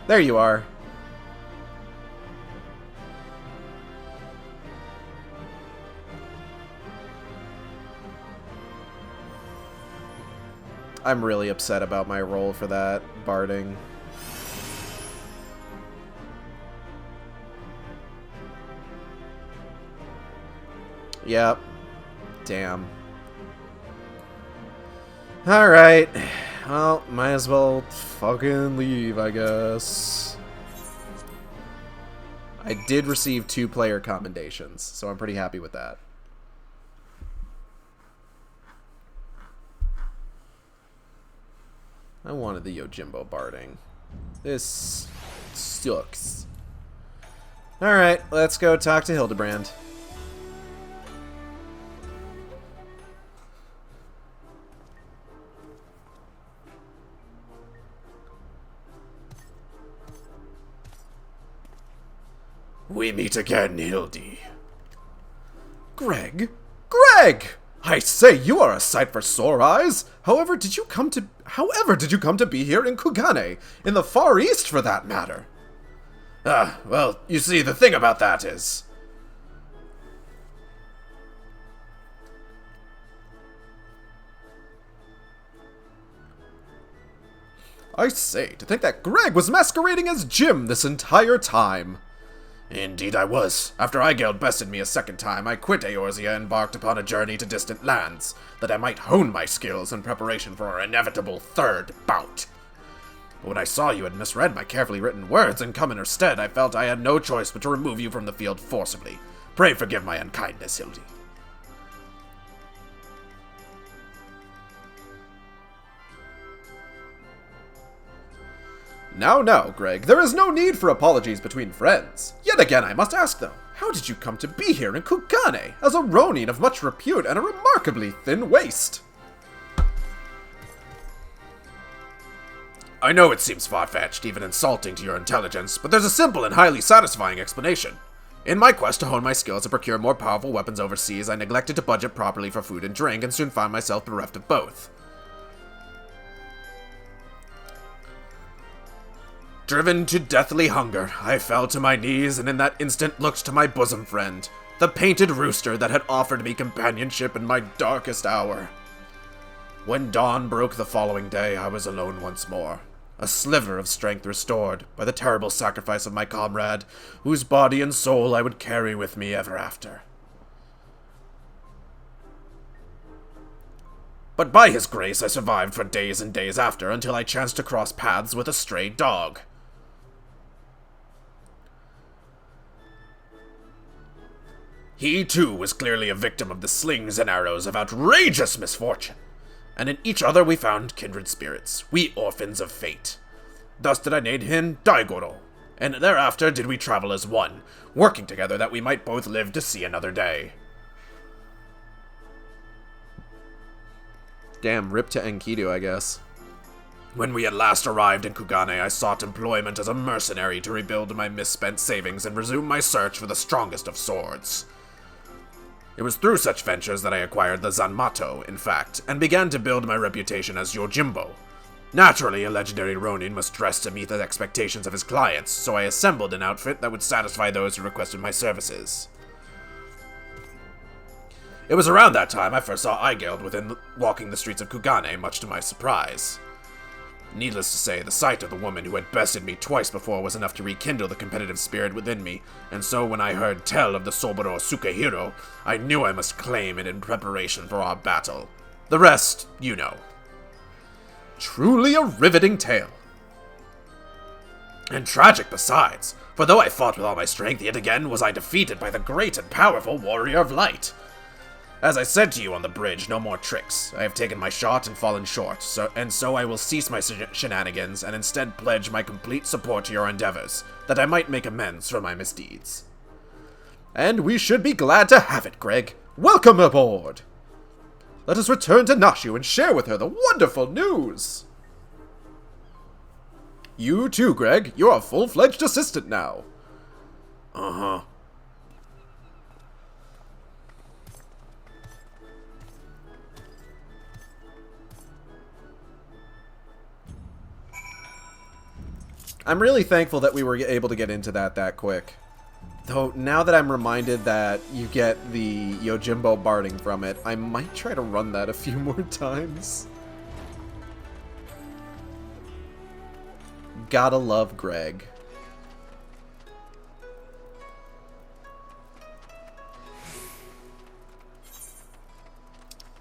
There you are. I'm really upset about my roll for that barding. Yep. Damn. Alright. Well, might as well fucking leave, I guess. I did receive 2 player commendations, so I'm pretty happy with that. I wanted the Yojimbo barding. This sucks. Alright, let's go talk to Hildebrand. We meet again, Hildy. Greg? Greg! Greg! I say, you are a sight for sore eyes. However did you come to be here in Kugane, in the Far East for that matter? Well, you see, the thing about that is... I say, to think that Greg was masquerading as Jim this entire time. Indeed I was. After Igeld bested me a second time, I quit Eorzea and embarked upon a journey to distant lands, that I might hone my skills in preparation for our inevitable third bout. But when I saw you had misread my carefully written words and come in her stead, I felt I had no choice but to remove you from the field forcibly. Pray forgive my unkindness, Hildy. Now, Greg, there is no need for apologies between friends. Yet again, I must ask, though, how did you come to be here in Kugane, as a Ronin of much repute and a remarkably thin waist? I know it seems far-fetched, even insulting to your intelligence, but there's a simple and highly satisfying explanation. In my quest to hone my skills and procure more powerful weapons overseas, I neglected to budget properly for food and drink, and soon found myself bereft of both. Driven to deathly hunger, I fell to my knees and in that instant looked to my bosom friend, the painted rooster that had offered me companionship in my darkest hour. When dawn broke the following day, I was alone once more, a sliver of strength restored by the terrible sacrifice of my comrade, whose body and soul I would carry with me ever after. But by his grace I survived for days and days after, until I chanced to cross paths with a stray dog. He, too, was clearly a victim of the slings and arrows of outrageous misfortune, and in each other we found kindred spirits, we orphans of fate. Thus did I name him Daigoro, and thereafter did we travel as one, working together that we might both live to see another day. Damn, rip to Enkidu, I guess. When we at last arrived in Kugane, I sought employment as a mercenary to rebuild my misspent savings and resume my search for the strongest of swords. It was through such ventures that I acquired the Zanmato, in fact, and began to build my reputation as Yojimbo. Naturally, a legendary Ronin must dress to meet the expectations of his clients, so I assembled an outfit that would satisfy those who requested my services. It was around that time I first saw Igeld walking the streets of Kugane, much to my surprise. Needless to say, the sight of the woman who had bested me twice before was enough to rekindle the competitive spirit within me, and so when I heard tell of the Soboro Sukehiro, I knew I must claim it in preparation for our battle. The rest, you know. Truly a riveting tale. And tragic besides, for though I fought with all my strength, yet again was I defeated by the great and powerful Warrior of Light. As I said to you on the bridge, no more tricks. I have taken my shot and fallen short, so I will cease my shenanigans and instead pledge my complete support to your endeavors, that I might make amends for my misdeeds. And we should be glad to have it, Greg. Welcome aboard! Let us return to Nashu and share with her the wonderful news! You too, Greg. You're a full-fledged assistant now. Uh-huh. I'm really thankful that we were able to get into that quick. Though, now that I'm reminded that you get the Yojimbo barding from it, I might try to run that a few more times. Gotta love Greg.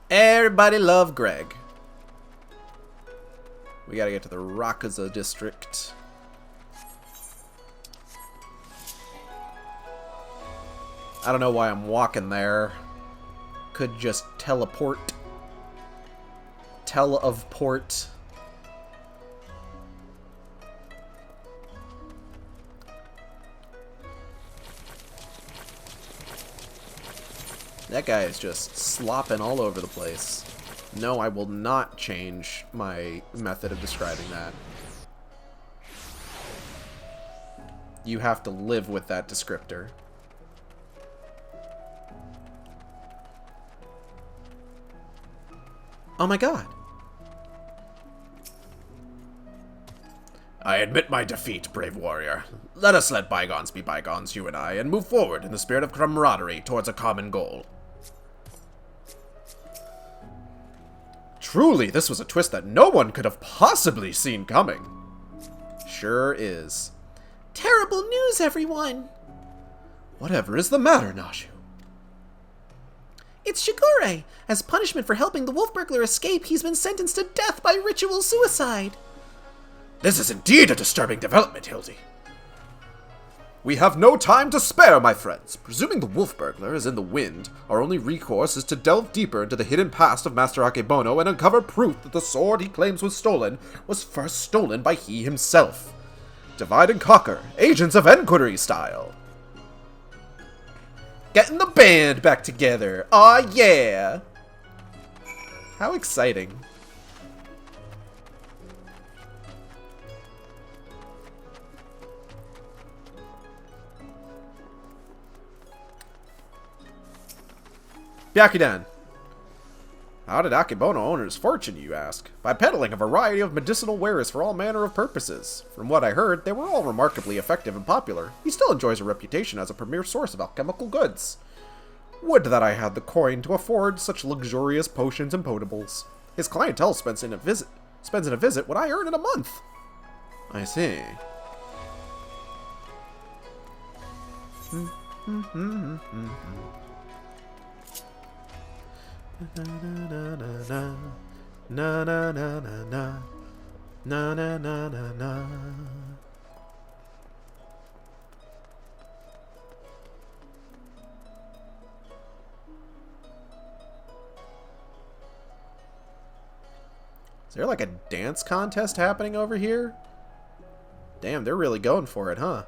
Everybody love Greg. We gotta get to the Rakaza district. I don't know why I'm walking there. Could just teleport. Tell of port. That guy is just slopping all over the place. No, I will not change my method of describing that. You have to live with that descriptor. Oh my god. I admit my defeat, brave warrior. Let us let bygones be bygones, you and I, and move forward in the spirit of camaraderie towards a common goal. Truly, this was a twist that no one could have possibly seen coming. Sure is. Terrible news, everyone! Whatever is the matter, Nashu? It's Shigure! As punishment for helping the wolf burglar escape, he's been sentenced to death by ritual suicide. This is indeed a disturbing development, Hildy. We have no time to spare, my friends. Presuming the wolf burglar is in the wind, our only recourse is to delve deeper into the hidden past of Master Akebono and uncover proof that the sword he claims was stolen was first stolen by he himself. Divide and conquer, Agents of Enquiry style. Getting the band back together. Aw, yeah. How exciting. Byakudan. How did Akebono own his fortune, you ask? By peddling a variety of medicinal wares for all manner of purposes. From what I heard, they were all remarkably effective and popular. He still enjoys a reputation as a premier source of alchemical goods. Would that I had the coin to afford such luxurious potions and potables. His clientele spends in a visit what I earn in a month. I see. Na na na na na na na na na na na na na. Is there like a dance contest happening over here? Damn, they're really going for it, huh?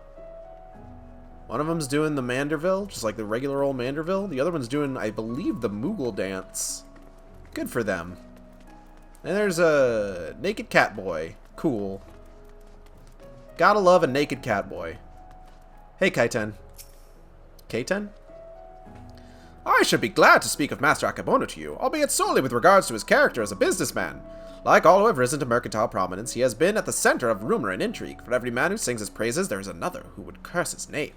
One of them's doing the Manderville, just like the regular old Manderville. The other one's doing, I believe, the Moogle dance. Good for them. And there's a naked cat boy. Cool. Gotta love a naked cat boy. Hey, Kaiten. Kaiten? I should be glad to speak of Master Akebono to you, albeit solely with regards to his character as a businessman. Like all who have risen to mercantile prominence, he has been at the center of rumor and intrigue. For every man who sings his praises, there is another who would curse his name.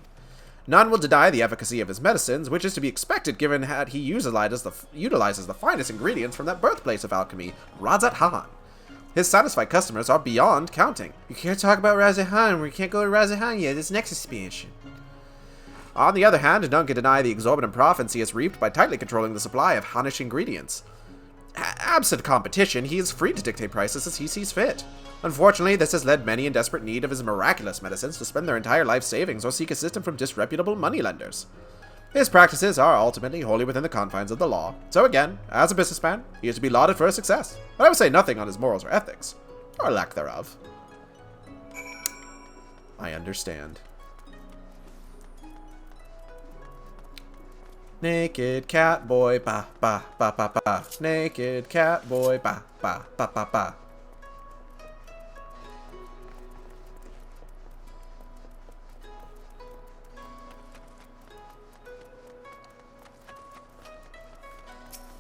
None will deny the efficacy of his medicines, which is to be expected given that he utilizes the finest ingredients from that birthplace of alchemy, Razat Han. His satisfied customers are beyond counting. You can't talk about Razat Han, we can't go to Razat Han yet, it's next expansion. On the other hand, none can deny the exorbitant profits he has reaped by tightly controlling the supply of Hanish ingredients. Absent competition, he is free to dictate prices as he sees fit. Unfortunately, this has led many in desperate need of his miraculous medicines to spend their entire life savings or seek assistance from disreputable moneylenders. His practices are ultimately wholly within the confines of the law, so again, as a businessman, he is to be lauded for his success, but I would say nothing on his morals or ethics, or lack thereof. I understand. Naked cat boy, ba ba ba ba ba. Naked cat boy, ba ba ba ba ba.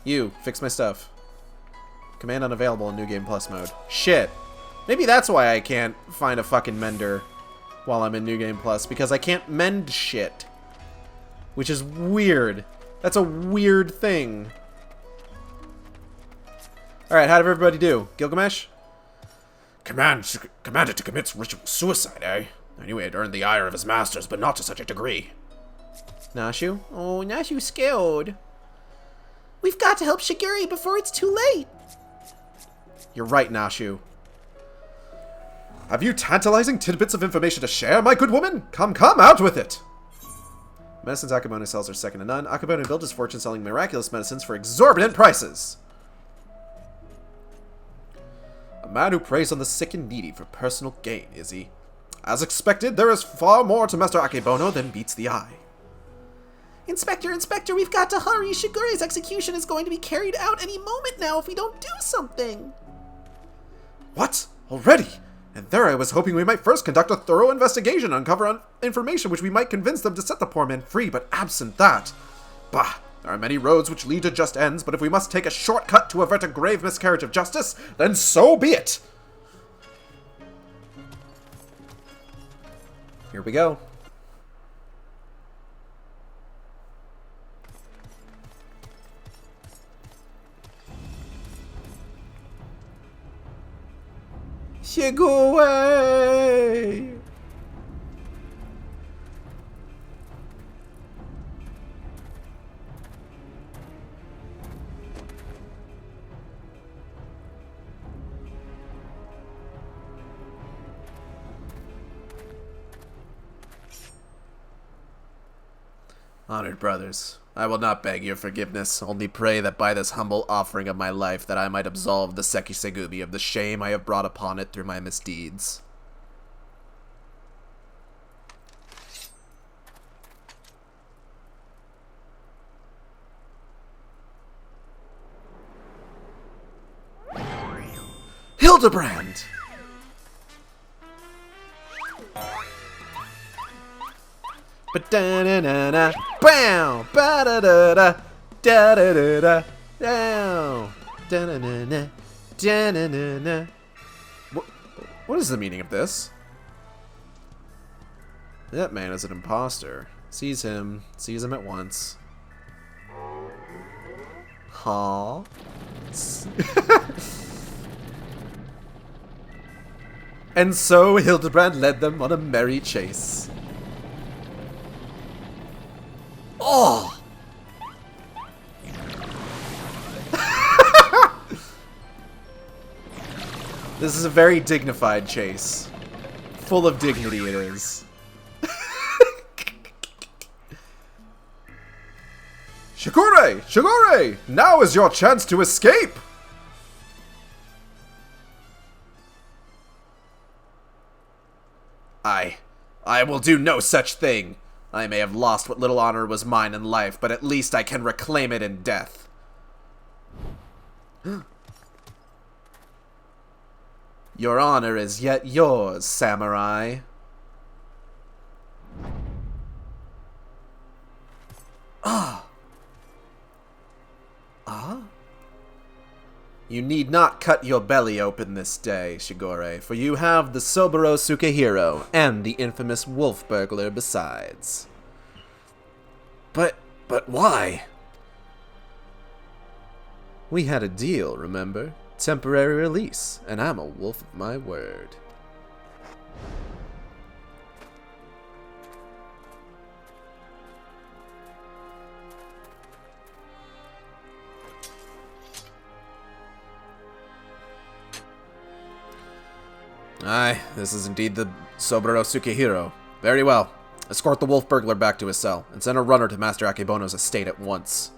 You, fix my stuff. Command unavailable in New Game Plus mode. Shit. Maybe that's why I can't find a fucking mender while I'm in New Game Plus, because I can't mend shit. Which is weird. That's a weird thing. Alright, how did everybody do? Gilgamesh? Commanded to commit ritual suicide, eh? I knew he had earned the ire of his masters, but not to such a degree. Nashu? Oh, Nashu's scared. We've got to help Shigure before it's too late. You're right, Nashu. Have you tantalizing tidbits of information to share, my good woman? Come, out with it! Medicines Akebono sells are second to none. Akebono built his fortune selling miraculous medicines for exorbitant prices. A man who preys on the sick and needy for personal gain, is he? As expected, there is far more to Master Akebono than meets the eye. Inspector, we've got to hurry. Shigure's execution is going to be carried out any moment now if we don't do something. What? Already? And there I was hoping we might first conduct a thorough investigation, uncover information which we might convince them to set the poor man free, but absent that... Bah, There are many roads which lead to just ends, but if we must take a shortcut to avert a grave miscarriage of justice, then so be it! Here we go. Shigure! Honored brothers, I will not beg your forgiveness, only pray that by this humble offering of my life that I might absolve the Sekisegumi of the shame I have brought upon it through my misdeeds. Hildebrand! Ba-da-na-na-na, bow, ba-da-da-da, da-da-da-da, down, da-na-na-na, da-na-na-na. What is the meaning of this? That man is an imposter. Sees him at once. Huh? And so Hildebrand led them on a merry chase. Oh! This is a very dignified chase. Full of dignity it is. Shigure! Shigure! Now is your chance to escape! I will do no such thing. I may have lost what little honor was mine in life, but at least I can reclaim it in death. Your honor is yet yours, samurai. You need not cut your belly open this day, Shigure, for you have the Soboro Sukehiro and the infamous wolf burglar besides. But why? We had a deal, remember? Temporary release, and I'm a wolf of my word. Aye, this is indeed the Soboro Sukehiro. Very well. Escort the wolf burglar back to his cell, and send a runner to Master Akebono's estate at once.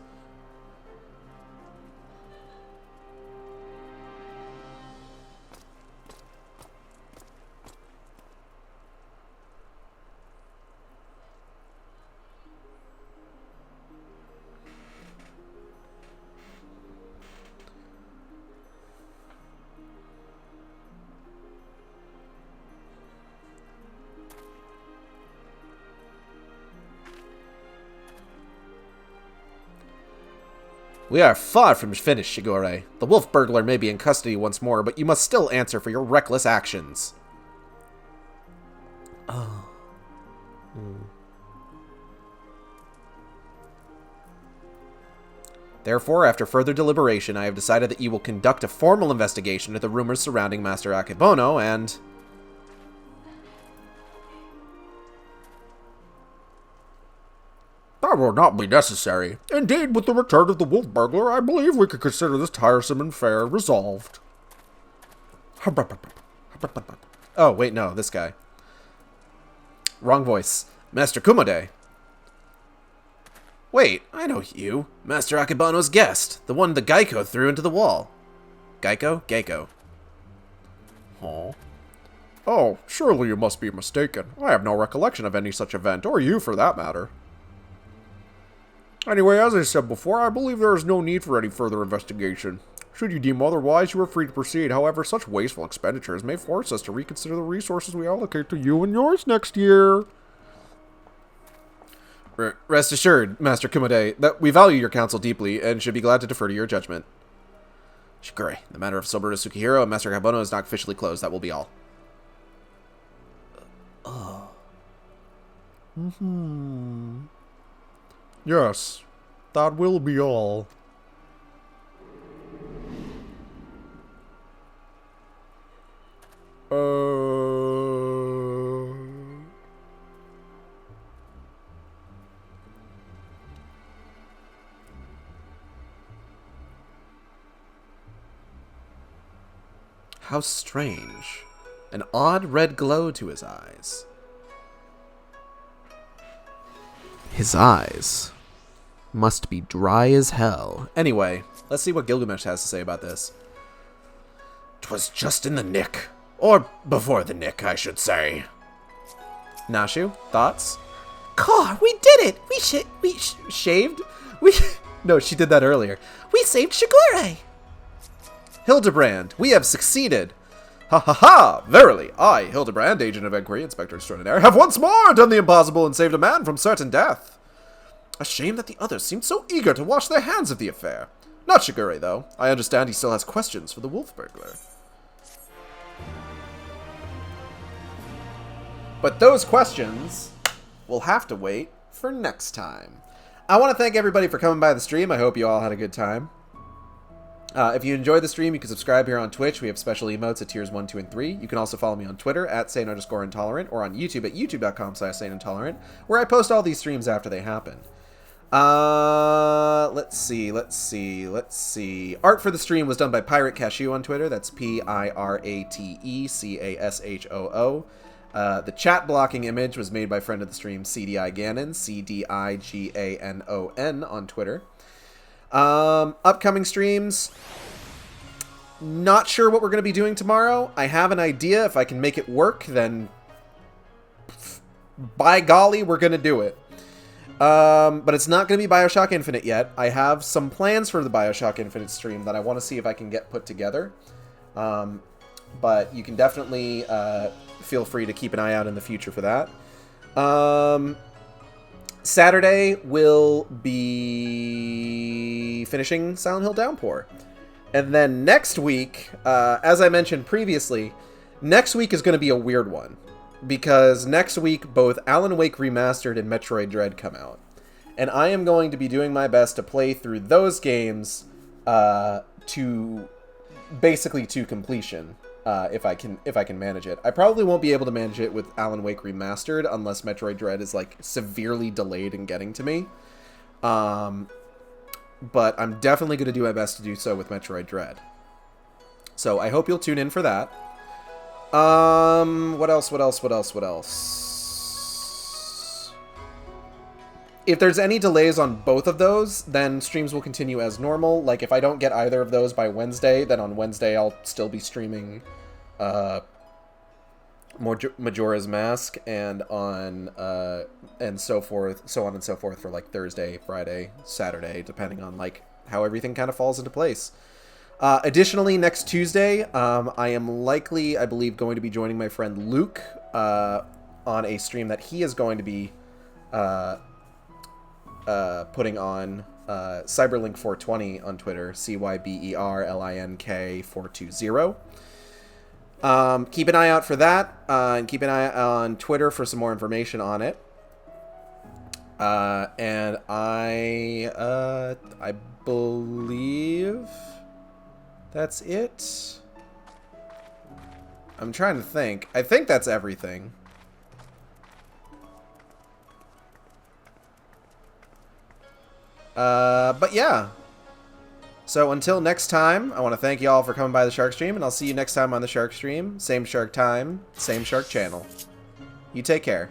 We are far from finished, Shigure. The wolf burglar may be in custody once more, but you must still answer for your reckless actions. Oh. Therefore, after further deliberation, I have decided that you will conduct a formal investigation into the rumors surrounding Master Akebono, and... That will not be necessary. Indeed, with the return of the wolf burglar, I believe we could consider this tiresome affair resolved. Oh, wait, no, this guy. Wrong voice. Master Kumode. Wait, I know you. Master Akebono's guest. The one the Geico threw into the wall. Geico? Geico. Huh? Oh, surely you must be mistaken. I have no recollection of any such event, or you for that matter. Anyway, as I said before, I believe there is no need for any further investigation. Should you deem otherwise, you are free to proceed. However, such wasteful expenditures may force us to reconsider the resources we allocate to you and yours next year. Rest assured, Master Kumade, that we value your counsel deeply and should be glad to defer to your judgment. Shigure, the matter of Sobura Sukihiro and Master Kabono is not officially closed. That will be all. Yes, that will be all. How strange. An odd red glow to his eyes. His eyes must be dry as hell. Anyway, let's see what Gilgamesh has to say about this. 'Twas just in the nick. Or before the nick, I should say. Nashu, thoughts? Car, we did it! We Shaved? No, she did that earlier. We saved Shigure! Hildebrand, we have succeeded. Ha ha ha! Verily, I, Hildebrand, agent of Inquiry, Inspector Extraordinaire, have once more done the impossible and saved a man from certain death. A shame that the others seemed so eager to wash their hands of the affair. Not Shigure, though. I understand he still has questions for the wolf burglar. But those questions will have to wait for next time. I want to thank everybody for coming by the stream. I hope you all had a good time. If you enjoyed the stream, you can subscribe here on Twitch. We have special emotes at tiers 1, 2, and 3. You can also follow me on Twitter at @sane_intolerant or on YouTube at youtube.com/saneintolerant, where I post all these streams after they happen. Let's see. Art for the stream was done by Pirate Cashew on Twitter. That's PIRATECASHOO. The chat blocking image was made by friend of the stream CDI Ganon, CDIGANON on Twitter. Upcoming streams. Not sure what we're going to be doing tomorrow. I have an idea. If I can make it work, then by golly, we're going to do it. But it's not going to be BioShock Infinite yet. I have some plans for the BioShock Infinite stream that I want to see if I can get put together. But you can definitely feel free to keep an eye out in the future for that. Saturday will be finishing Silent Hill Downpour. And then next week, as I mentioned previously, next week is going to be a weird one. Because next week, both Alan Wake Remastered and Metroid Dread come out. And I am going to be doing my best to play through those games to completion. If I can manage it. I probably won't be able to manage it with Alan Wake Remastered unless Metroid Dread is like severely delayed in getting to me. But I'm definitely going to do my best to do so with Metroid Dread. So I hope you'll tune in for that. What else? If there's any delays on both of those, then streams will continue as normal. Like, if I don't get either of those by Wednesday, then on Wednesday I'll still be streaming Majora's Mask and on and so on and so forth for like Thursday, Friday, Saturday, depending on like how everything kind of falls into place. Additionally, next Tuesday, I am likely, I believe, going to be joining my friend Luke on a stream that he is going to be putting on Cyberlink 420 on Twitter, CYBERLINK 420. Keep an eye out for that, and keep an eye on Twitter for some more information on it. And I believe that's it. I'm trying to think. I think that's everything. But yeah. So until next time, I want to thank you all for coming by the Shark Stream, and I'll see you next time on the Shark Stream. Same Shark time, same Shark channel. You take care.